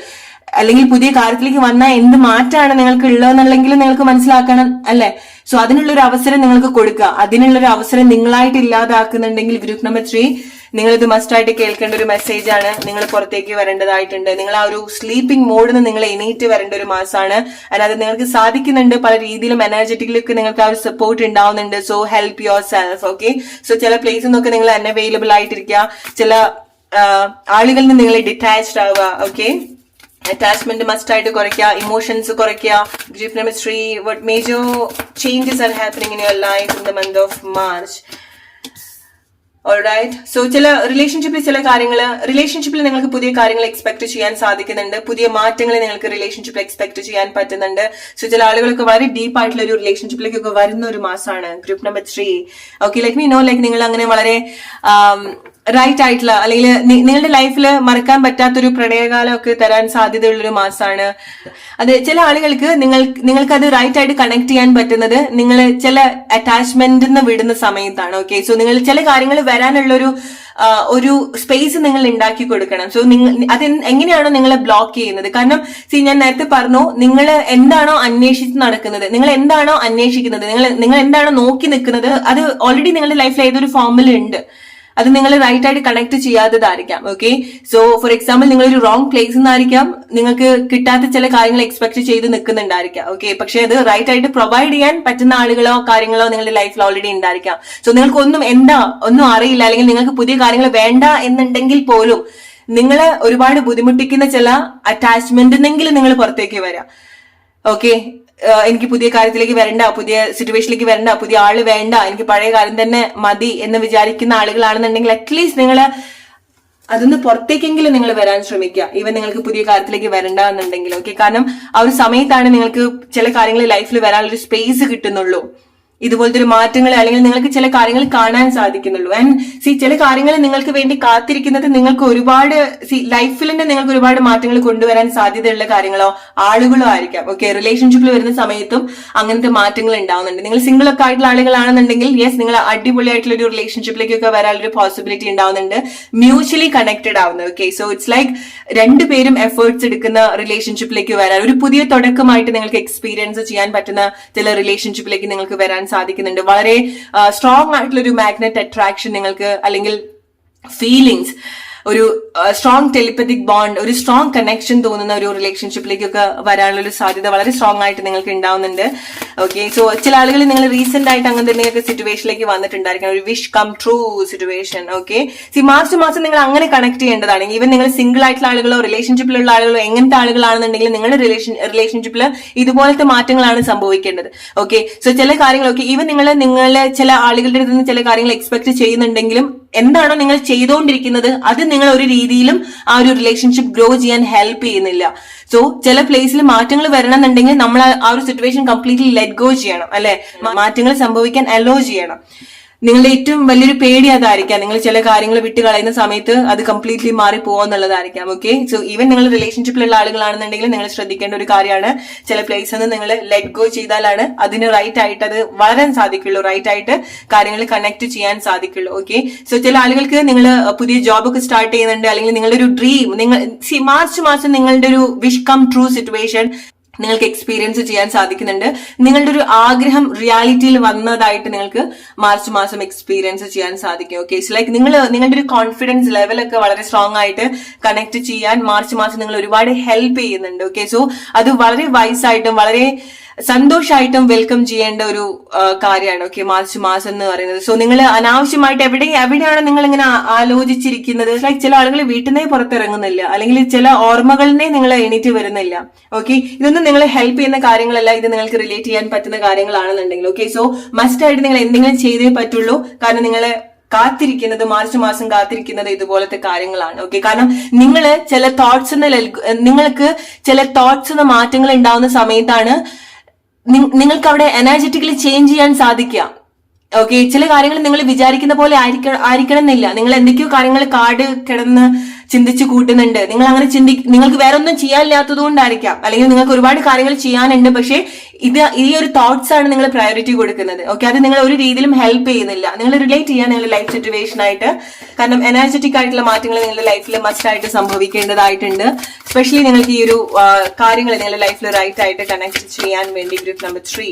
അല്ലെങ്കിൽ പുതിയ കാര്യത്തിലേക്ക് വന്നാൽ എന്ത് മാറ്റാണ് നിങ്ങൾക്ക് ഉള്ളതെന്നുള്ളെങ്കിലും നിങ്ങൾക്ക് മനസ്സിലാക്കണം അല്ലെ. സോ അതിനുള്ളൊരു അവസരം നിങ്ങൾക്ക് കൊടുക്കുക. അതിനുള്ളൊരു അവസരം നിങ്ങളായിട്ട് ഇല്ലാതാക്കുന്നുണ്ടെങ്കിൽ ഗ്രൂപ്പ് നമ്പർ 3 നിങ്ങളിത് മസ്റ്റായിട്ട് കേൾക്കേണ്ട ഒരു മെസ്സേജ് ആണ്. നിങ്ങൾ പുറത്തേക്ക് വരേണ്ടതായിട്ടുണ്ട്. നിങ്ങൾ ആ ഒരു സ്ലീപ്പിംഗ് മോഡിൽ നിന്ന് നിങ്ങൾ എണീറ്റ് വരേണ്ട ഒരു മാസമാണ്. അത് നിങ്ങൾക്ക് സാധിക്കുന്നുണ്ട്. പല രീതിയിലും എനർജറ്റിക്കലൊക്കെ നിങ്ങൾക്ക് ആ ഒരു സപ്പോർട്ട് ഉണ്ടാവുന്നുണ്ട്. So help your self. Okay, so ചില പ്ലേസിൽ നിന്നൊക്കെ നിങ്ങൾ അൺഅവൈലബിൾ ആയിട്ടിരിക്കുക, ചില ആളുകളിൽ നിന്ന് നിങ്ങൾ ഡിറ്റാച്ച്ഡ് ആവുക. ഓക്കെ, attachment must ആയിട്ട് കുറയ്ക്കുക, ഇമോഷൻസ് കുറയ്ക്കുക. Group number 3, what major changes are happening in your life in the month of March? Alright, so ചില റിലേഷൻഷിപ്പിൽ നിങ്ങൾക്ക് പുതിയ കാര്യങ്ങൾ എക്സ്പെക്ട് ചെയ്യാൻ സാധിക്കുന്നുണ്ട്. പുതിയ മാറ്റങ്ങൾ നിങ്ങൾക്ക് റിലേഷൻഷിപ്പിൽ എക്സ്പെക്ട് ചെയ്യാൻ പറ്റുന്നുണ്ട്. സോ ചില ആളുകളൊക്കെ വളരെ ഡീപ്പ് ആയിട്ടുള്ള ഒരു റിലേഷൻഷിപ്പിലേക്കൊക്കെ വരുന്ന ഒരു മാസമാണ് group number 3. Okay, let me know, നിങ്ങൾ അങ്ങനെ വളരെ റൈറ്റ് ആയിട്ടുള്ള, അല്ലെങ്കിൽ നിങ്ങളുടെ ലൈഫിൽ മറക്കാൻ പറ്റാത്തൊരു പ്രണയകാലം ഒക്കെ തരാൻ സാധ്യതയുള്ളൊരു മാസമാണ് അത്. ചില ആളുകൾക്ക് നിങ്ങൾക്ക് അത് റൈറ്റ് ആയിട്ട് കണക്ട് ചെയ്യാൻ പറ്റുന്നത് നിങ്ങൾ ചില അറ്റാച്ച്മെന്റിൽ നിന്ന് വിടുന്ന സമയത്താണ്. ഓക്കെ, സോ നിങ്ങൾ ചില കാര്യങ്ങൾ വരാനുള്ളൊരു ഒരു സ്പേസ് നിങ്ങൾ ഉണ്ടാക്കി കൊടുക്കണം. സോ അത് എങ്ങനെയാണോ നിങ്ങളെ ബ്ലോക്ക് ചെയ്യുന്നത്? കാരണം ഞാൻ നേരത്തെ പറഞ്ഞു, നിങ്ങൾ എന്താണോ അന്വേഷിച്ച് നടക്കുന്നത്, നിങ്ങൾ എന്താണോ അന്വേഷിക്കുന്നത്, നിങ്ങൾ എന്താണോ നോക്കി നിൽക്കുന്നത്, അത് ഓൾറെഡി നിങ്ങളുടെ ലൈഫിൽ ഏതൊരു ഫോമിൽ ഉണ്ട്. അത് നിങ്ങൾ റൈറ്റ് ആയിട്ട് കണക്ട് ചെയ്യാത്തതായിരിക്കാം. ഓക്കെ, സോ ഫോർ എക്സാമ്പിൾ നിങ്ങളൊരു റോങ് പ്ലേസിൽ നിന്നായിരിക്കാം നിങ്ങൾക്ക് കിട്ടാത്ത ചില കാര്യങ്ങൾ എക്സ്പെക്ട് ചെയ്ത് നിൽക്കുന്നുണ്ടായിരിക്കാം. ഓക്കെ, പക്ഷെ അത് റൈറ്റ് ആയിട്ട് പ്രൊവൈഡ് ചെയ്യാൻ പറ്റുന്ന ആളുകളോ കാര്യങ്ങളോ നിങ്ങളുടെ ലൈഫിൽ ഓൾറെഡി ഉണ്ടായിരിക്കാം. സോ നിങ്ങൾക്ക് ഒന്നും അറിയില്ല, അല്ലെങ്കിൽ നിങ്ങൾക്ക് പുതിയ കാര്യങ്ങൾ വേണ്ട എന്നുണ്ടെങ്കിൽ പോലും നിങ്ങളെ ഒരുപാട് ബുദ്ധിമുട്ടിക്കുന്ന ചില അറ്റാച്ച്മെന്റിനെങ്കിലും നിങ്ങൾ പുറത്തേക്ക് വരാം. ഓക്കെ, എനിക്ക് പുതിയ കാര്യത്തിലേക്ക് വരണ്ട, പുതിയ സിറ്റുവേഷനിലേക്ക് വരണ്ട, പുതിയ ആള് വേണ്ട, എനിക്ക് പഴയ കാലം തന്നെ മതി എന്ന് വിചാരിക്കുന്ന ആളുകളാണെന്നുണ്ടെങ്കിൽ അറ്റ്ലീസ്റ്റ് നിങ്ങൾ അതൊന്ന് പുറത്തേക്കെങ്കിലും നിങ്ങൾ വരാൻ ശ്രമിക്കുക. ഈവൻ നിങ്ങൾക്ക് പുതിയ കാര്യത്തിലേക്ക് വരണ്ട എന്നുണ്ടെങ്കിൽ. ഓക്കെ, കാരണം ആ ഒരു സമയത്താണ് നിങ്ങൾക്ക് ചില കാര്യങ്ങൾ ലൈഫിൽ വരാനൊരു സ്പേസ് കിട്ടുന്നുള്ളൂ. ഇതുപോലത്തെ ഒരു മാറ്റങ്ങൾ, അല്ലെങ്കിൽ നിങ്ങൾക്ക് ചില കാര്യങ്ങൾ കാണാൻ സാധിക്കുന്നുള്ളൂ. ആൻഡ് ചില കാര്യങ്ങൾ നിങ്ങൾക്ക് വേണ്ടി കാത്തിരിക്കുന്നത് നിങ്ങൾക്ക് ഒരുപാട് ലൈഫിൽ തന്നെ നിങ്ങൾക്ക് ഒരുപാട് മാറ്റങ്ങൾ കൊണ്ടുവരാൻ സാധ്യതയുള്ള കാര്യങ്ങളോ ആളുകളോ ആയിരിക്കാം. ഓക്കെ, റിലേഷൻഷിപ്പിൽ വരുന്ന സമയത്തും അങ്ങനത്തെ മാറ്റങ്ങൾ ഉണ്ടാവുന്നുണ്ട്. നിങ്ങൾ സിംഗിൾ ഒക്കെ ആയിട്ടുള്ള ആളുകളാണെന്നുണ്ടെങ്കിൽ യെസ്, നിങ്ങൾ അടിപൊളിയായിട്ടുള്ള ഒരു റിലേഷൻഷിപ്പിലേക്കൊക്കെ വരാനൊരു പോസിബിലിറ്റി ഉണ്ടാവുന്നുണ്ട്. മ്യൂച്വലി കണക്റ്റഡ് ആവുന്നത്. ഓക്കെ, സോ ഇറ്റ്സ് ലൈക്ക് രണ്ടുപേരും എഫേർട്സ് എടുക്കുന്ന റിലേഷൻഷിപ്പിലേക്ക് വരാൻ, ഒരു പുതിയ തുടക്കമായിട്ട് നിങ്ങൾക്ക് എക്സ്പീരിയൻസ് ചെയ്യാൻ പറ്റുന്ന ചില റിലേഷൻഷിപ്പിലേക്ക് നിങ്ങൾക്ക് വരാൻ സാധിക്കുന്നുണ്ട്. വളരെ സ്ട്രോങ് ആയിട്ടുള്ള ഒരു മാഗ്നറ്റ് അട്രാക്ഷൻ നിങ്ങൾക്ക്, അല്ലെങ്കിൽ ഫീലിങ്സ്, ഒരു സ്ട്രോങ് ടെലിപ്പത്തിക് ബോണ്ട്, ഒരു സ്ട്രോങ് കണക്ഷൻ തോന്നുന്ന ഒരു റിലേഷൻഷിപ്പിലേക്കൊക്കെ വരാനുള്ള ഒരു സാധ്യത വളരെ സ്ട്രോങ് ആയിട്ട് നിങ്ങൾക്ക് ഉണ്ടാവുന്നുണ്ട്. ഓക്കെ, സോ ചില ആളുകൾ നിങ്ങൾ റീസെന്റ് ആയിട്ട് അങ്ങനെ തന്നെയൊക്കെ സിറ്റുവേഷനിലേക്ക് വന്നിട്ടുണ്ടായിരിക്കണം, ഒരു wish come true situation. Okay, March മാസം നിങ്ങൾ അങ്ങനെ കണക്ട് ചെയ്യേണ്ടതാണ്. ഈവൻ നിങ്ങൾ സിംഗിൾ ആയിട്ടുള്ള ആളുകളോ റിലേഷൻഷിപ്പിലുള്ള ആളുകളോ എങ്ങനത്തെ ആളുകളാണെന്നുണ്ടെങ്കിൽ നിങ്ങളുടെ റിലേഷൻഷിപ്പിൽ ഇതുപോലത്തെ മാറ്റങ്ങളാണ് സംഭവിക്കേണ്ടത്. ഓക്കെ, സോ ചില കാര്യങ്ങളൊക്കെ ഈവൻ നിങ്ങൾ ചില ആളുകളുടെ അടുത്ത് നിന്ന് ചില കാര്യങ്ങൾ എക്സ്പെക്ട് ചെയ്യുന്നുണ്ടെങ്കിലും എന്താണോ നിങ്ങൾ ചെയ്തുകൊണ്ടിരിക്കുന്നത് അത് നിങ്ങൾ ഒരു രീതിയിലും ആ ഒരു റിലേഷൻഷിപ്പ് ഗ്രോ ചെയ്യാൻ ഹെൽപ്പ് ചെയ്യുന്നില്ല. സോ ചില പ്ലേസിൽ മാറ്റങ്ങൾ വരണമെന്നുണ്ടെങ്കിൽ നമ്മൾ ആ ഒരു സിറ്റുവേഷൻ കംപ്ലീറ്റ്ലി ലെറ്റ് ഗോ ചെയ്യണം, അല്ലെ? മാറ്റങ്ങൾ സംഭവിക്കാൻ അലോ ചെയ്യണം. നിങ്ങളുടെ ഏറ്റവും വലിയൊരു പേടി അതായിരിക്കാം. നിങ്ങൾ ചില കാര്യങ്ങൾ വിട്ട് കളയുന്ന സമയത്ത് അത് കംപ്ലീറ്റ്ലി മാറി പോവാന്നുള്ളതായിരിക്കാം. ഓക്കെ, സോ ഈവൻ നിങ്ങൾ റിലേഷൻഷിപ്പിലുള്ള ആളുകളാണെന്നുണ്ടെങ്കിൽ നിങ്ങൾ ശ്രദ്ധിക്കേണ്ട ഒരു കാര്യമാണ്, ചില പ്ലേസിൽ നിന്ന് നിങ്ങൾ ലെറ്റ് ഗോ ചെയ്താലാണ് അതിന് റൈറ്റ് ആയിട്ട് അത് വളരാൻ സാധിക്കുള്ളൂ, റൈറ്റ് ആയിട്ട് കാര്യങ്ങൾ കണക്ട് ചെയ്യാൻ സാധിക്കുള്ളൂ. ഓക്കെ, സോ ചില ആളുകൾക്ക് നിങ്ങൾ പുതിയ ജോബൊക്കെ സ്റ്റാർട്ട് ചെയ്യുന്നുണ്ട്, അല്ലെങ്കിൽ നിങ്ങളുടെ ഒരു ഡ്രീം, നിങ്ങൾ മാർച്ച് മാസം നിങ്ങളുടെ ഒരു വിഷ് കം ട്രൂ സിറ്റുവേഷൻ നിങ്ങൾക്ക് എക്സ്പീരിയൻസ് ചെയ്യാൻ സാധിക്കുന്നുണ്ട്. നിങ്ങളുടെ ഒരു ആഗ്രഹം റിയാലിറ്റിയിൽ വന്നതായിട്ട് നിങ്ങൾക്ക് മാർച്ച് മാസം എക്സ്പീരിയൻസ് ചെയ്യാൻ സാധിക്കും. ഓക്കെ, ഇറ്റ്സ് ലൈക്ക് നിങ്ങളുടെ ഒരു കോൺഫിഡൻസ് ലെവലൊക്കെ വളരെ സ്ട്രോങ് ആയിട്ട് കണക്ട് ചെയ്യാൻ മാർച്ച് മാസം നിങ്ങൾ ഒരുപാട് ഹെൽപ്പ് ചെയ്യുന്നുണ്ട്. ഓക്കെ, സോ അത് വളരെ വൈസായിട്ടും വളരെ സന്തോഷമായിട്ടും വെൽക്കം ചെയ്യേണ്ട ഒരു കാര്യമാണ്. ഓക്കെ, മാർച്ച് മാസം എന്ന് പറയുന്നത്. സോ നിങ്ങൾ അനാവശ്യമായിട്ട് എവിടെയാണ് നിങ്ങൾ ഇങ്ങനെ ആലോചിച്ചിരിക്കുന്നത്? ലൈക്ക് ചില ആളുകൾ വീട്ടിൽ നിന്നേ പുറത്തിറങ്ങുന്നില്ല, അല്ലെങ്കിൽ ചില ഓർമ്മകളിനെ നിങ്ങൾ എണീറ്റ് വരുന്നില്ല. ഓക്കെ, ഇതൊന്നും നിങ്ങളെ ഹെൽപ്പ് ചെയ്യുന്ന കാര്യങ്ങളല്ല, ഇത് നിങ്ങൾക്ക് റിലേറ്റ് ചെയ്യാൻ പറ്റുന്ന കാര്യങ്ങളാണെന്നുണ്ടെങ്കിൽ. ഓക്കെ, സോ മസ്റ്റ് ആയിട്ട് നിങ്ങൾ എന്തെങ്കിലും ചെയ്തേ പറ്റുള്ളൂ. കാരണം നിങ്ങളെ കാത്തിരിക്കുന്നത്, മാർച്ച് മാസം കാത്തിരിക്കുന്നത് ഇതുപോലത്തെ കാര്യങ്ങളാണ്. ഓക്കെ, കാരണം നിങ്ങൾക്ക് ചില തോട്ട്സ് മാറ്റങ്ങൾ ഉണ്ടാവുന്ന സമയത്താണ് നിങ്ങൾക്ക് അവിടെ എനർജറ്റിക്കലി ചേഞ്ച് ചെയ്യാൻ സാധിക്കുക. ഓക്കെ, ചില കാര്യങ്ങൾ നിങ്ങൾ വിചാരിക്കുന്ന പോലെ ആയിരിക്കണം എന്നില്ല. നിങ്ങൾ എന്തൊക്കെയോ കാര്യങ്ങൾ കിടന്ന് ചിന്തിച്ചു കൂട്ടുന്നുണ്ട്. നിങ്ങൾ അങ്ങനെ നിങ്ങൾക്ക് വേറെ ഒന്നും ചെയ്യാനില്ലാത്തത് കൊണ്ടായിരിക്കാം, അല്ലെങ്കിൽ നിങ്ങൾക്ക് ഒരുപാട് കാര്യങ്ങൾ ചെയ്യാനുണ്ട്, പക്ഷേ ഈ ഒരു തോട്ട്സ് ആണ് നിങ്ങൾ പ്രയോറിറ്റി കൊടുക്കുന്നത്. ഓക്കെ, അത് നിങ്ങൾ ഒരു രീതിയിലും ഹെൽപ്പ് ചെയ്യുന്നില്ല. നിങ്ങൾ റിലേറ്റ് ചെയ്യാൻ നിങ്ങളുടെ ലൈഫ് സിറ്റുവേഷൻ ആയിട്ട്, കാരണം എനർജറ്റിക് ആയിട്ടുള്ള മാറ്റങ്ങൾ നിങ്ങളുടെ ലൈഫിൽ മസ്റ്റ് ആയിട്ട് സംഭവിക്കേണ്ടതായിട്ടുണ്ട്. സ്പെഷ്യലി നിങ്ങൾക്ക് ഈ ഒരു കാര്യങ്ങൾ നിങ്ങളുടെ ലൈഫിൽ റൈറ്റ് ആയിട്ട് കണക്ട് ചെയ്യാൻ വേണ്ടി group number 3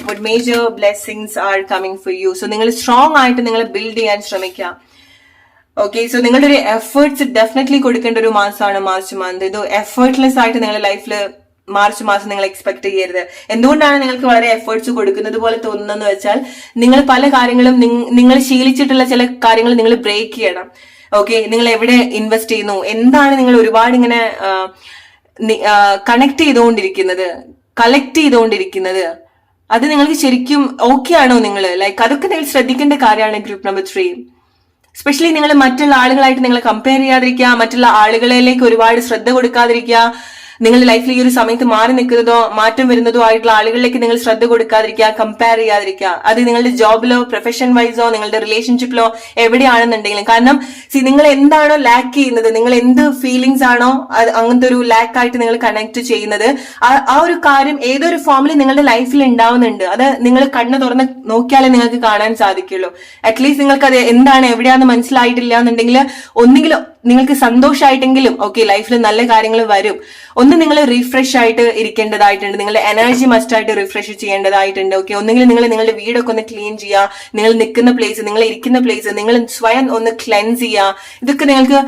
what major blessings are coming for you. So നിങ്ങൾ സ്ട്രോങ് ആയിട്ട് നിങ്ങൾ ബിൽഡ് ചെയ്യാൻ ശ്രമിക്കാം. ഓക്കെ, സോ നിങ്ങളുടെ ഒരു എഫേർട്സ് ഡെഫിനറ്റ്ലി കൊടുക്കേണ്ട ഒരു മാസമാണ് മാർച്ച് മന്ത്. ഇത് എഫേർട്ട്ലെസ് ആയിട്ട് നിങ്ങളുടെ ലൈഫിൽ മാർച്ച് മാസം നിങ്ങൾ എക്സ്പെക്ട് ചെയ്യരുത്. എന്തുകൊണ്ടാണ് നിങ്ങൾക്ക് വളരെ എഫേർട്സ് കൊടുക്കുന്നത് പോലെ തോന്നുന്നതെന്ന് വെച്ചാൽ, നിങ്ങൾ പല കാര്യങ്ങളും നിങ്ങൾ ശീലിച്ചിട്ടുള്ള ചില കാര്യങ്ങൾ നിങ്ങൾ ബ്രേക്ക് ചെയ്യണം. ഓക്കെ, നിങ്ങൾ എവിടെ ഇൻവെസ്റ്റ് ചെയ്യുന്നു, എന്താണ് നിങ്ങൾ ഒരുപാട് ഇങ്ങനെ കണക്ട് ചെയ്തുകൊണ്ടിരിക്കുന്നത്, കളക്ട് ചെയ്തുകൊണ്ടിരിക്കുന്നത്, അത് നിങ്ങൾക്ക് ശരിക്കും ഓക്കെ ആണോ? നിങ്ങൾ ലൈക്ക് അതൊക്കെ നിങ്ങൾ ശ്രദ്ധിക്കേണ്ട കാര്യമാണ് ഗ്രൂപ്പ് നമ്പർ 3. സ്പെഷ്യലി നിങ്ങൾ മറ്റുള്ള ആളുകളായിട്ട് നിങ്ങൾ കമ്പയർ ചെയ്യാതിരിക്കുക, മറ്റുള്ള ആളുകളിലേക്ക് ഒരുപാട് ശ്രദ്ധ കൊടുക്കാതിരിക്കുക. നിങ്ങളുടെ ലൈഫിൽ ഈ ഒരു സമയത്ത് മാറി നിൽക്കുന്നതോ മാറ്റം വരുന്നതോ ആയിട്ടുള്ള ആളുകളിലേക്ക് നിങ്ങൾ ശ്രദ്ധ കൊടുക്കാതിരിക്കുക, കമ്പയർ ചെയ്യാതിരിക്കുക. അത് നിങ്ങളുടെ ജോബിലോ പ്രൊഫഷൻ വൈസോ നിങ്ങളുടെ റിലേഷൻഷിപ്പിലോ എവിടെയാണെന്നുണ്ടെങ്കിലും. കാരണം നിങ്ങൾ എന്താണോ ലാക്ക് ചെയ്യുന്നത്, നിങ്ങൾ എന്ത് ഫീലിംഗ്സ് ആണോ അങ്ങനത്തെ ഒരു ലാക്ക് ആയിട്ട് നിങ്ങൾ കണക്ട് ചെയ്യുന്നത്, ആ ഒരു കാര്യം ഏതൊരു ഫോമിൽ നിങ്ങളുടെ ലൈഫിൽ ഉണ്ടാവുന്നുണ്ട്. അത് നിങ്ങൾ കണ്ണ് തുറന്ന് നോക്കിയാലേ നിങ്ങൾക്ക് കാണാൻ സാധിക്കുള്ളൂ. അറ്റ്ലീസ്റ്റ് നിങ്ങൾക്ക് അത് എന്താണ് എവിടെയാണെന്ന് മനസ്സിലായിട്ടില്ല എന്നുണ്ടെങ്കിൽ ഒന്നുകിലും നിങ്ങൾക്ക് സന്തോഷമായിട്ടെങ്കിലും ഓക്കെ ലൈഫിൽ നല്ല കാര്യങ്ങൾ വരും. ഒന്ന് നിങ്ങൾ റീഫ്രഷ് ആയിട്ട് ഇരിക്കേണ്ടതായിട്ടുണ്ട്, നിങ്ങളുടെ എനർജി മസ്റ്റ് ആയിട്ട് റിഫ്രഷ് ചെയ്യേണ്ടതായിട്ടുണ്ട്. ഓക്കെ, ഒന്നെങ്കിൽ നിങ്ങൾ നിങ്ങളുടെ വീടൊക്കെ ഒന്ന് ക്ലീൻ ചെയ്യുക, നിങ്ങൾ നിൽക്കുന്ന പ്ലേസ്, നിങ്ങൾ ഇരിക്കുന്ന പ്ലേസ് നിങ്ങൾ സ്വയം ഒന്ന് ക്ലെൻസ് ചെയ്യുക. ഇതൊക്കെ നിങ്ങൾക്ക്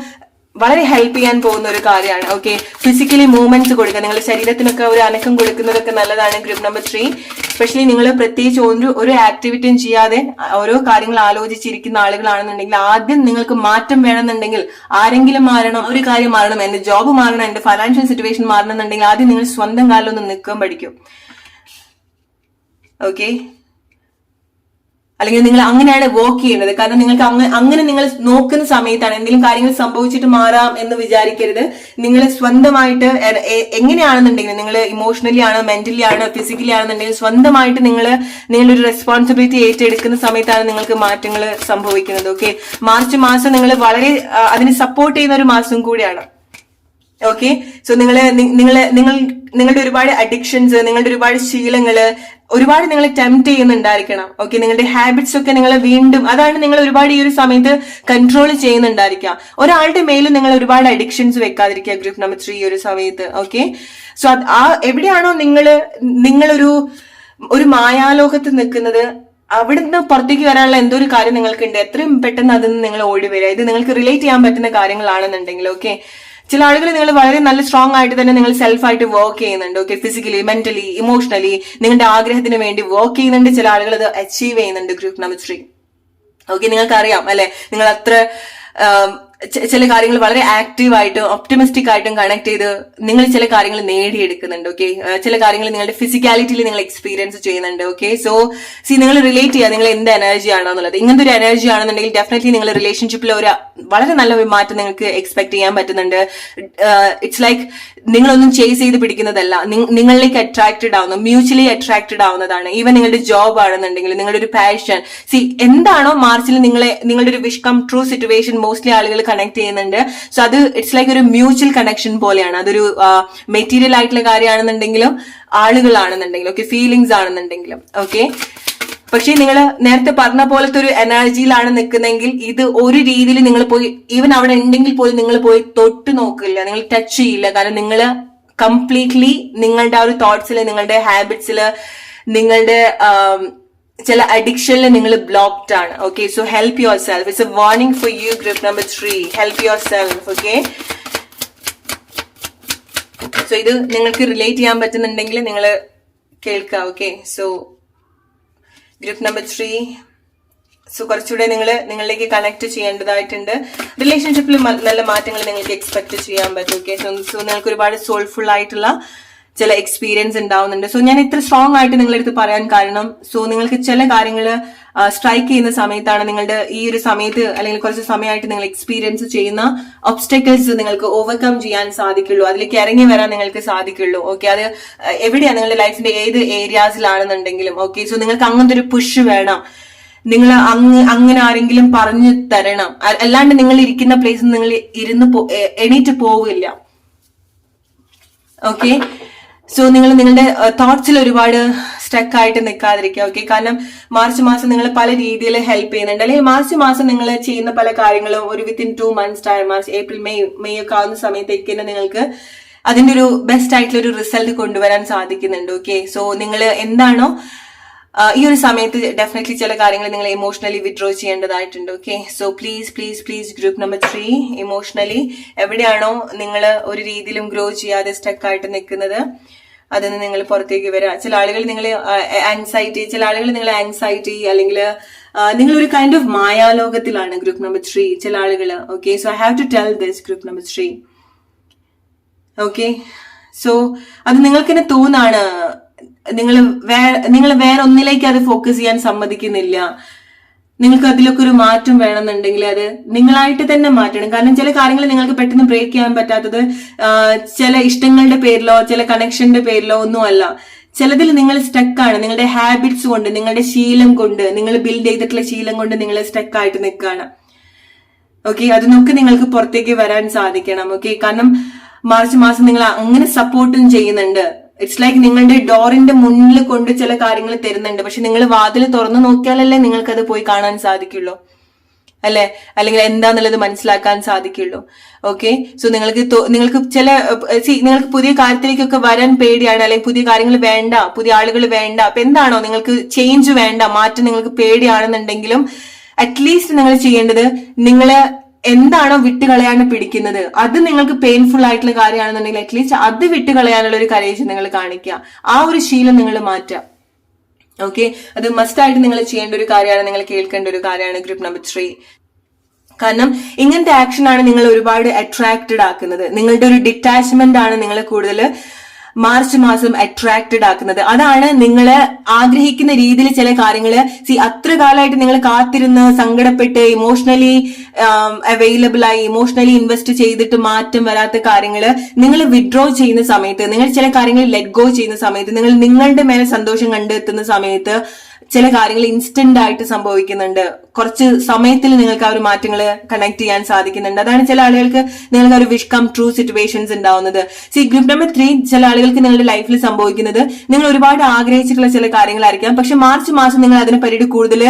വളരെ ഹെൽപ്പ് ചെയ്യാൻ പോകുന്ന ഒരു കാര്യമാണ്. ഓക്കെ, ഫിസിക്കലി മൂവ്മെന്റ്സ് കൊടുക്കുക, നിങ്ങളുടെ ശരീരത്തിനൊക്കെ ഒരു അനക്കം കൊടുക്കുന്നതൊക്കെ നല്ലതാണ് ഗ്രൂപ്പ് നമ്പർ 3. സ്പെഷ്യലി നിങ്ങൾ പ്രത്യേകിച്ച് ഒരു ആക്ടിവിറ്റിയും ചെയ്യാതെ ഓരോ കാര്യങ്ങൾ ആലോചിച്ചിരിക്കുന്ന ആളുകളാണെന്നുണ്ടെങ്കിൽ, ആദ്യം നിങ്ങൾക്ക് മാറ്റം വേണമെന്നുണ്ടെങ്കിൽ, ആരെങ്കിലും മാറണം, ഒരു കാര്യം മാറണം, എന്റെ ജോബ് മാറണം, എന്റെ ഫൈനാൻഷ്യൽ സിറ്റുവേഷൻ മാറണം എന്നുണ്ടെങ്കിൽ ആദ്യം നിങ്ങൾ സ്വന്തം കാലിൽ ഒന്ന് നിൽക്കാൻ പഠിക്കും. ഓക്കെ, അല്ലെങ്കിൽ നിങ്ങൾ അങ്ങനെയാണ് വർക്ക് ചെയ്യേണ്ടത്. കാരണം നിങ്ങൾക്ക് അങ്ങനെ നിങ്ങൾ നോക്കുന്ന സമയത്താണ് എന്തെങ്കിലും കാര്യങ്ങൾ സംഭവിച്ചിട്ട് മാറാം എന്ന് വിചാരിക്കരുത്. നിങ്ങൾ സ്വന്തമായിട്ട് എങ്ങനെയാണെന്നുണ്ടെങ്കിൽ, നിങ്ങൾ ഇമോഷണലി ആണോ മെന്റലി ആണോ ഫിസിക്കലി ആണെന്നുണ്ടെങ്കിൽ സ്വന്തമായിട്ട് നിങ്ങളൊരു റെസ്പോൺസിബിലിറ്റി ഏറ്റെടുക്കുന്ന സമയത്താണ് നിങ്ങൾക്ക് മാറ്റങ്ങൾ സംഭവിക്കുന്നത്. ഓക്കെ, മാർച്ച് മാസം നിങ്ങൾ വളരെ അതിന് സപ്പോർട്ട് ചെയ്യുന്ന ഒരു മാസം കൂടിയാണ്. ഓക്കെ, സോ നിങ്ങളുടെ ഒരുപാട് അഡിക്ഷൻസ്, നിങ്ങളുടെ ഒരുപാട് ശീലങ്ങള് ഒരുപാട് നിങ്ങൾ ടെംപ്റ്റ് ചെയ്യുന്നുണ്ടായിരിക്കണം. ഓക്കെ, നിങ്ങളുടെ ഹാബിറ്റ്സ് ഒക്കെ നിങ്ങൾ വീണ്ടും അതാണ് നിങ്ങൾ ഒരുപാട് ഈ ഒരു സമയത്ത് കൺട്രോൾ ചെയ്യുന്നുണ്ടായിരിക്കുക. ഒരാളുടെ മേലും നിങ്ങൾ ഒരുപാട് അഡിക്ഷൻസ് വെക്കാതിരിക്കുക ഗ്രൂപ്പ് നമ്പർ 3 ഈ ഒരു സമയത്ത്. ഓക്കെ, സോ എവിടെയാണോ നിങ്ങളൊരു മായാലോകത്ത് നിൽക്കുന്നത്, അവിടുന്ന് പുറത്തേക്ക് വരാനുള്ള എന്തോ ഒരു കാര്യം നിങ്ങൾക്കുണ്ട്. എത്രയും പെട്ടെന്ന് അതിൽ നിന്ന് നിങ്ങൾ ഓടി വരിക. ഇത് നിങ്ങൾക്ക് റിലേറ്റ് ചെയ്യാൻ പറ്റുന്ന കാര്യങ്ങളാണെന്നുണ്ടെങ്കിൽ. ഓക്കെ, ചില ആളുകൾ നിങ്ങൾ വളരെ നല്ല സ്ട്രോങ് ആയിട്ട് തന്നെ നിങ്ങൾ സെൽഫായിട്ട് വർക്ക് ചെയ്യുന്നുണ്ട്. ഓക്കെ, ഫിസിക്കലി മെന്റലി ഇമോഷണലി നിങ്ങളുടെ ആഗ്രഹത്തിന് വേണ്ടി വർക്ക് ചെയ്യുന്നുണ്ട്. ചില ആളുകൾ അത് അച്ചീവ് ചെയ്യുന്നുണ്ട് ഗ്രൂപ്പ് നമ്പർ 3. ഓക്കെ, നിങ്ങൾക്ക് അറിയാം അല്ലെ, നിങ്ങൾ അത്ര ചില കാര്യങ്ങൾ വളരെ ആക്റ്റീവ് ആയിട്ടും ഒപ്റ്റിമിസ്റ്റിക് ആയിട്ടും കണക്ട് ചെയ്ത് നിങ്ങൾ ചില കാര്യങ്ങൾ നേടിയെടുക്കുന്നുണ്ട്. ഓക്കെ, ചില കാര്യങ്ങൾ നിങ്ങളുടെ ഫിസിക്കാലിറ്റിയിൽ നിങ്ങൾ എക്സ്പീരിയൻസ് ചെയ്യുന്നുണ്ട്. ഓക്കെ, സോ നിങ്ങൾ റിലേറ്റ് ചെയ്യുക നിങ്ങൾ എന്ത് എനർജി ആണോ എന്നുള്ളത്. ഇങ്ങനത്തെ ഒരു എനർജി ആണെന്നുണ്ടെങ്കിൽ ഡെഫിനറ്റ്ലി നിങ്ങൾ റിലേഷൻഷിപ്പിൽ ഒരു വളരെ നല്ലൊരു മാറ്റം നിങ്ങൾക്ക് എക്സ്പെക്ട് ചെയ്യാൻ പറ്റുന്നുണ്ട്. ഇറ്റ്സ് ലൈക്ക് നിങ്ങളൊന്നും ചേസ് ചെയ്ത് പിടിക്കുന്നതല്ല, നിങ്ങളിലേക്ക് അട്രാക്റ്റഡ് ആവുന്നു, മ്യൂച്വലി അട്രാക്റ്റഡ് ആവുന്നതാണ്. ഈവൻ നിങ്ങളുടെ ജോബ് ആണെന്നുണ്ടെങ്കിൽ നിങ്ങളുടെ ഒരു പാഷൻ, എന്താണോ മാർച്ചിൽ നിങ്ങളുടെ ഒരു wish come true situation mostly ആളുകൾ കണക്ട് ചെയ്യുന്നുണ്ട്. സോ അത് ഇറ്റ്സ് ലൈക്ക് ഒരു മ്യൂച്വൽ കണക്ഷൻ പോലെയാണ്. അതൊരു മെറ്റീരിയൽ ആയിട്ടുള്ള കാര്യമാണെന്നുണ്ടെങ്കിലും ആളുകളാണെന്നുണ്ടെങ്കിലും ഓക്കെ, ഫീലിങ്സ് ആണെന്നുണ്ടെങ്കിലും ഓക്കെ. പക്ഷെ നിങ്ങൾ നേരത്തെ പറഞ്ഞ പോലത്തെ ഒരു എനർജിയിലാണ് നിൽക്കുന്നെങ്കിൽ ഇത് ഒരു രീതിയിൽ നിങ്ങൾ പോയി ഈവൻ അവിടെ ഉണ്ടെങ്കിൽ പോലും നിങ്ങൾ പോയി തൊട്ട് നോക്കില്ല, നിങ്ങൾ ടച്ച് ചെയ്യില്ല. കാരണം നിങ്ങൾ കംപ്ലീറ്റ്ലി നിങ്ങളുടെ ആ ഒരു തോട്ട്സില്, നിങ്ങളുടെ ഹാബിറ്റ്സില്, നിങ്ങളുടെ ചില അഡിക്ഷനിൽ നിങ്ങൾ ബ്ലോക്ക്ഡ് ആണ്. Okay, so help your self. It's A warning for you group number 3. Help your self. Okay, so ഇത് നിങ്ങൾക്ക് റിലേറ്റ് ചെയ്യാൻ പറ്റുന്നുണ്ടെങ്കിൽ നിങ്ങൾ കേൾക്കുക. Okay, so group number 3, so കുറച്ചുകൂടെ നിങ്ങളിലേക്ക് കണക്ട് ചെയ്യേണ്ടതായിട്ടുണ്ട്. റിലേഷൻഷിപ്പിൽ നല്ല മാറ്റങ്ങൾ നിങ്ങൾക്ക് എക്സ്പെക്ട് ചെയ്യാൻ പറ്റും. ഓക്കെ, സോ നിങ്ങൾക്ക് ഒരുപാട് സോൾഫുൾ ആയിട്ടുള്ള ചില എക്സ്പീരിയൻസ് ഉണ്ടാവുന്നുണ്ട്. സോ ഞാൻ ഇത്ര സ്ട്രോങ് ആയിട്ട് നിങ്ങളെടുത്ത് പറയാൻ കാരണം, സോ നിങ്ങൾക്ക് ചില കാര്യങ്ങൾ സ്ട്രൈക്ക് ചെയ്യുന്ന സമയത്താണ് നിങ്ങളുടെ ഈ ഒരു സമയത്ത് അല്ലെങ്കിൽ കുറച്ച് സമയമായിട്ട് നിങ്ങൾ എക്സ്പീരിയൻസ് ചെയ്യുന്ന ഒബ്സ്റ്റക്കിൾസ് നിങ്ങൾക്ക് ഓവർകം ചെയ്യാൻ സാധിക്കുള്ളൂ, അതിലേക്ക് ഇറങ്ങി വരാൻ നിങ്ങൾക്ക് സാധിക്കുള്ളൂ. ഓക്കെ, അത് എവിടെയാണ് നിങ്ങളുടെ ലൈഫിന്റെ ഏത് ഏരിയാസിലാണെന്നുണ്ടെങ്കിലും ഓക്കെ. സോ നിങ്ങൾക്ക് അങ്ങനത്തെ ഒരു പുഷ് വേണം, നിങ്ങൾ അങ്ങനെ ആരെങ്കിലും പറഞ്ഞു തരണം. അല്ലാണ്ട് നിങ്ങൾ ഇരിക്കുന്ന പ്ലേസിൽ നിങ്ങൾ എണീറ്റ് പോവില്ല. ഓക്കെ, സോ നിങ്ങൾ നിങ്ങളുടെ തോട്ട്സിൽ ഒരുപാട് സ്റ്റക്ക് ആയിട്ട് നിൽക്കാതിരിക്കുക. ഓക്കെ, കാരണം മാർച്ച് മാസം നിങ്ങൾ പല രീതിയിൽ ഹെൽപ്പ് ചെയ്യുന്നുണ്ട്. അല്ലെങ്കിൽ മാർച്ച് മാസം നിങ്ങൾ ചെയ്യുന്ന പല കാര്യങ്ങളും ഒരു within 2 months time, March April May ഒക്കെ ആവുന്ന സമയത്തേക്ക് തന്നെ നിങ്ങൾക്ക് അതിന്റെ ഒരു ബെസ്റ്റ് ആയിട്ടുള്ള ഒരു റിസൾട്ട് കൊണ്ടുവരാൻ സാധിക്കുന്നുണ്ട്. ഓക്കെ, സോ നിങ്ങൾ എന്താണോ ഈ ഒരു സമയത്ത് ഡെഫിനറ്റ്ലി ചില കാര്യങ്ങൾ നിങ്ങൾ ഇമോഷണലി വിഡ്രോ ചെയ്യേണ്ടതായിട്ടുണ്ട്. Okay, so please group number 3 emotionally എവിടെയാണോ നിങ്ങൾ ഒരു രീതിയിലും ഗ്രോ ചെയ്യാതെ സ്റ്റക്ക് ആയിട്ട് നിൽക്കുന്നത് അതിന് നിങ്ങൾ പുറത്തേക്ക് വരാം. ചില ആളുകൾ നിങ്ങൾ ആൻസൈറ്റി അല്ലെങ്കിൽ നിങ്ങളൊരു കൈൻഡ് ഓഫ് മായാലോകത്തിലാണ് ഗ്രൂപ്പ് നമ്പർ 3 ചില ആളുകൾ. Okay, so I have to tell this group number 3. Okay, so അത് നിങ്ങൾക്ക് തന്നെ തോന്നാണ്, നിങ്ങൾ വേറെ ഒന്നിലേക്ക് അത് ഫോക്കസ് ചെയ്യാൻ സമ്മതിക്കുന്നില്ല. നിങ്ങൾക്ക് അതിലൊക്കെ ഒരു മാറ്റം വേണമെന്നുണ്ടെങ്കിൽ അത് നിങ്ങളായിട്ട് തന്നെ മാറ്റണം. കാരണം ചില കാര്യങ്ങൾ നിങ്ങൾക്ക് പെട്ടെന്ന് ബ്രേക്ക് ചെയ്യാൻ പറ്റാത്തത് ചില ഇഷ്ടങ്ങളുടെ പേരിലോ ചില കണക്ഷന്റെ പേരിലോ ഒന്നും അല്ല. ചിലതിൽ നിങ്ങൾ സ്റ്റക്കാണ്, നിങ്ങളുടെ ഹാബിറ്റ്സ് കൊണ്ട്, നിങ്ങളുടെ ശീലം കൊണ്ട്, നിങ്ങൾ ബിൽഡ് ചെയ്തിട്ടുള്ള ശീലം കൊണ്ട് നിങ്ങൾ സ്റ്റക്കായിട്ട് നിൽക്കുകയാണ്. ഓക്കെ, അതിനൊക്കെ നിങ്ങൾക്ക് പുറത്തേക്ക് വരാൻ സാധിക്കണം. ഓക്കെ, കാരണം മാർച്ച് മാസം നിങ്ങൾ അങ്ങനെ സപ്പോർട്ടും ചെയ്യുന്നുണ്ട്. ഇറ്റ്സ് ലൈക്ക് നിങ്ങളുടെ ഡോറിന്റെ മുന്നിൽ കൊണ്ട് ചില കാര്യങ്ങൾ തരുന്നുണ്ട്. പക്ഷെ നിങ്ങൾ വാതിൽ തുറന്നു നോക്കിയാലല്ലേ നിങ്ങൾക്കത് പോയി കാണാൻ സാധിക്കുള്ളൂ, അല്ലെ? അല്ലെങ്കിൽ എന്താന്നുള്ളത് മനസ്സിലാക്കാൻ സാധിക്കുള്ളൂ. ഓക്കെ, സോ നിങ്ങൾക്ക് നിങ്ങൾക്ക് പുതിയ കാര്യത്തിലേക്കൊക്കെ വരാൻ പേടിയാണ്, അല്ലെങ്കിൽ പുതിയ കാര്യങ്ങൾ വേണ്ട, പുതിയ ആളുകൾ വേണ്ട. അപ്പൊ എന്താണോ നിങ്ങൾക്ക് ചേഞ്ച് വേണ്ട, മാറ്റം നിങ്ങൾക്ക് പേടിയാണെന്നുണ്ടെങ്കിലും അറ്റ്ലീസ്റ്റ് നിങ്ങൾ ചെയ്യേണ്ടത് നിങ്ങള് എന്താണോ വിട്ടുകളയാൻ പിടിക്കുന്നത്, അത് നിങ്ങൾക്ക് പെയിൻഫുൾ ആയിട്ടുള്ള കാര്യമാണെന്നുണ്ടെങ്കിൽ അറ്റ്ലീസ്റ്റ് അത് വിട്ടുകളയാനുള്ള ഒരു കരേജ് നിങ്ങൾ കാണിക്കുക. ആ ഒരു ശീലം നിങ്ങൾ മാറ്റുക. ഓക്കെ, അത് മസ്റ്റായിട്ട് നിങ്ങൾ ചെയ്യേണ്ട ഒരു കാര്യമാണ്, നിങ്ങൾ കേൾക്കേണ്ട ഒരു കാര്യമാണ് ഗ്രൂപ്പ് നമ്പർ 3. കാരണം ഇങ്ങനത്തെ ആക്ഷൻ ആണ് നിങ്ങൾ ഒരുപാട് അട്രാക്റ്റഡ് ആക്കുന്നത്. നിങ്ങളുടെ ഒരു ഡിറ്റാച്ച്മെന്റ് ആണ് നിങ്ങളെ കൂടുതൽ മാർച്ച് മാസം അട്രാക്റ്റഡ് ആക്കുന്നത്. അതാണ് നിങ്ങൾ ആഗ്രഹിക്കുന്ന രീതിയിൽ ചില കാര്യങ്ങൾ അത്ര കാലമായിട്ട് നിങ്ങൾ കാത്തിരുന്ന് സങ്കടപ്പെട്ട് ഇമോഷണലി അവൈലബിൾ ആയി ഇമോഷണലി ഇൻവെസ്റ്റ് ചെയ്തിട്ട് മാറ്റം വരാത്ത കാര്യങ്ങൾ നിങ്ങൾ വിഡ്രോ ചെയ്യുന്ന സമയത്ത്, നിങ്ങൾ ചില കാര്യങ്ങൾ ലെറ്റ് ഗോ ചെയ്യുന്ന സമയത്ത്, നിങ്ങൾ നിങ്ങളുടെ മേലെ സന്തോഷം കണ്ടെത്തുന്ന സമയത്ത് ചില കാര്യങ്ങൾ ഇൻസ്റ്റന്റ് ആയിട്ട് സംഭവിക്കുന്നുണ്ട്. കുറച്ച് സമയത്തിൽ നിങ്ങൾക്ക് ആ ഒരു മാറ്റങ്ങൾ കണക്ട് ചെയ്യാൻ സാധിക്കുന്നുണ്ട്. അതാണ് ചില ആളുകൾക്ക് നിങ്ങൾക്ക് ഒരു വിഷ് കം ട്രൂ സിറ്റുവേഷൻസ് ഉണ്ടാവുന്നത്. ഗ്രൂപ്പ് നമ്പർ 3 ചില ആളുകൾക്ക് നിങ്ങളുടെ ലൈഫിൽ സംഭവിക്കുന്നത് നിങ്ങൾ ഒരുപാട് ആഗ്രഹിച്ചിട്ടുള്ള ചില കാര്യങ്ങളായിരിക്കാം. പക്ഷെ മാർച്ച് മാസം നിങ്ങൾ അതിനെ പറ്റി കൂടുതൽ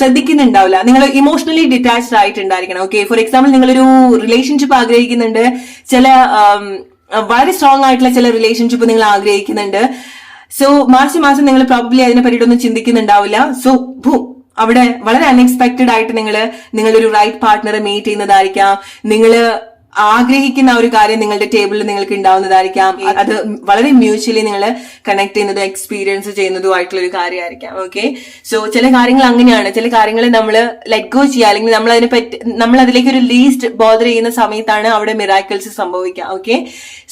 ശ്രദ്ധിക്കുന്നുണ്ടാവില്ല. നിങ്ങൾ ഇമോഷണലി ഡിറ്റാച്ച്ഡ് ആയിട്ടുണ്ടായിരിക്കണം. ഓക്കെ, ഫോർ എക്സാമ്പിൾ നിങ്ങളൊരു റിലേഷൻഷിപ്പ് ആഗ്രഹിക്കുന്നുണ്ട്, ചില വളരെ സ്ട്രോങ് ആയിട്ടുള്ള ചില റിലേഷൻഷിപ്പ് നിങ്ങൾ ആഗ്രഹിക്കുന്നുണ്ട്. സോ മാർച്ച് മാസം നിങ്ങൾ പ്രോബബ്ലി അതിനെ പറ്റിയിട്ടൊന്നും ചിന്തിക്കുന്നുണ്ടാവില്ല. സോ അവിടെ വളരെ അൺഎക്സ്പെക്ടഡ് ആയിട്ട് നിങ്ങളൊരു റൈറ്റ് പാർട്ട്ണറെ മീറ്റ് ചെയ്യുന്നതായിരിക്കാം. നിങ്ങൾ ആഗ്രഹിക്കുന്ന ഒരു കാര്യം നിങ്ങളുടെ ടേബിളിൽ നിങ്ങൾക്ക് ഉണ്ടാവുന്നതായിരിക്കാം. അത് വളരെ മ്യൂച്വലി നിങ്ങൾ കണക്ട് ചെയ്യുന്നതും എക്സ്പീരിയൻസ് ചെയ്യുന്നതുമായിട്ടുള്ള ഒരു കാര്യമായിരിക്കാം. ഓക്കെ, സോ ചില കാര്യങ്ങൾ അങ്ങനെയാണ്. ചില കാര്യങ്ങൾ നമ്മൾ ലെറ്റ് ഗോ ചെയ്യുക, അല്ലെങ്കിൽ നമ്മൾ അതിലേക്ക് ഒരു ലീസ്റ്റ് ബോദർ ചെയ്യുന്ന സമയത്താണ് അവിടെ മിറാക്കിൾസ് സംഭവിക്കുക. ഓക്കെ,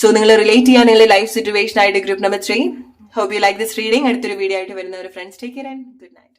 സോ നിങ്ങൾ റിലേറ്റ് ചെയ്യുക നിങ്ങളുടെ ലൈഫ് സിറ്റുവേഷൻ ആയിട്ട്. Group number 3. Hope you like this reading. അടുത്തൊരു വീഡിയോ ആയിട്ട് വരുന്ന ഒരു friends. Take care and good night.